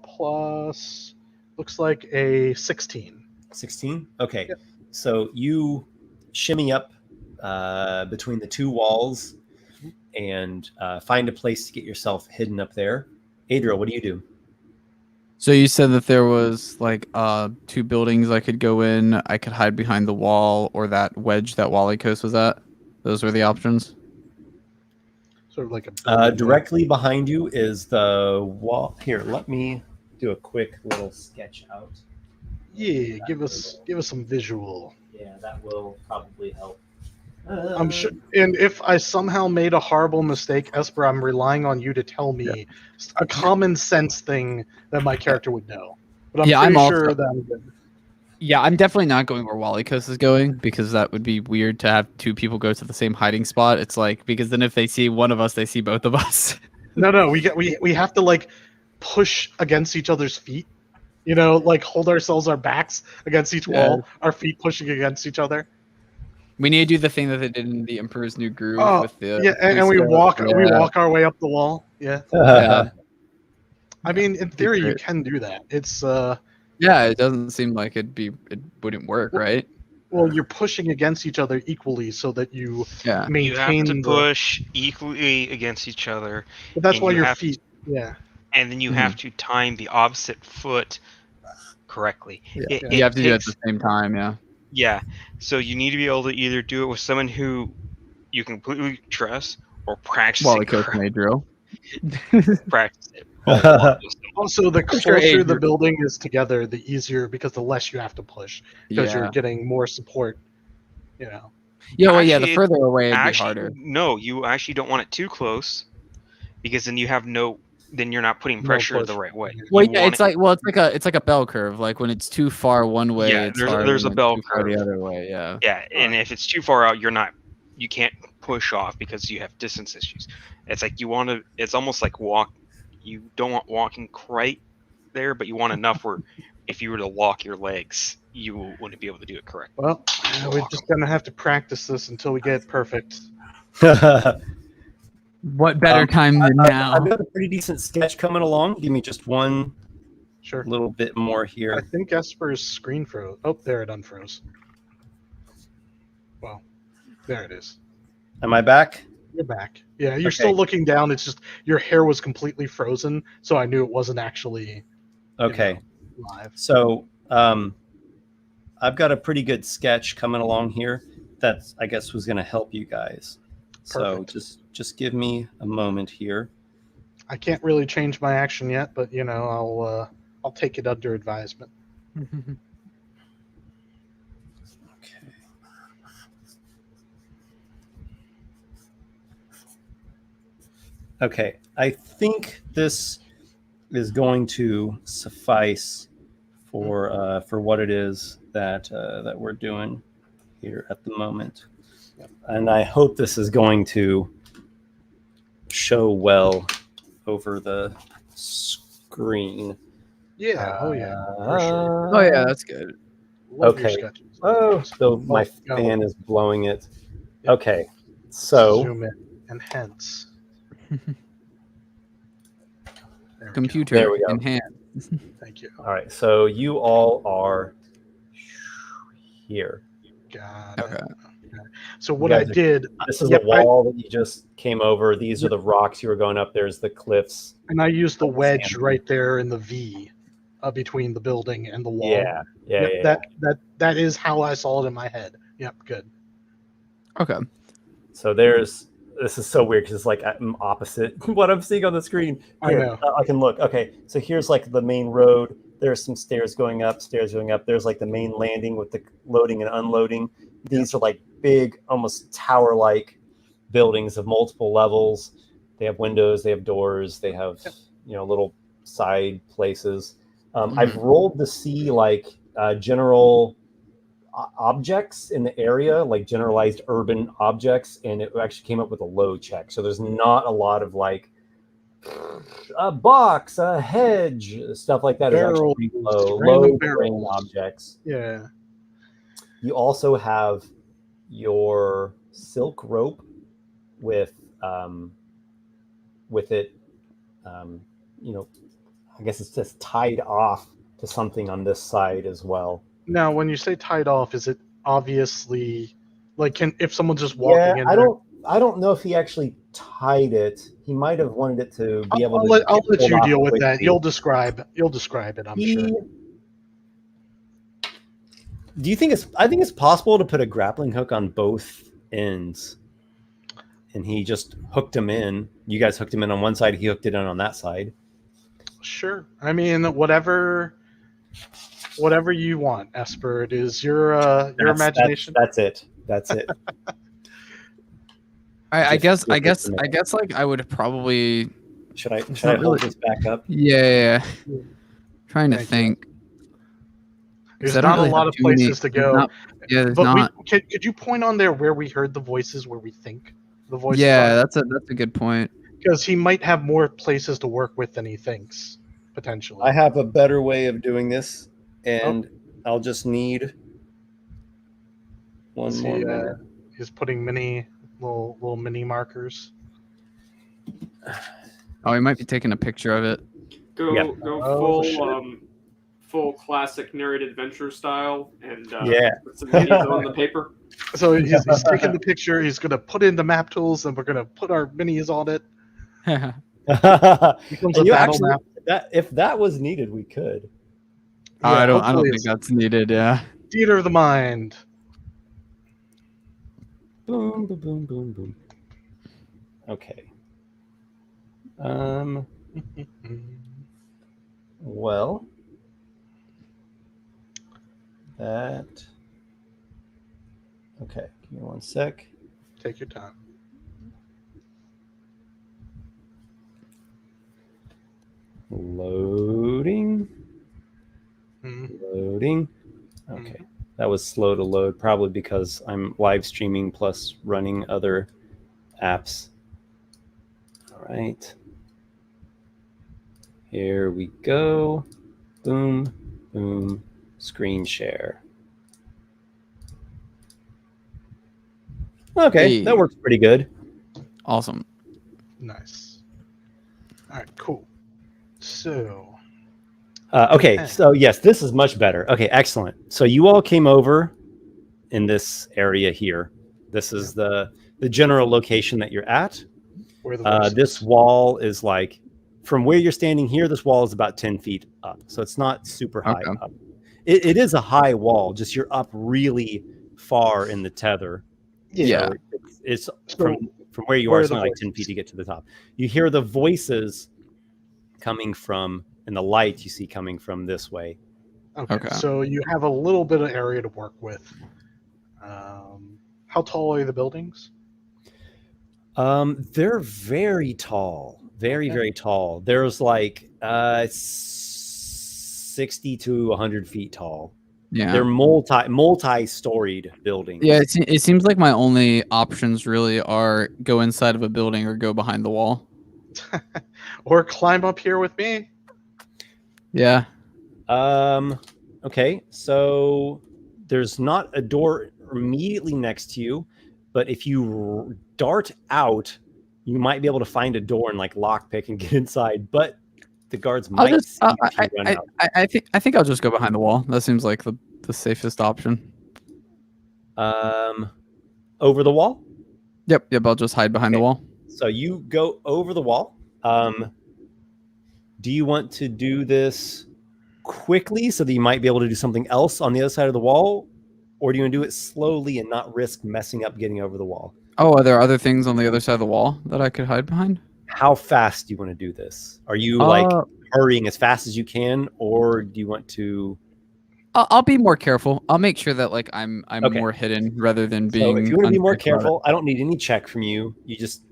Plus, looks like a 16. 16? Okay. Yep. So you shimmy up between the two walls and find a place to get yourself hidden up there. Adriel, what do you do? So you said that there was like two buildings I could go in. I could hide behind the wall or that wedge that Walykos was at. Those were the options. Sort of like a directly behind you is the wall. Here, let me do a quick little sketch out. Yeah, give us some visual. Yeah, that will probably help. I'm sure, and if I somehow made a horrible mistake, Esper, I'm relying on you to tell me a common sense thing that my character would know. But I'm pretty sure that I'm good. Yeah, I'm definitely not going where Walykos is going, because that would be weird to have two people go to the same hiding spot. It's like, because then if they see one of us, they see both of us. No, we have to like push against each other's feet. Like hold our backs against each wall, our feet pushing against each other. We need to do the thing that they did in the Emperor's New Groove with the and we walk our way up the wall. Yeah. Yeah. I mean, in theory, you can do that. It's yeah, it doesn't seem like it wouldn't work, right? Well, you're pushing against each other equally so that you maintain. You have to push equally against each other. But that's why your feet. And then you have to time the opposite foot correctly. Yeah. You have to do it at the same time. Yeah. Yeah, so you need to be able to either do it with someone who you completely trust, or practice Walykos and Adriel. Practice it. Also, the closer the building is together, the easier, because the less you have to push, because you're getting more support. Yeah, well, the further away, it'd be harder. No, you actually don't want it too close, because then you have then you're not putting pressure the right way. Well, it's like a bell curve. Like when it's too far one way, there's a bell curve the other way. Yeah. Yeah, and if it's too far out, you can't push off because you have distance issues. It's like it's almost like you don't want walking quite there, but you want enough where if you were to lock your legs, you wouldn't be able to do it correctly. Well, we're just gonna have to practice this until we get it perfect. What better time than now? I've got a pretty decent sketch coming along. Give me just one little bit more here. I think Esper's screen froze. Oh, there it unfroze. Well, there it is. Am I back? You're back. Yeah, you're still looking down. It's just your hair was completely frozen, so I knew it wasn't actually live. So I've got a pretty good sketch coming along here that I guess was going to help you guys. Perfect. So just give me a moment here. I can't really change my action yet, but I'll take it under advisement. Okay, I think this is going to suffice for what it is that we're doing here at the moment, and I hope this is going to show well over the screen. Yeah. Oh yeah. For sure. Oh yeah, that's good. Love your okay. sketches. Oh, so my go. fan is blowing it. Yep. Okay, so Zoom in and hence. There we Computer There we go. in hand. go. Thank you. all right, so you all are here. Got Okay. it. Okay. So what You I guys are- did, This is Yep, the wall that you just came over. These are the rocks you were going up. There's the cliffs. and I used the wedge Sand. right there in the V, between the building and the wall. Yeah, yeah, Yep, yeah. that is how I saw it in my head. Yep, good. Okay. So this is so weird because it's like opposite what I'm seeing on the screen. I Here, know. I can look. Okay, so here's like the main road. There's some stairs going up. There's like the main landing with the loading and unloading. These are like big, almost tower-like buildings of multiple levels. They have windows. They have doors. They have little side places. I've rolled to see like general objects in the area, like generalized urban objects, and it actually came up with a low check. So there's not a lot of like a box, a hedge, stuff like that. Barrels, Is actually low random terrain barrels. objects. Yeah. You also have your silk rope with it, I guess it's just tied off to something on this side as well. Now, when you say tied off, is it obviously like if someone's just walking in? I don't know if he actually tied it. He might have wanted it to be able to. I'll let pulled you off deal with quickly. that. You'll describe it. I'm sure. Do you think I think it's possible to put a grappling hook on both ends, and he just hooked him in. You guys hooked him in on one side. He hooked it in on that side. Sure. I mean, whatever you want, Esper. It is your imagination. That's it. That's it. I Just guess for me. like I would probably Should I not hold really- this back up? yeah. Trying to Thank you. think. There's 'Cause I don't not really a lot have of too many- places to there's go. not- yeah, there's But not. could you point on there where we heard the voices, where we think the voices Yeah, are? that's a good point. Because he might have more places to work with than he thinks, potentially. I have a better way of doing this, and I'll just need one See, more minute. he's putting little mini markers. Oh, he might be taking a picture of it. Go Yeah. go shit. full classic narrated adventure style and Yeah. put some minis on the paper. So he's taking the picture. He's going to put in the map tools, and we're going to put our minis on it. Becomes a And you battle actually, map. if that was needed, we could. I don't hopefully think it's that's needed. Yeah. theater of the mind. Boom, boom, boom, boom, boom. Okay. Well, that. Okay, give me one sec. Take your time. Loading. Mhm. Loading. Okay. That was slow to load, probably because I'm live streaming plus running other apps. All right. Here we go. Boom, boom, screen share. Okay, Hey. that works pretty good. Awesome. Nice. All right, cool. So, Okay, so yes, this is much better. Okay, excellent. So you all came over in this area here. This is the general location that you're at. where the voices. This wall is like, from where you're standing here, this wall is about 10 feet up. So it's not super high Okay. up. It is a high wall, just you're up really far in the tether. Yeah. So it's So, from where you where are, are it's the only like 10 voices? feet to get to the top. You hear the voices coming from, and the light you see coming from this way. Okay, so you have a little bit of area to work with. How tall are the buildings? They're very tall, very tall. There's like 60 to 100 feet tall. Yeah. They're multi-storied buildings. Yeah, it seems like my only options really are go inside of a building or go behind the wall. Or climb up here with me. Yeah. Okay, so there's not a door immediately next to you, but if you dart out, you might be able to find a door and like lockpick and get inside. But the guards I'll might just, see if you run out. I think I'll just go behind the wall. That seems like the safest option. Over the wall. Yep. I'll just hide behind the Okay. wall. So you go over the wall. Do you want to do this quickly so that you might be able to do something else on the other side of the wall, or do you want to do it slowly and not risk messing up getting over the wall? Oh, are there other things on the other side of the wall that I could hide behind? How fast do you want to do this? Are you like hurrying as fast as you can, or do you want to? I'll be more careful. I'll make sure that like I'm Okay. more hidden rather than being. So if you want to be more unpredictable about careful, I don't need any check from you. You just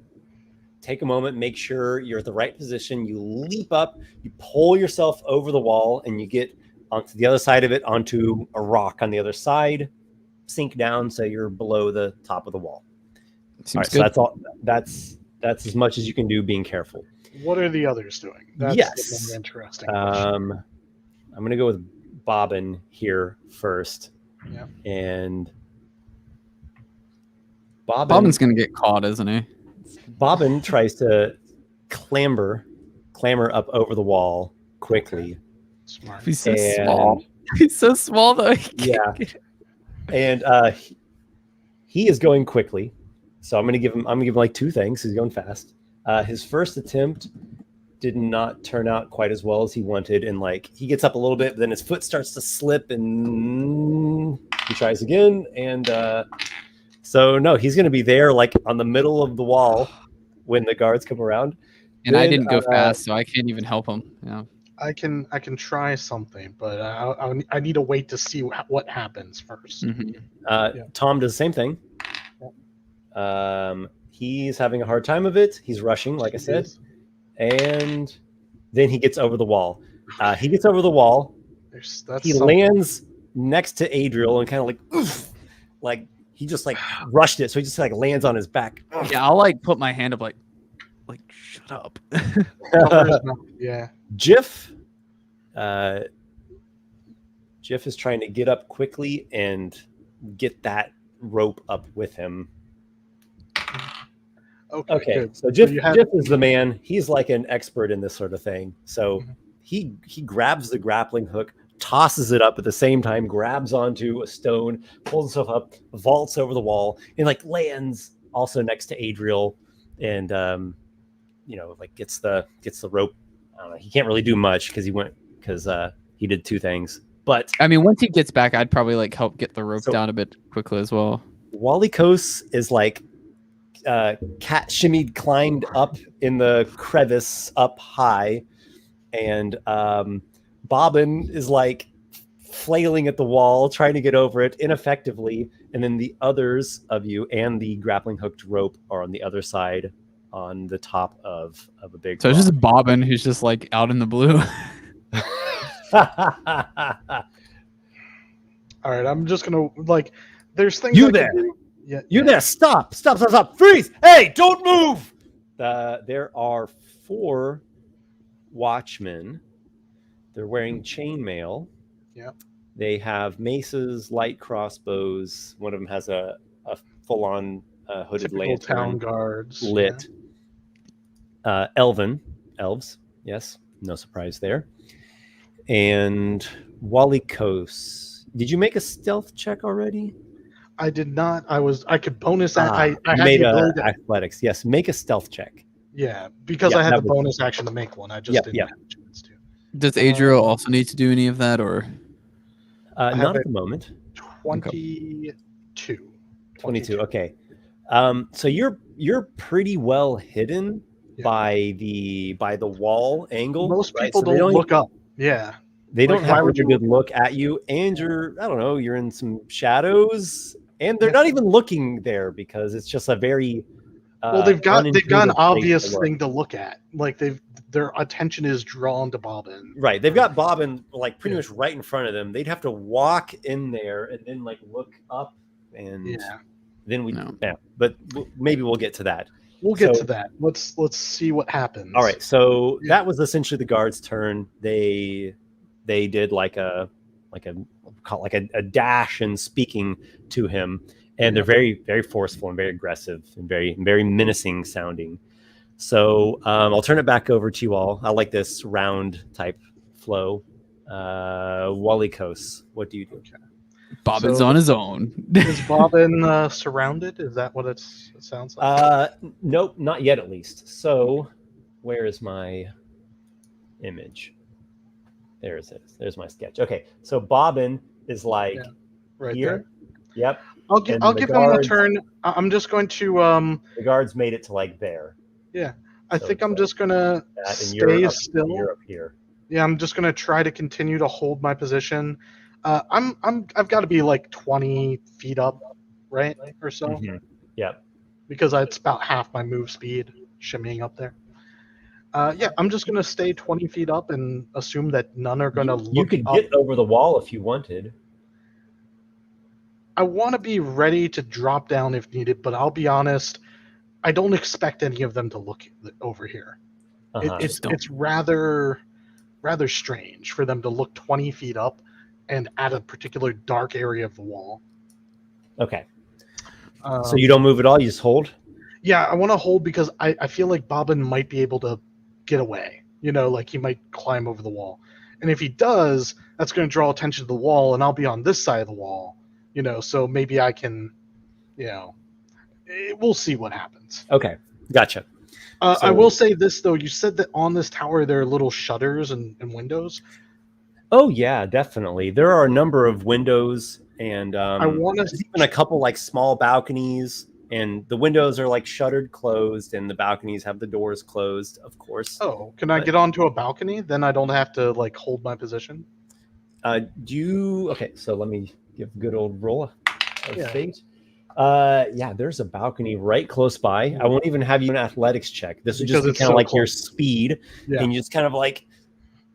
take a moment, make sure you're at the right position. You leap up, you pull yourself over the wall, and you get onto the other side of it, onto a rock on the other side. Sink down so you're below the top of the wall. it. Seems All right, good. so that's all. That's as much as you can do, being careful. What are the others doing? That's Yes. the more interesting question. I'm going to go with Bobbin here first. Yeah. And Bobbin's gonna get caught, isn't he? Bobbin tries to clamber up over the wall quickly. Smart. He's so And- small. He's so small though. Yeah. And he is going quickly. So I'm gonna give him like two things. He's going fast. His first attempt did not turn out quite as well as he wanted, and like he gets up a little bit, but then his foot starts to slip, and he tries again, and so no, he's gonna be there like on the middle of the wall when the guards come around. And I Then, didn't go fast, so I can't even help him. Yeah. I can try something, but I need to wait to see what happens first. Mhm. Yeah. Tom does the same thing. He's having a hard time of it. He's rushing, like I said. And then he gets over the wall. He gets over the wall. That's He something. lands next to Adriel and kind of like, oof, like he just like rushed it. So he just like lands on his back. Yeah, I'll like put my hand up like shut up. Yeah. Jiff is trying to get up quickly and get that rope up with him. Okay, Good. so Jiff you have- is the man. He's like an expert in this sort of thing. So Mhm. he grabs the grappling hook, tosses it up at the same time, grabs onto a stone, pulls himself up, vaults over the wall, and like lands also next to Adriel, and like gets the rope. I don't know. He can't really do much because he did two things. But I mean, once he gets back, I'd probably like help get the rope So- down a bit quickly as well. Walykos is like cat shimmied, climbed up in the crevice up high, and Bobbin is like flailing at the wall, trying to get over it ineffectively, and then the others of you and the grappling hooked rope are on the other side on the top of a big So it's rock. just Bobbin who's just like out in the blue. All right. I'm just gonna like. There's things You I can there. do. Yeah. You there, stop, freeze, hey, don't move. There are 4 watchmen. They're wearing chainmail. Yep. They have maces, light crossbows. One of them has a full-on hooded Typical lantern town guards. lit. Elves, yes, no surprise there. And Walykos, did you make a stealth check already? I did not. I could bonus that. I you had made the ability to- athletics. Yes, make a stealth check. Yeah, because Yeah, I had that the would- bonus action to make one. I just Yeah, didn't yeah. have a chance to. Does Adriel also need to do any of that, or have Not at it. the moment. 22. 22. Okay. So you're pretty well hidden Yeah. by the wall angle. Most right? people So they don't look up. Yeah. They don't like, have why a would really you good look at you, and you're in some shadows, and they're not even looking there because it's just a very Well, they've got an unintuitive place obvious to look. thing to look at. Like their attention is drawn to Bobbin. Right, they've got Bobbin like pretty Yeah. much right in front of them. They'd have to walk in there and then like look up, and Yeah. then we No. yeah. But maybe we'll get to that. We'll get So- to that. Let's see what happens. All right, so Yeah. that was essentially the guard's turn. They did like a dash and speaking to him, and they're very, very forceful and very aggressive and very, very menacing sounding. So I'll turn it back over to you all. I like this round type flow. Walykos, what do you do? Bobbin's So- on his own. Is Bobbin surrounded? Is that what it sounds like? Nope, not yet at least. So where is my image? There it is. There's my sketch. Okay, so Bobbin is like Yeah, right here. there. Yep. I'll And give the him a guards- turn. I'm just going to The guards made it to like there. I So think it's I'm like just gonna That, and you're stay up, still. You're up here. Yeah, I'm just gonna try to continue to hold my position. I've got to be like 20 feet up, right, or so, Mhm. Yep. because it's about half my move speed shimmying up there. Yeah, I'm just gonna stay 20 feet up and assume that none are gonna You look could up. get over the wall if you wanted. I want to be ready to drop down if needed, but I'll be honest, I don't expect any of them to look over here. Uh-huh. It's rather strange for them to look 20 feet up and at a particular dark area of the wall. Okay. Um, So you don't move at all. You just hold. Yeah, I want to hold because I feel like Bobbin might be able to get away. You know, like he might climb over the wall. And if he does, that's going to draw attention to the wall, and I'll be on this side of the wall. You know, so maybe I can, we'll see what happens. Okay. Gotcha. I So- will say this, though. You said that on this tower there are little shutters and windows. Oh yeah, definitely. There are a number of windows, and I want there's to. even a couple like small balconies, and the windows are like shuttered closed, and the balconies have the doors closed, of course. Oh, can I But- get onto a balcony? Then I don't have to like hold my position. Okay, so let me give a good old roll of Yeah. fate. Yeah, there's a balcony right close by. I won't even have you an athletics check. This would Because just be it's kind of so like your close. speed, Yeah. and you just kind of like,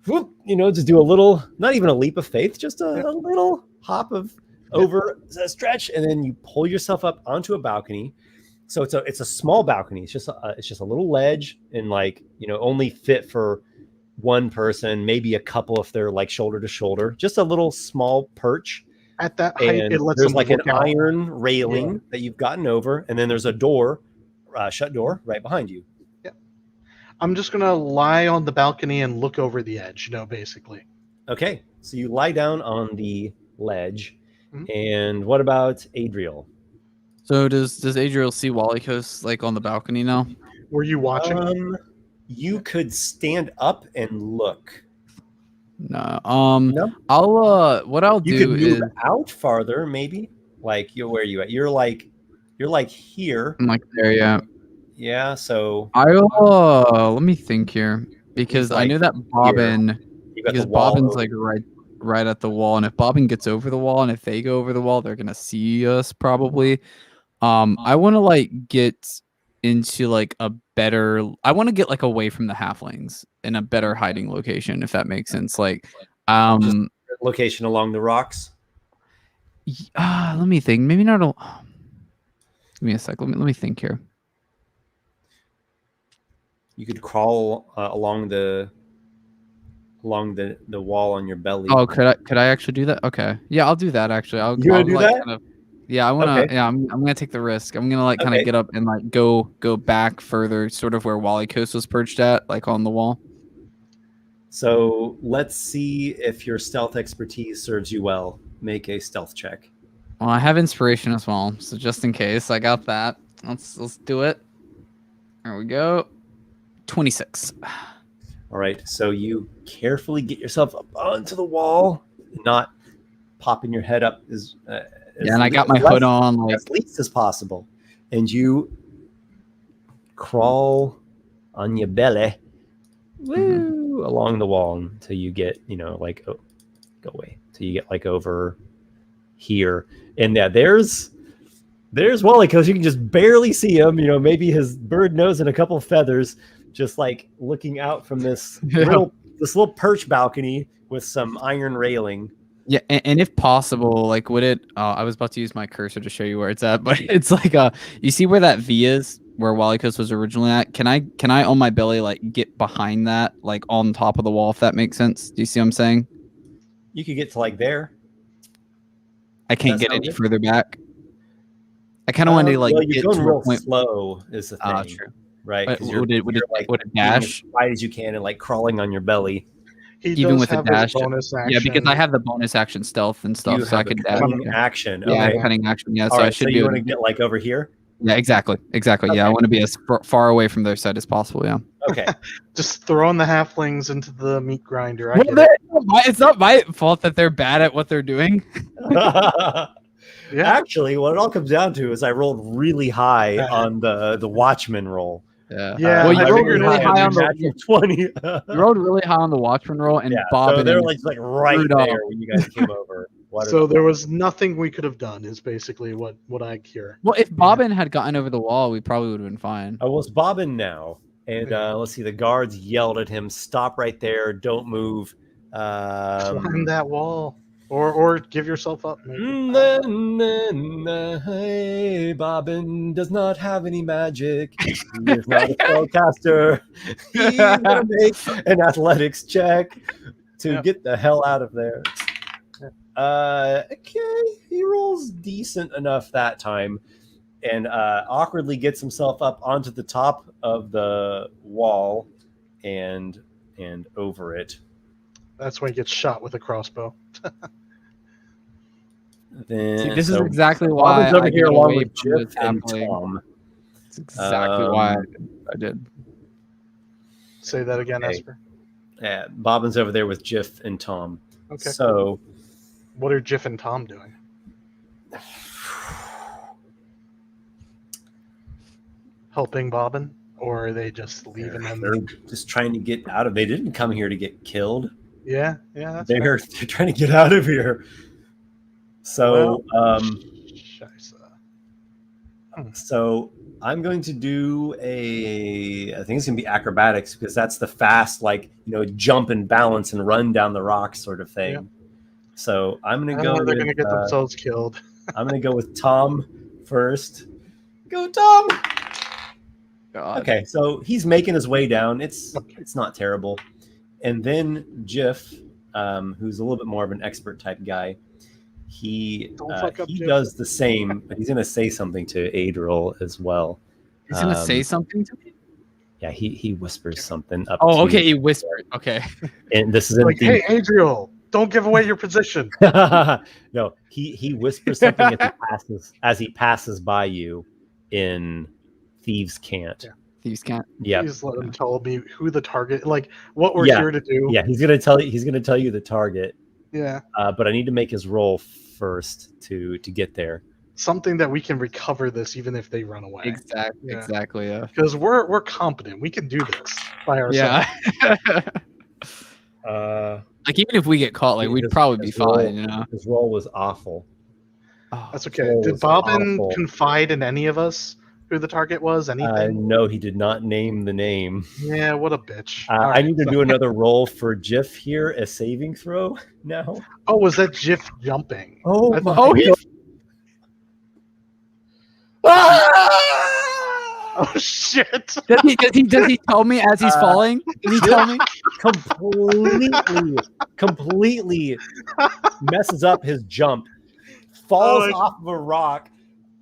whoop, just do a little, not even a leap of faith, just a little hop of over a stretch, and then you pull yourself up onto a balcony. So it's a small balcony. It's just a little ledge, and like only fit for one person, maybe a couple if they're like shoulder to shoulder. Just a little small perch. At that height, And it lets there's them like an look out. iron railing that you've gotten over, and then there's a door, shut door right behind you. I'm just gonna lie on the balcony and look over the edge. Basically. Okay, so you lie down on the ledge, Mhm. and what about Adriel? So does Adriel see Walykos like on the balcony now? Were you watching? You could stand up and look. No. No? I'll what I'll You do could is move out farther, maybe. Like where are you at? You're like here. I'm like there, yeah. Yeah. So I'll let me think here because I like knew that Bobbin you got because the wall. Bobbin's over. like right at the wall, and if Bobbin gets over the wall, and if they go over the wall, they're gonna see us probably. I want to like get into like a better. I want to get like away from the halflings in a better hiding location, if that makes sense. Like, location along the rocks. let me think. Maybe not. Give me a sec. Let me think here. You could crawl along the wall on your belly. Oh, could I actually do that? Okay, yeah, I'll do that. Actually, I'll You wanna do like, that? Kind of, yeah, I want to. Okay. Yeah, I'm gonna take the risk. I'm gonna like kind of Okay. get up and like go back further, sort of where Walykos was perched at, like on the wall. So let's see if your stealth expertise serves you well. Make a stealth check. Well, I have inspiration as well, so just in case, I got that. Let's do it. There we go. 26. All right. So you carefully get yourself up onto the wall, not popping your head up as Yeah, and I got my hood on. Like, as least as possible, and you crawl on your belly along the wall until you get go away till you get like over here, and yeah, there's there's Walykos. You can just barely see him. You know, maybe his bird nose and a couple feathers, just like looking out from this little perch balcony with some iron railing. Yeah, and if possible, like, would it? I was about to use my cursor to show you where it's at, but it's like you see where that V is, where Walykos was originally at. Can I on my belly like get behind that, like on top of the wall, if that makes sense? Do you see what I'm saying? You could get to like there. I can't get any further back. I kind of want to like you're get going to real a point. slow is the thing, True. right? But You're would it like dash as wide as you can and like crawling on your belly. He even does with a have his dash? bonus action. Yeah, because I have the bonus action stealth and stuff, You so I have could a dash. cunning action. Yeah, Okay. cunning action. Yeah, All so right, I should so be you able want to get like over here? Yeah, exactly. Okay. Yeah, I want to be as far away from their side as possible. Yeah. Okay. Just throwing the halflings into the meat grinder. It's not my fault that they're bad at what they're doing. Yeah. Actually, what it all comes down to is I rolled really high on the Watchman roll. Yeah. Yeah, Well, you I rolled figured really it high was on natural the 20. you rolled really high on the Watchman roll, and Yeah, Bob so and they're like right screwed up. there when you guys came over. So there was nothing we could have done. Is basically what I hear. Well, if Bobbin had gotten over the wall, we probably would have been fine. I was bobbing now, and let's see. The guards yelled at him, "Stop right there! Don't move!" Climb that wall, or give yourself up. Maybe. Hey, Bobbin does not have any magic. He is not a spellcaster. He's gonna make an athletics check to get the hell out of there. Okay, he rolls decent enough that time, and awkwardly gets himself up onto the top of the wall, and over it. That's when he gets shot with a crossbow. Then See, this is exactly why Bobbin's over I here get along away with from Jeff this and halfling. Tom. That's exactly why I did. Say that again, Okay. Esper. Yeah, Bobbin's over there with Jiff and Tom. Okay. So, What are Jiff and Tom doing? Helping Bobbin, or are they just leaving them? they're just trying to get out of. They didn't come here to get killed. Yeah. That's They're trying to get out of here. So, so I'm going to do I think it's going to be acrobatics, because that's the fast, like, jump and balance and run down the rocks sort of thing. Yeah. So I'm going to they're go. going to get themselves killed. I'm going to go with Tom first. Go, Tom. God. Okay, so he's making his way down. It's not terrible. And then Jiff, who's a little bit more of an expert type guy, he does the same, but he's going to say something to Adriel as well. He's gonna say something to me. Yeah, he whispers something up. Oh, to okay. He whispered. Okay. And this is in Like, hey, Adriel, don't give away your position. No, he whispers something as he passes by you in Thieves' Cant. Yeah. Thieves' Cant. Yeah. Please let him tell me who the target, like what we're Yeah. here to do. Yeah, he's gonna tell you the target. Yeah. But I need to make his roll first to get there. Something that we can recover this even if they run away. Exactly. Yeah. Exactly. Yeah. Because we're competent. We can do this by ourselves. Yeah. Like, even if we get caught, like, we'd probably be fine. His roll was awful. Oh, That's okay. Did Bobbin confide in any of us who the target was? Anything? No, he did not name the name. Yeah, what a bitch. I need to do another roll for Jiff here, a saving throw now. Oh, was that Jiff jumping? Oh, I thought- Oh, he. Oh shit! Does he tell me as he's falling? Does he tell me? completely messes up his jump, falls off of a rock,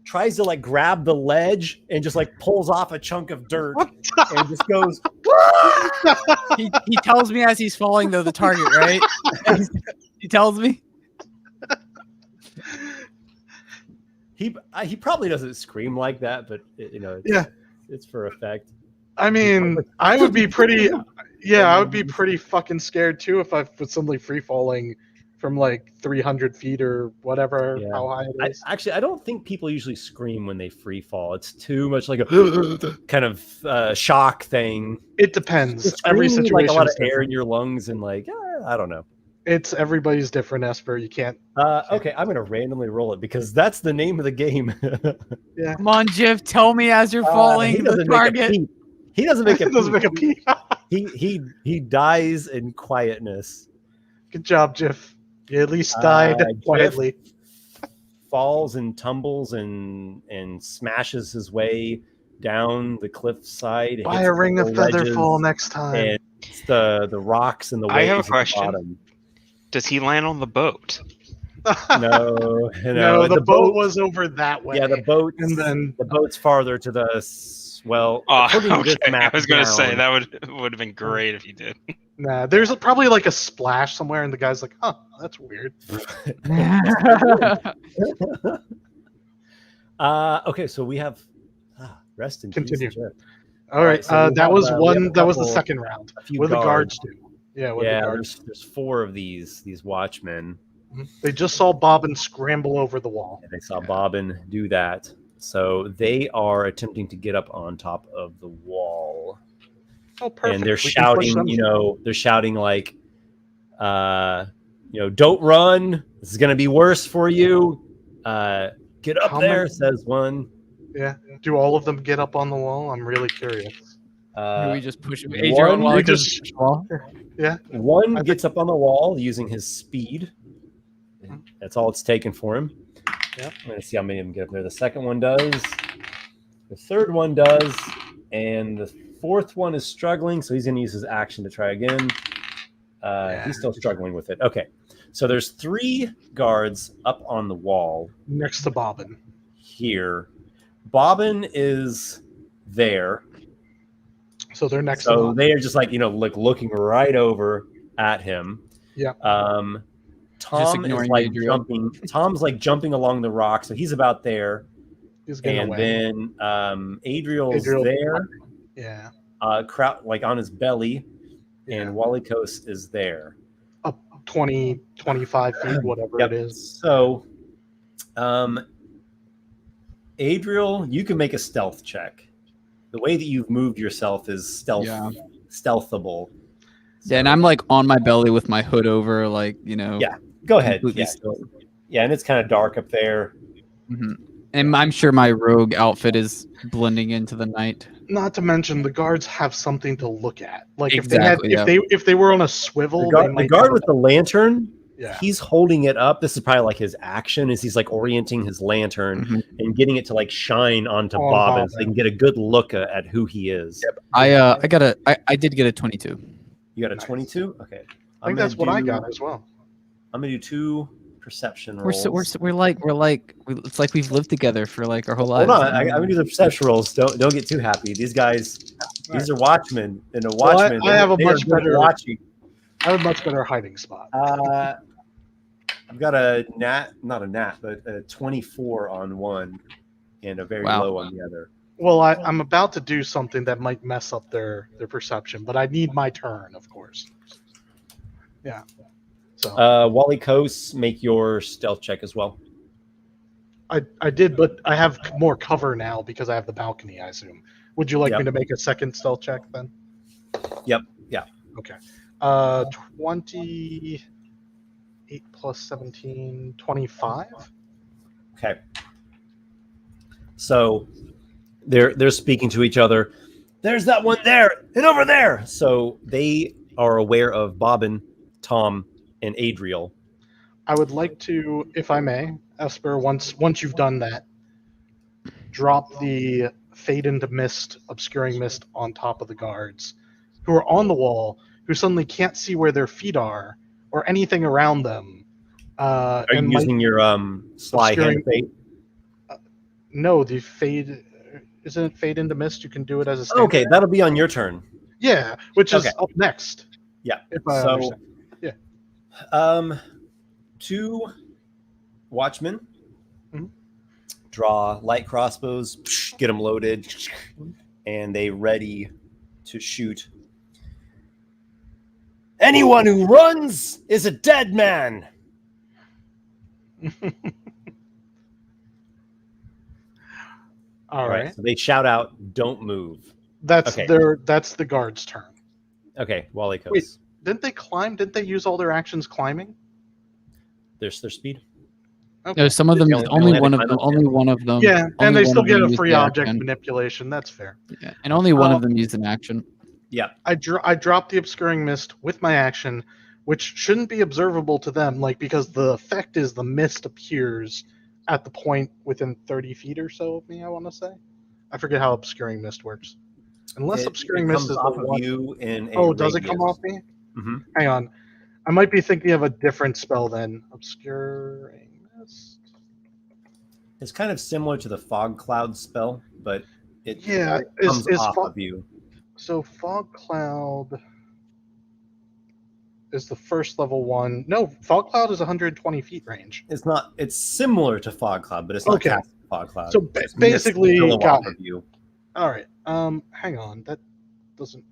tries to like grab the ledge and just like pulls off a chunk of dirt and just goes. He tells me as he's falling, though, the target, right? He tells me. He probably doesn't scream like that, but it's for effect. I mean, I would be pretty. Yeah, I would be pretty fucking scared too if I was suddenly free falling from like 300 feet or whatever. Yeah. How high it is. I don't think people usually scream when they free fall. It's too much like a kind of shock thing. It depends. It's Every screaming, situation like a lot is of air in different. your lungs and like I don't know. It's everybody's different, Esper. You can't. Okay, I'm gonna randomly roll it because that's the name of the game. Yeah. Come on, Jiff. Tell me as you're He falling the doesn't make a target. peep. He doesn't make a Doesn't make a peep. peep. He dies in quietness. Good job, Jiff. You at least died Jiff quietly. falls and tumbles and smashes his way down the cliffside. Buy hits a ring of the ledges, Featherfall next time. and it's the rocks and the waves I have a at the question. bottom. Does he land on the boat? No, No, the boat was over that way. Yeah, the boat, and then the boat's farther to the Oh, according to this okay. map, I was gonna say down. that would have been great if you did. nah, there's probably like a splash somewhere, and the guy's like, "Huh, that's weird." Okay, so we have rest in Continue. peace. Jeff. All right, so we that have, was we one. have a That was the couple- second round. a few What do the guards. guards do? Yeah, what Yeah, the guards? there's 4 of these watchmen. They just saw Bobbin scramble over the wall. And they saw Bobbin do that. So they are attempting to get up on top of the wall. Oh, perfect. And they're We can push shouting, them. they're shouting like, don't run. This is going to be worse for you. Get up How there, many- says one. Yeah. Do all of them get up on the wall? I'm really curious. we just push him. one- Adriel and we Walykos just- push the wall. Yeah. One I gets up on the wall using his speed. That's all it's taken for him. Yep. I'm going to see how many of them get up there. The second one does. The third one does. And the fourth one is struggling, so he's going to use his action to try again. He's still struggling with it. Okay. So there's 3 guards up on the wall Next to Bobbin. here. Bobbin is there. So they're next to So Bobbin. they are just like looking right over at him. Yeah. Tom is ignoring like Adriel. jumping. Tom's like jumping along the rock, so he's about there. He's getting And away. then Adriel's Adriel- there, Yeah. crowd like on his belly, Yeah. and Walykos is there. Up 20, 25 feet, whatever Yep. it is. So, Adriel, you can make a stealth check. The way that you've moved yourself is stealthable. Yeah, and I'm like on my belly with my hood over, like Yeah. Go ahead. completely Yeah. still. Yeah, and it's kind of dark up there. Mhm. And I'm sure my rogue outfit is blending into the night. Not to mention the guards have something to look at. Like Exactly, if yeah. if they were on a swivel, The they guard, might with have the lantern, yeah. he's holding it up. This is probably like his action, is he's like orienting his lantern Mhm. and getting it to like shine onto On Bobbin, so Bobbin. they can get a good look at who he is. I did get a 22. You got a Nice. 22? Okay. I think that's what I got as well. I'm gonna do 2 perception We're rolls. so, we're like it's like we've lived together for like our whole Hold lives. on, I'm gonna do the perception rolls. Don't get too happy. These guys, these are watchmen, and a Well, watchman. I have a they are much good at better- watching. I have a much better hiding spot. I've got a not a nat, but a 24 on one, and a very Wow. low on the other. Well, I'm about to do something that might mess up their perception, but I need my turn, of course. Yeah. So Walykos, make your stealth check as well. I did, but I have more cover now because I have the balcony, I assume. Would you like Yep. me to make a second stealth check then? Yep. Yeah. Okay. 28 plus 17, 25. Okay. So they're speaking to each other. There's that one there and over there. So they are aware of Bobbin, Tom, and Adriel. I would like to, if I may, Esper, once you've done that, drop the fade into mist, obscuring mist on top of the guards who are on the wall, who suddenly can't see where their feet are or anything around them. Are you using your sly hand obscuring- fate? No, the fade isn't it fade into mist? You can do it as a standard. Okay, that'll be on your turn. Yeah, which is Okay. up next. Yeah. If I So, understand. 2 watchmen Mhm. draw light crossbows, get them loaded, and they ready to shoot. Anyone who runs is a dead man. All right. So they shout out, "Don't move." That's Okay. that's the guard's turn. Okay, Walykos. Wait. Didn't they climb? Didn't they use all their actions climbing? There's their speed. Okay. No, some of them. They only Only had to one of climb them. up Only there. one of them. Yeah, and only they one still of them get a used free the object action. manipulation. That's fair. Yeah, and only one of them used an action. Yeah. I dropped the obscuring mist with my action, which shouldn't be observable to them, like because the effect is the mist appears at the point within 30 feet or so of me. I want to say, I forget how obscuring mist works. Unless obscuring it mist comes is off the of one. you in a Oh, does it come radius. off me? Mm-hmm. Hang on, I might be thinking of a different spell then. Obscuring mist. It's kind of similar to the fog cloud spell, but it Yeah, comes is off fog. of you. So fog cloud is the first level one. No, fog cloud is 120 feet range. It's not. It's similar to fog cloud, but it's not Okay. casting fog cloud. So It's just basically, mist will got off it. of you. All right. Hang on. That doesn't.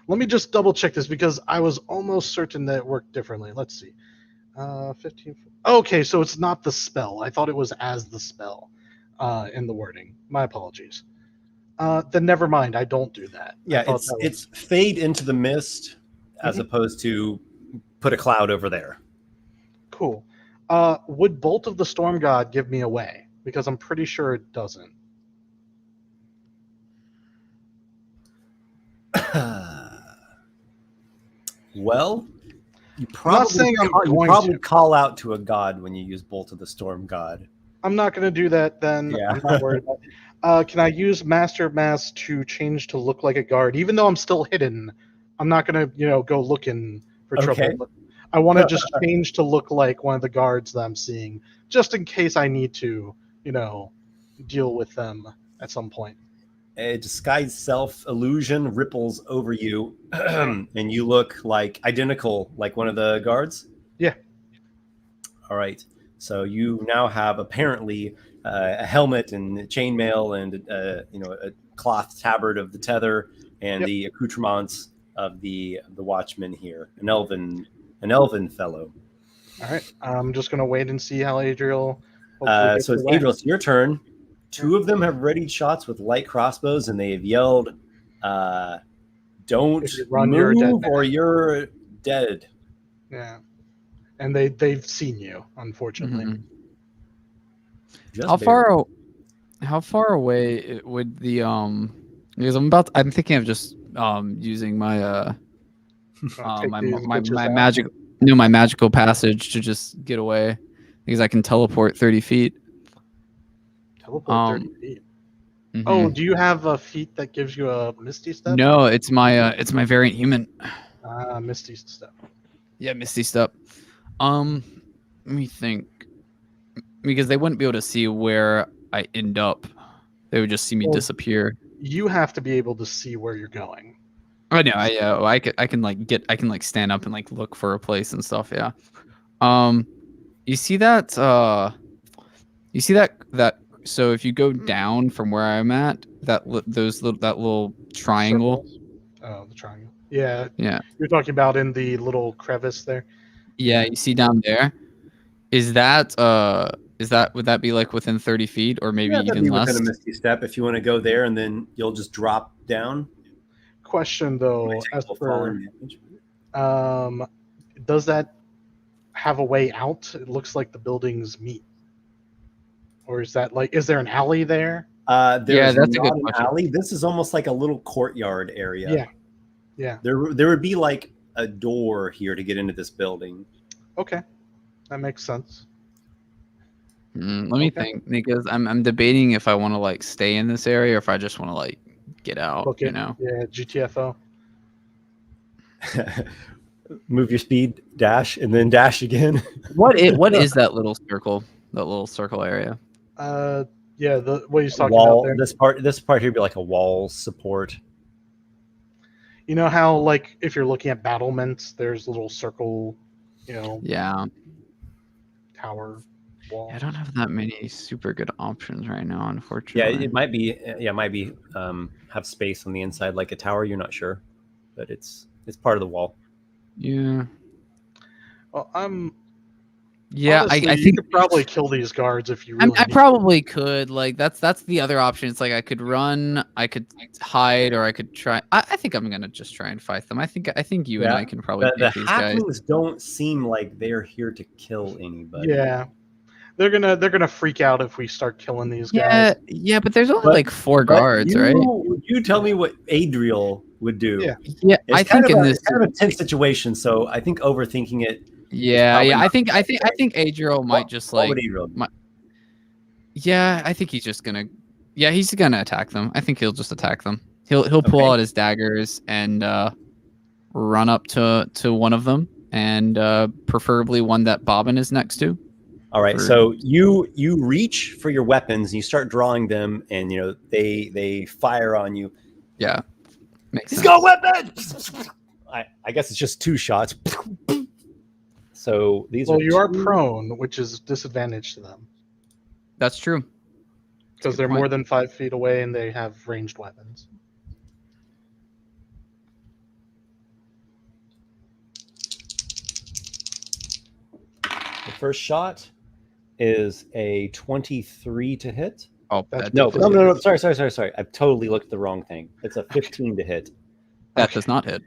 Let me just double check this because I was almost certain that it worked differently. Let's see. 15. Okay, so it's not the spell. I thought it was as the spell in the wording. My apologies. Then never mind. I don't do that. Yeah, I thought it's that was- it's fade into the mist as Mhm. opposed to put a cloud over there. cool. Would Bolt of the Storm God give me away? Because I'm pretty sure it doesn't. Well, you I'm not saying I'm going to. call out to a god when you use Bolt of the Storm God. I'm not going to do that then. Yeah. I'm not worried about it. Can I use Master of Mass to change to look like a guard? Even though I'm still hidden, I'm not going to, go looking for Okay. trouble. But I want to just change to look like one of the guards that I'm seeing, just in case I need to, deal with them at some point. A disguised self illusion ripples over you, and you look identical like one of the guards. Yeah. All right. So you now have apparently a helmet and chainmail and a cloth tabard of the tether and Yep. the accoutrements of the watchman here, an elven fellow. All right. I'm just going to wait and see how Adriel. So it's Adriel, it's your turn. Two of them have readied shots with light crossbows, and they have yelled, "Don't If you run, you're a dead move, man." or you're dead." Yeah. And they've seen you, unfortunately. Mhm. Just How barely. how far away would the because I'm thinking of just using my Take my these my, bitches my out. magic my magical passage to just get away because I can teleport 30 feet. Teleport 30 feet. Mhm. Oh, do you have a feat that gives you a Misty Step? No, it's my variant human. Misty Step. Yeah, Misty Step. Let me think. Because they wouldn't be able to see where I end up. They would just see me Well, disappear. You have to be able to see where you're going. I know. I can stand up and look for a place and stuff. Yeah. You see that? You see that? So if you go down from where I'm at, that little triangle. Circles. Oh, the triangle. Yeah. Yeah. You're talking about in the little crevice there. Yeah. You see down there. Is that would that be within 30 feet or maybe Yeah, that'd even be less? within a Misty Step if you want to go there, and then you'll just drop down. Question though, Might take a as little for falling damage. does that have a way out? It looks like the buildings meet. Or is that is there an alley there? There's that's a not good an question. alley. This is almost like a little courtyard area. Yeah. Yeah. There would be a door here to get into this building. Okay. That makes sense. Let me Okay. think because I'm debating if I want to stay in this area or if I just want to get out. Book You it. know. Yeah, GTFO. Move your speed, dash, and then dash again. What is that little circle? That little circle area. Yeah, what he's talking Wall. about there. This part here would be like a wall support. You know how if you're looking at battlements, there's a little circle, Yeah. tower wall. I don't have that many super good options right now, Yeah, unfortunately. it might be. Yeah, it might be. Have space on the inside like a tower. You're not sure, but it's part of the wall. Yeah. Well, I'm Yeah, Honestly, I you think could probably kill these guards if you really. I need probably could. Like that's the other option. It's like I could run, I could hide, or I could try. I think I'm gonna just try and fight them. I think you and I can probably The take these guys. halflings don't seem like they're here to kill anybody. Yeah, they're gonna freak out if we start killing these Yeah, guys. yeah, but there's only But- like 4 But guards, right? would you tell me what Adriel would do? Yeah. Yeah, It's I kind think of in a, this. it's kind of a tense situation, so I think overthinking it. Yeah, probably yeah. not I think Adriel might just What like. would Adriel do? Yeah, I think he's just gonna. Yeah, he's gonna attack them. I think he'll just attack them. He'll pull Okay. out his daggers and run up to one of them, and preferably one that Bobbin is next to. All right, for- so you reach for your weapons and you start drawing them, and they fire on you. Yeah, makes He's sense. got weapons. I guess it's just 2 shots. So these Well, are you are 2 prone, which is disadvantage to them That's true. because good they're point. more than 5 feet away and they have ranged weapons. The first shot is a 23 to hit. Oh, That's that, No, does, no. Sorry. I've totally looked at the wrong thing. It's a 15 to hit. that does not hit.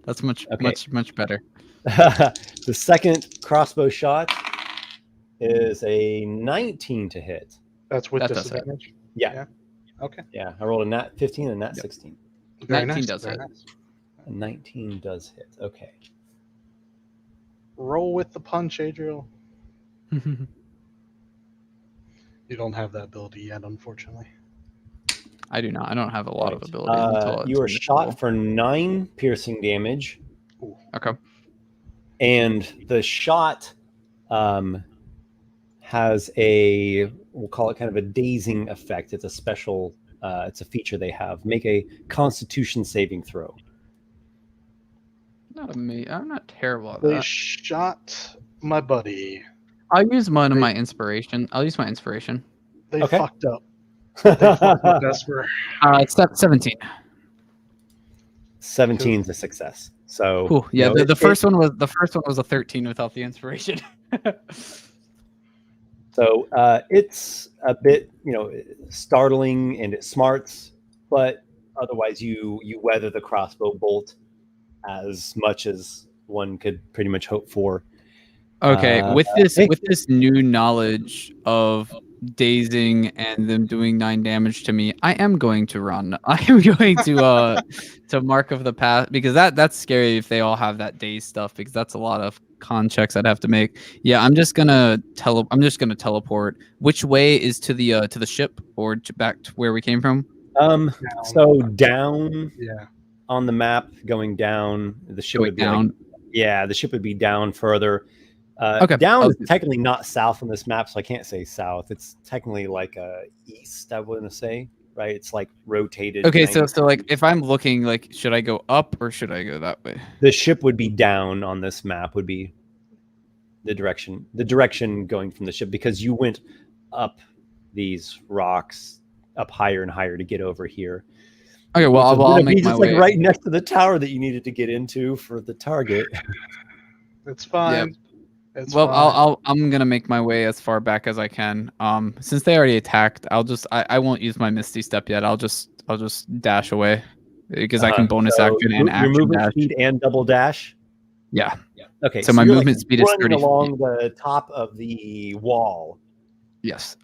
That's much Okay. much better. The second crossbow shot is a 19 to hit. That's with That does hit. disadvantage. Yeah. Okay. Yeah, I rolled a nat 15 and a nat 16. Very 19 nice. does very hit. nice. A 19 does hit. Okay. Roll with the punch, Adriel. You don't have that ability yet, unfortunately. I do not. I don't have a lot of Right. abilities until You are it's shot for 9 piercing damage, Okay. and the shot has we'll call it kind of a dazing effect. It's a special, it's a feature they have. Make a Constitution saving throw. Not me. I'm not terrible at They that. shot my buddy. I'll use one of my inspiration. I'll use my inspiration. They Okay. fucked up. They fucked up Esper. It's 17. 17 is a success. So Ooh, yeah, you know, the first one was a 13 without the inspiration. So it's a bit, startling, and it smarts, but otherwise you weather the crossbow bolt as much as one could pretty much hope for. Okay, with hey. this new knowledge of dazing and them doing 9 damage to me, I am going to run. I am going to mark of the path, because that's scary if they all have that daze stuff, because that's a lot of con checks I'd have to make. Yeah, I'm just gonna teleport. Which way is to the ship, or back to where we came from? So down Yeah. on the map, going down, the ship Going would be down. the ship would be down further. Okay. Down Oh. is technically not south on this map, so I can't say south. It's technically like east, I want to say, right? It's like rotated. Okay, so 90. like if I'm looking, like, should I go up or should I go that way? The ship would be down on this map, would be the direction going from the ship, because you went up these rocks, up higher and higher to get over here. Okay, well, Which is I'll gonna make be my just way. like right next to the tower that you needed to get into for the target. It's fine. It's Well, fine. I'm gonna make my way as far back as I can. Since they already attacked, I won't use my Misty Step yet. I'll just dash away, because I can bonus So action and your action movement dash. speed and double dash. Yeah. Okay, So my you're, movement speed is running 30 feet. along the top of the wall. Yes.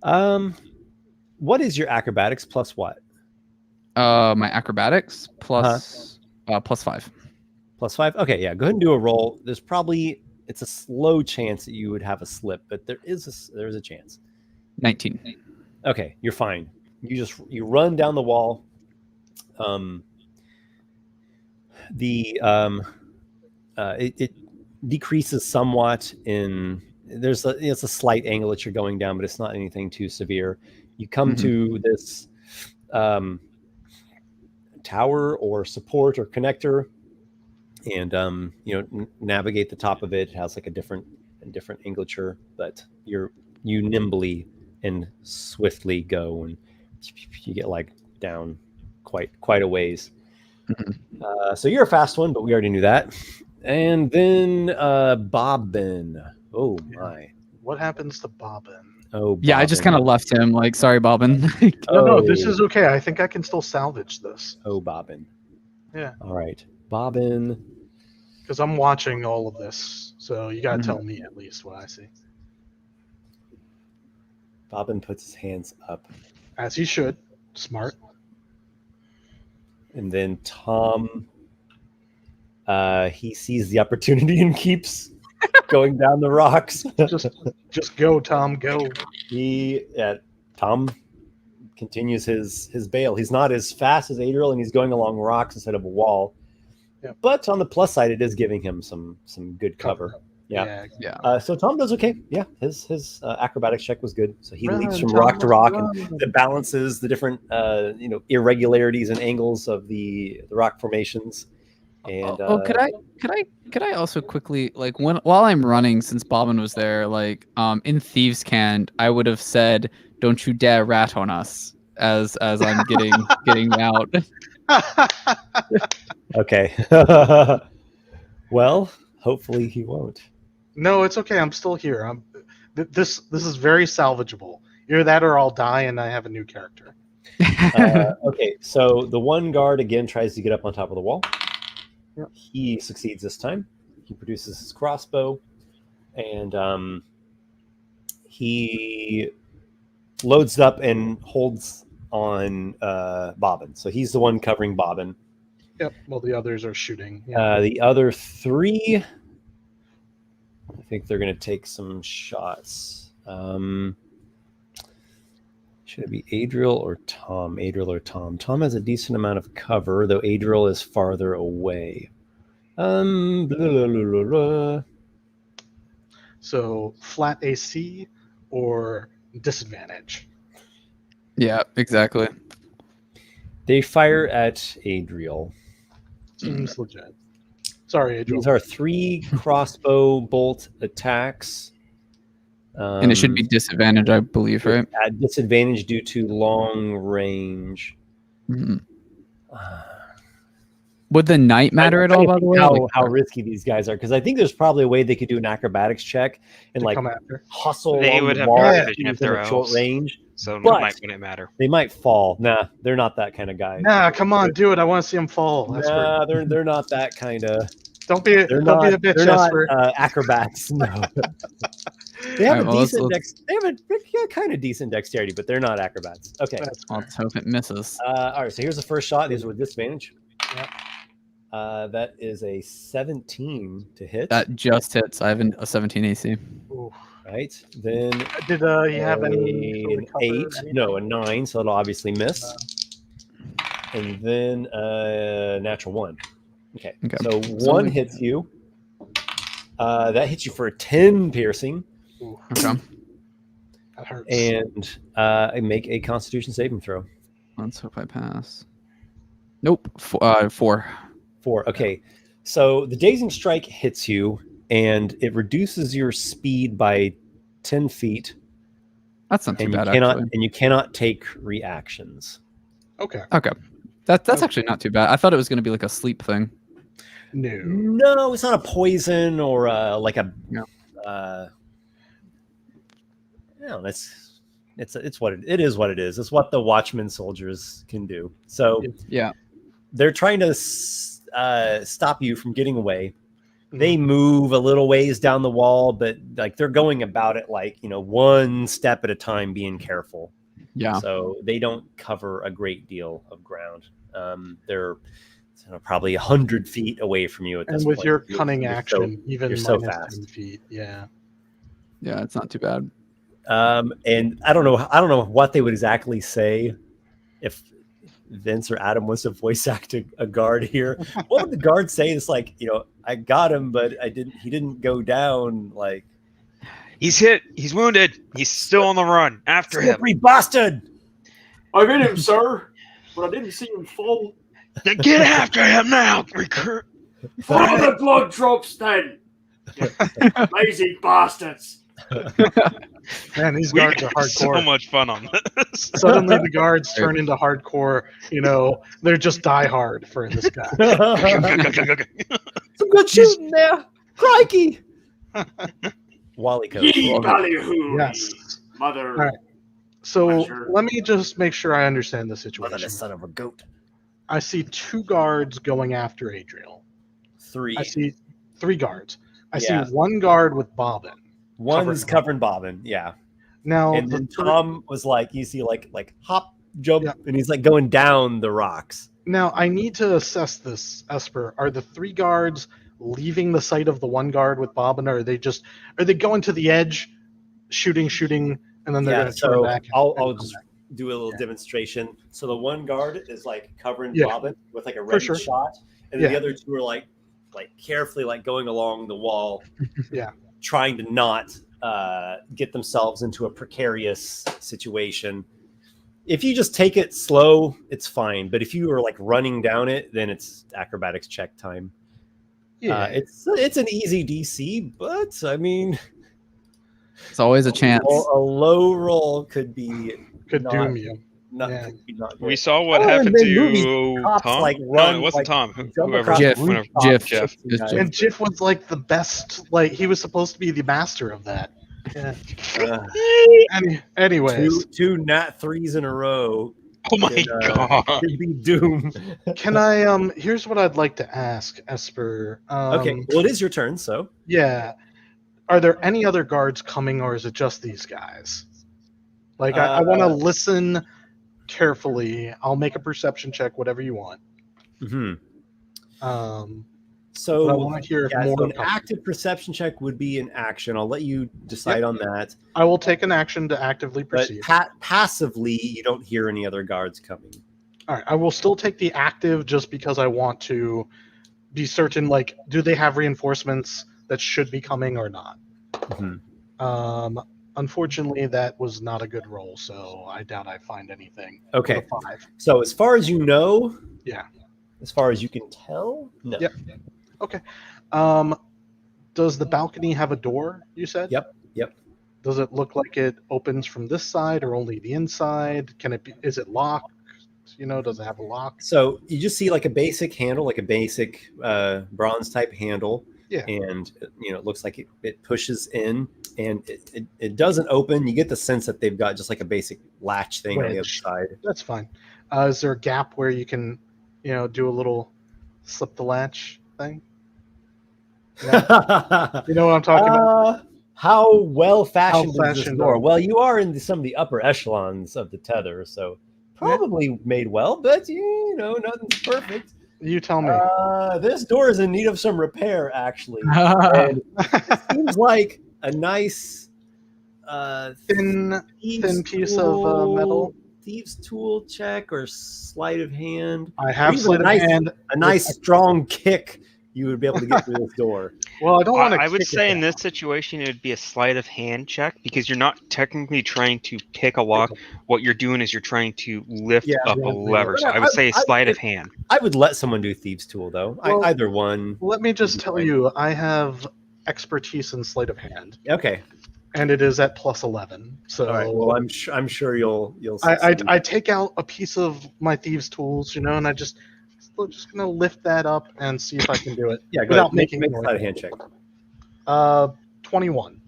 What is your acrobatics plus what? My acrobatics plus plus 5. Plus 5? Okay, yeah. Go ahead and do a roll. It's a slow chance that you would have a slip, but there's a chance. 19. Okay, you're fine. You run down the wall. It decreases somewhat in. It's a slight angle that you're going down, but it's not anything too severe. You come to this tower or support or connector, and navigate the top of it. It has like a different angulature, but you nimbly and swiftly go, and you get like down quite a ways. So you're a fast one, but we already knew that. And then Bobbin, Oh my. What happens to Bobbin? Oh, Yeah, I just Bobbin. kind of left him. Like, sorry, Bobbin. No, this Oh. is okay. I think I can still salvage this. Oh, Bobbin. Yeah. All right. Bobbin. Because I'm watching all of this, so you gotta Mhm. tell me at least what I see. Bobbin puts his hands up. As he should. Smart. And then Tom, he sees the opportunity and keeps going down the rocks. Just go, Tom, go. Tom continues his bail. He's not as fast as Adriel, and he's going along rocks instead of a wall. Yeah. But on the plus side, it is giving him some good cover. Yeah. So Tom does okay. Yeah, his acrobatics check was good. So he leaps from rock to rock, and it balances the different irregularities and angles of the rock formations. And could I also quickly, like, while I'm running, since Bobbin was there, like, in Thieves' Cant, I would have said, "Don't you dare rat on us," as I'm getting out. Okay. Well, hopefully he won't. No, it's okay. I'm still here. This is very salvageable. Either that or I'll die and I have a new character. Okay, so the one guard again tries to get up on top of the wall. Yep. He succeeds this time. He produces his crossbow, and he loads it up and holds on Bobbin. So he's the one covering Bobbin. Yep. Well, the others are shooting. Yeah. The other three, I think they're going to take some shots. Should it be Adriel or Tom? Adriel or Tom? Tom has a decent amount of cover, though Adriel is farther away. Blah, blah, blah, blah. So flat AC or disadvantage. Yeah, exactly. They fire at Adriel. Seems legit. Sorry, Adriel. These are 3 crossbow bolt attacks. And it should be disadvantage, I believe, right? At disadvantage due to long range. Mhm. Would the knight matter at all, by the way? How risky these guys are, because I think there's probably a way they could do an acrobatics check and like come after. hustle. They along would the have wall dark vision if within they're a short elves. range. So But- it wouldn't matter. They might fall. Nah, they're not that kind of guy. Nah, come on, do it. I want to see him fall. Nah, they're not that kind of. Don't be a bitch, They're not Esper. acrobats. No. They have Alright, a well, let's- decent They have a kind of decent dexterity, but they're not acrobats. Okay. That's Well, let's hope it misses. All right. So here's the first shot. These are with disadvantage. Yep. That is a 17 to hit. That just hits. I have a 17 AC. Ooh. Right. Then Did he have any sort an of cover, 8. anything? No, a 9. So it'll obviously miss. And then natural 1. Okay. Okay. So 1 hits you. That hits you for a 10 piercing. Ooh, Okay. that hurts. And I make a Constitution saving throw. Let's hope I pass. Nope. 4. 4. Okay. So the dazing strike hits you, and it reduces your speed by 10 feet. That's not too And you bad, cannot actually. take reactions. Okay. Okay. That's actually not too bad. I thought it was going to be like a sleep thing. No. No, it's not a poison or like a. No. No, it's what it is. What it is. It's what the Watchman soldiers can do. So Yeah. they're trying to stop you from getting away. They move a little ways down the wall, but like they're going about it like, one step at a time, being careful. Yeah. So they don't cover a great deal of ground. They're probably 100 feet away from you at this And with point. your cunning You're action, even you're so minus fast. 10 feet. Yeah. Yeah, it's not too bad. And I don't know what they would exactly say if Vince or Adam wants to voice act a guard here. What would the guard say? It's like, I got him, but he didn't go down. Like, He's hit. He's wounded. He's still on the run. After him. slippery bastard. I hit him, sir, but I didn't see him fall. Get after him now, recruit. Follow the blood drops then. You lazy bastards. Man, these We guards are got so hardcore. much fun on this. Suddenly the guards turn into hardcore. They're just die hard for this guy. Some good shooting there. Crikey. Walykos. Ye ballyhoo! Yes. Mother. All right. So Pleasure. let me just make sure I understand the situation. Motherless son of a goat. I see 2 guards going after Adriel. 3. I see 3 guards. I Yeah. see 1 guard with Bobbin. One's covering Bobbin, yeah. Now And the then third- Tom was like, you see, like hop, jump, Yeah. and he's like going down the rocks. Now I need to assess this, Esper. Are the 3 guards leaving the site of the 1 guard with Bobbin, or are they going to the edge, shooting, and then they're Yeah, going to turn so back? I'll come just back? do a little demonstration. So the one guard is like covering Yeah. Bobbin with like a ready sure. shot, and then the Yeah. other 2 are like carefully like going along the wall, Yeah. trying to not get themselves into a precarious situation. If you just take it slow, it's fine. But if you are like running down it, then it's acrobatics check time. Yeah. It's an easy DC, but I mean, It's always a chance. a low roll could be could not- doom you. not, Yeah. could be not We good. saw what Oh, happened and then movies, to cops, Tom. like, No, run, it wasn't like, Tom. jump Whoever. across Jiff. rooftops, Jiff. Jiff. It's Jiff. And Jiff was like the best. Like he was supposed to be the master of that. Yeah. Anyways, two nat 3s in a row. Oh my could, god. could be doom. can I? Here's what I'd like to ask Esper. Okay, well, it is your turn, so Yeah. Are there any other guards coming, or is it just these guys? Like, I want to listen carefully. I'll make a perception check, whatever you want. mhm. But I So want to hear if more so an come. active perception check would be an action. I'll let you decide on that. I will take an action to actively But proceed. passively, you don't hear any other guards coming. All right, I will still take the active just because I want to be certain. Like, do they have reinforcements that should be coming or not? Mhm. Unfortunately, that was not a good roll, so I doubt I find anything. with Okay, a 5. so as far as you know, Yeah. as far as you can tell, no. Yep. Does the balcony have a door? You said. Yep. Does it look like it opens from this side or only the inside? Can it be? Is it locked? Does it have a lock? So you just see like a basic handle, like a basic bronze type handle. Yeah. And it looks like it pushes in, and it doesn't open. You get the sense that they've got just like a basic latch thing on the other Wedge. side. That's fine. Is there a gap where you can, do a little slip the latch thing? Yeah. You know what I'm talking about? How well fashioned is this fashioned door? are- Well, you are in some of the upper echelons of the tether, so probably made well, but nothing's perfect. You tell me. This door is in need of some repair, actually. And it seems like a nice Thin thieves' piece of metal. Thieves' tool check or sleight of hand. I have even sleight a of nice- hand. A nice strong kick, you would be able to get through this door. Well, I don't want to. I would say in this situation it would be a sleight of hand check because you're not technically trying to pick a lock. What you're doing is you're trying to lift up a lever. So I would say sleight of hand. I would let someone do thieves' tool though. Well, Either one. Let me just tell you, I have expertise in sleight of hand, Okay. and it is at plus 11. So All right. Well, I'm sure you'll. I take out a piece of my thieves' tools, and I'm just gonna lift that up and see if I can do it. Yeah. Go without ahead. Make making a noise. sleight of hand check. 21.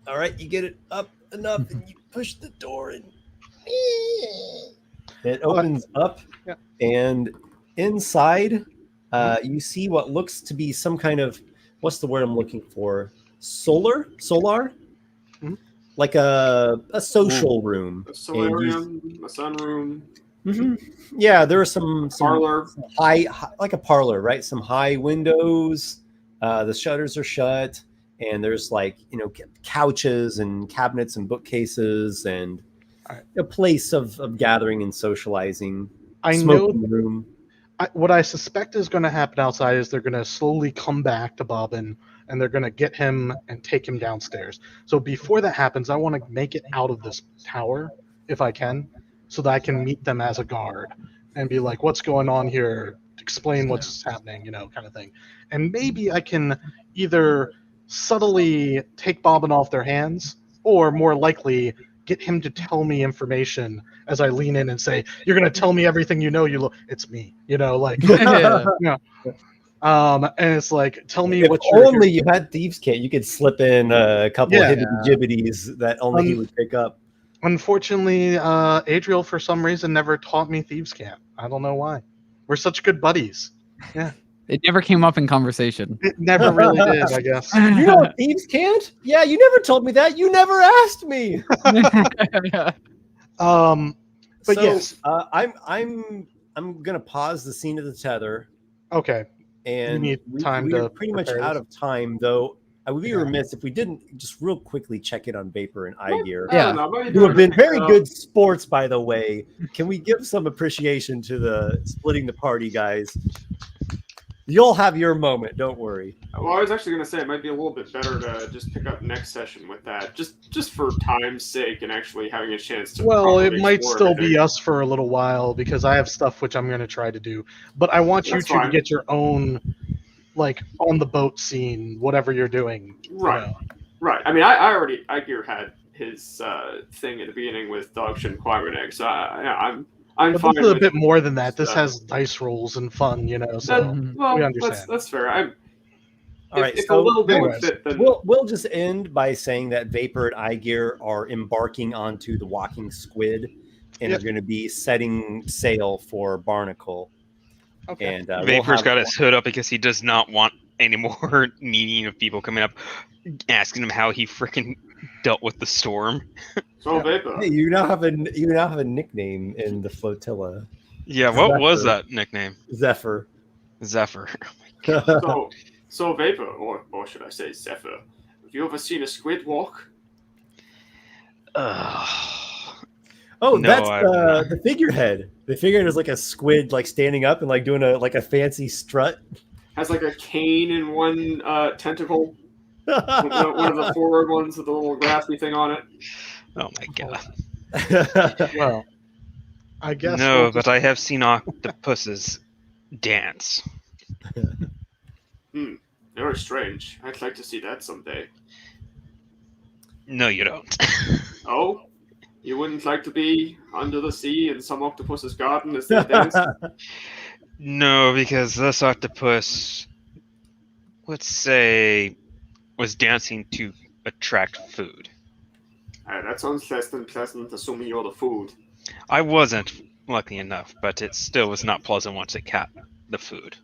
All right, you get it up enough, and you push the door, and it opens up, Yeah. and inside, you see what looks to be some kind of what's the word I'm looking for? Solar, Mhm. like a social room. A solarium, a sunroom, Mhm. Yeah, there are some parlor. high, like a parlor, right? Some high windows. The shutters are shut, and there's couches and cabinets and bookcases and Alright. a place of gathering and socializing. I know Smoking room. what I suspect is going to happen outside is they're going to slowly come back to Bobbin, and they're going to get him and take him downstairs. So before that happens, I want to make it out of this tower if I can, so that I can meet them as a guard and be like, "What's going on here? Explain what's happening," kind of thing. And maybe I can either subtly take Bobbin off their hands, or more likely get him to tell me information as I lean in and say, "You're going to tell me everything you know. It's me," like. Yeah. And it's like, tell me If what you're only you had Thieves' Cant, you could slip in a couple Yeah. of hibbity-jibbities that only he would pick up. Unfortunately, Adriel, for some reason, never taught me Thieves' Cant. I don't know why. We're such good buddies. Yeah. It never came up in conversation. It never really did, I guess. You know what Thieves' Cant? Yeah, you never told me that. You never asked me. But So, yes. I'm gonna pause the scene of the tether. Okay. And need time we're to pretty much prepare out this. of time, though. I would be Yeah. remiss if we didn't just real quickly check in on Vapor and Aygir. I don't know, maybe Who have been very pick it good sports, by the way. Can we give some appreciation to the splitting the party guys? You'll have your moment. Don't worry. Well, I was actually going to say it might be a little bit better to just pick up next session with that, just for time's sake and actually having a chance to. Well, it properly might explore still everything. be us for a little while because I have stuff which I'm going to try to do. But I want you That's two to fine. get your own, like, on the boat scene, whatever you're doing. Right. You know. Right. I mean, Aygir had his thing at the beginning with Dog Shin Quadrant Egg, so I'm But fine this is a with bit more than that. This stuff. has dice rolls and fun, you know. So that. Well, we understand. that's fair. All right, If a so little bit would anyways, fit, then we'll just end by saying that Vapor and Aygir are embarking onto the Walking Squid and Yep. are going to be setting sail for Barnacle. Okay. And we'll Vapor's have- got his hood up because he does not want any more meeting of people coming up asking him how he freaking dealt with the storm. so Vapor. Hey, you now have a nickname in the flotilla, Yeah, what was Zephyr. that nickname? Zephyr. Zephyr. So Vapor, or should I say Zephyr? Have you ever seen a squid walk? Oh, No, that's I've not. the figurehead. The figurehead is like a squid, like standing up and like doing a fancy strut. Has like a cane in one tentacle. One of the forward ones with the little grassy thing on it. Oh my god. Well, I guess. No, we'll but I have seen octopuses dance. Very strange. I'd like to see that someday. No, you don't. Oh? You wouldn't like to be under the sea in some octopus's garden as they dance? No, because this octopus, let's say, was dancing to attract food. That sounds less than pleasant, assuming you're the food. I wasn't, lucky enough, but it still was not pleasant once it caught the food.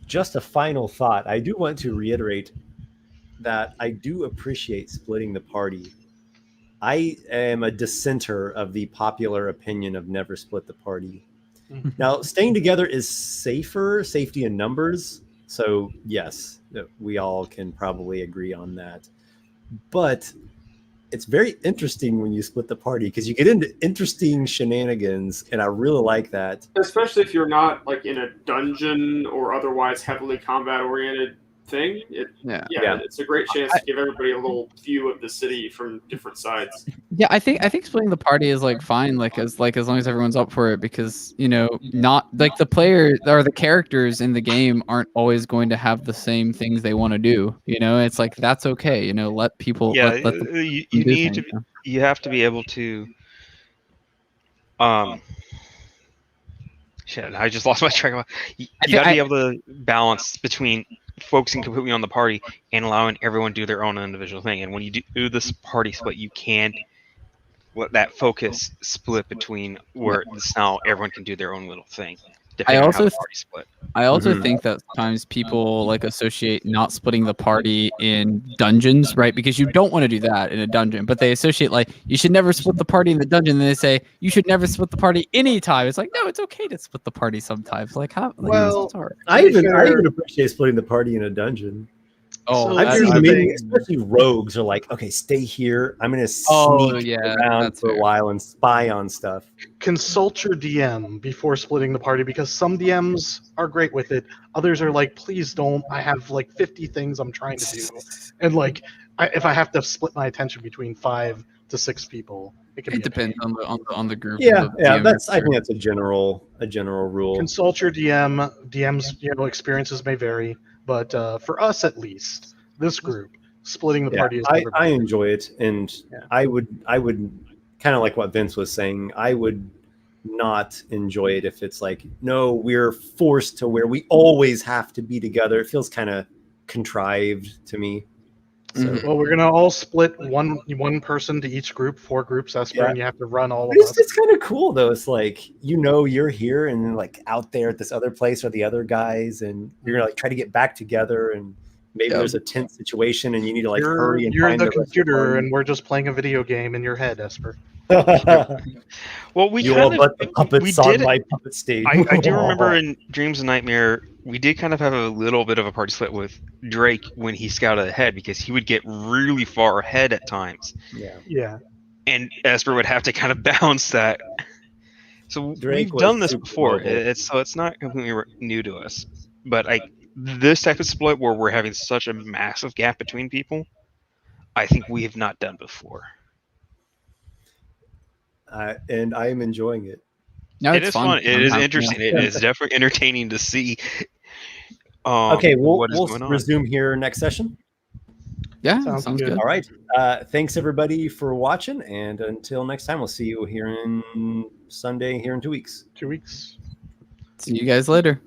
Just a final thought. I do want to reiterate that I do appreciate splitting the party. I am a dissenter of the popular opinion of never split the party. Now, staying together is safety in numbers. So, yes, we all can probably agree on that. But it's very interesting when you split the party because you get into interesting shenanigans, and I really like that. Especially if you're not like in a dungeon or otherwise heavily combat-oriented thing. Yeah. It's a great chance to give everybody a little view of the city from different sides. Yeah, I think splitting the party is like fine, as long as everyone's up for it, because not like the players or the characters in the game aren't always going to have the same things they want to do. It's like that's okay. Let people. Yeah, let them you do need things, to. You have to be able to. Shit, I just lost my track of. You got to be able to balance between focusing completely on the party and allowing everyone to do their own individual thing. And when you do this party split, you can let that focus split between where now everyone can do their own little thing. Depending on how the party split. I also think that sometimes people associate not splitting the party in dungeons, right? Because you don't want to do that in a dungeon, but they associate you should never split the party in the dungeon. And they say you should never split the party anytime. It's like, no, it's okay to split the party sometimes. Well, I even appreciate splitting the party in a dungeon. So I've here's seen the many, thing. especially rogues, are like, okay, stay here. I'm going to sneak around that's for a fair. while and spy on stuff. Consult your DM before splitting the party because some DMs are great with it. Others are like, please don't. I have 50 things I'm trying to do. And if I have to split my attention between 5 to 6 people, it can It be a depends pain. on the group. Yeah, and the yeah. DM I think that's a general rule. Consult your DM. DM's experiences may vary, but for us at least, this group splitting the Yeah, party is I enjoy it, and Yeah. I would kind of like what Vince was saying. I would not enjoy it if it's like, no, we're forced to where we always have to be together. It feels kind of contrived to me. So Well, we're gonna all split one person to each group, 4 groups, Esper, Yeah. and you have to run all of it's, us. it's kind of cool though. It's like, you're here and then like out there at this other place are the other guys, and you're gonna like try to get back together, and maybe Yeah. there's a tense situation and you need to like You're hurry and you're find the the rest of computer, them. and we're just playing a video game in your head, Esper. Well, we You all kind but of the puppets we on did my puppet stage. I do remember in Dreams and Nightmare, we did kind of have a little bit of a party split with Drake when he scouted ahead, because he would get really far ahead at times, Yeah. Yeah. and Esper would have to kind of balance that. So Drake we've done was this super before. mobile. It's not completely new to us, but this type of split where we're having such a massive gap between people, I think we have not done before. And I am enjoying it. No, It it's is fun. It is sometimes, interesting. yeah. It is definitely entertaining to see. Okay, what is we'll going on. resume here next session. Yeah, Sounds sounds good. good. All right. Thanks everybody for watching, and until next time, we'll see you here in Sunday here in 2 weeks. 2 weeks. See you guys later.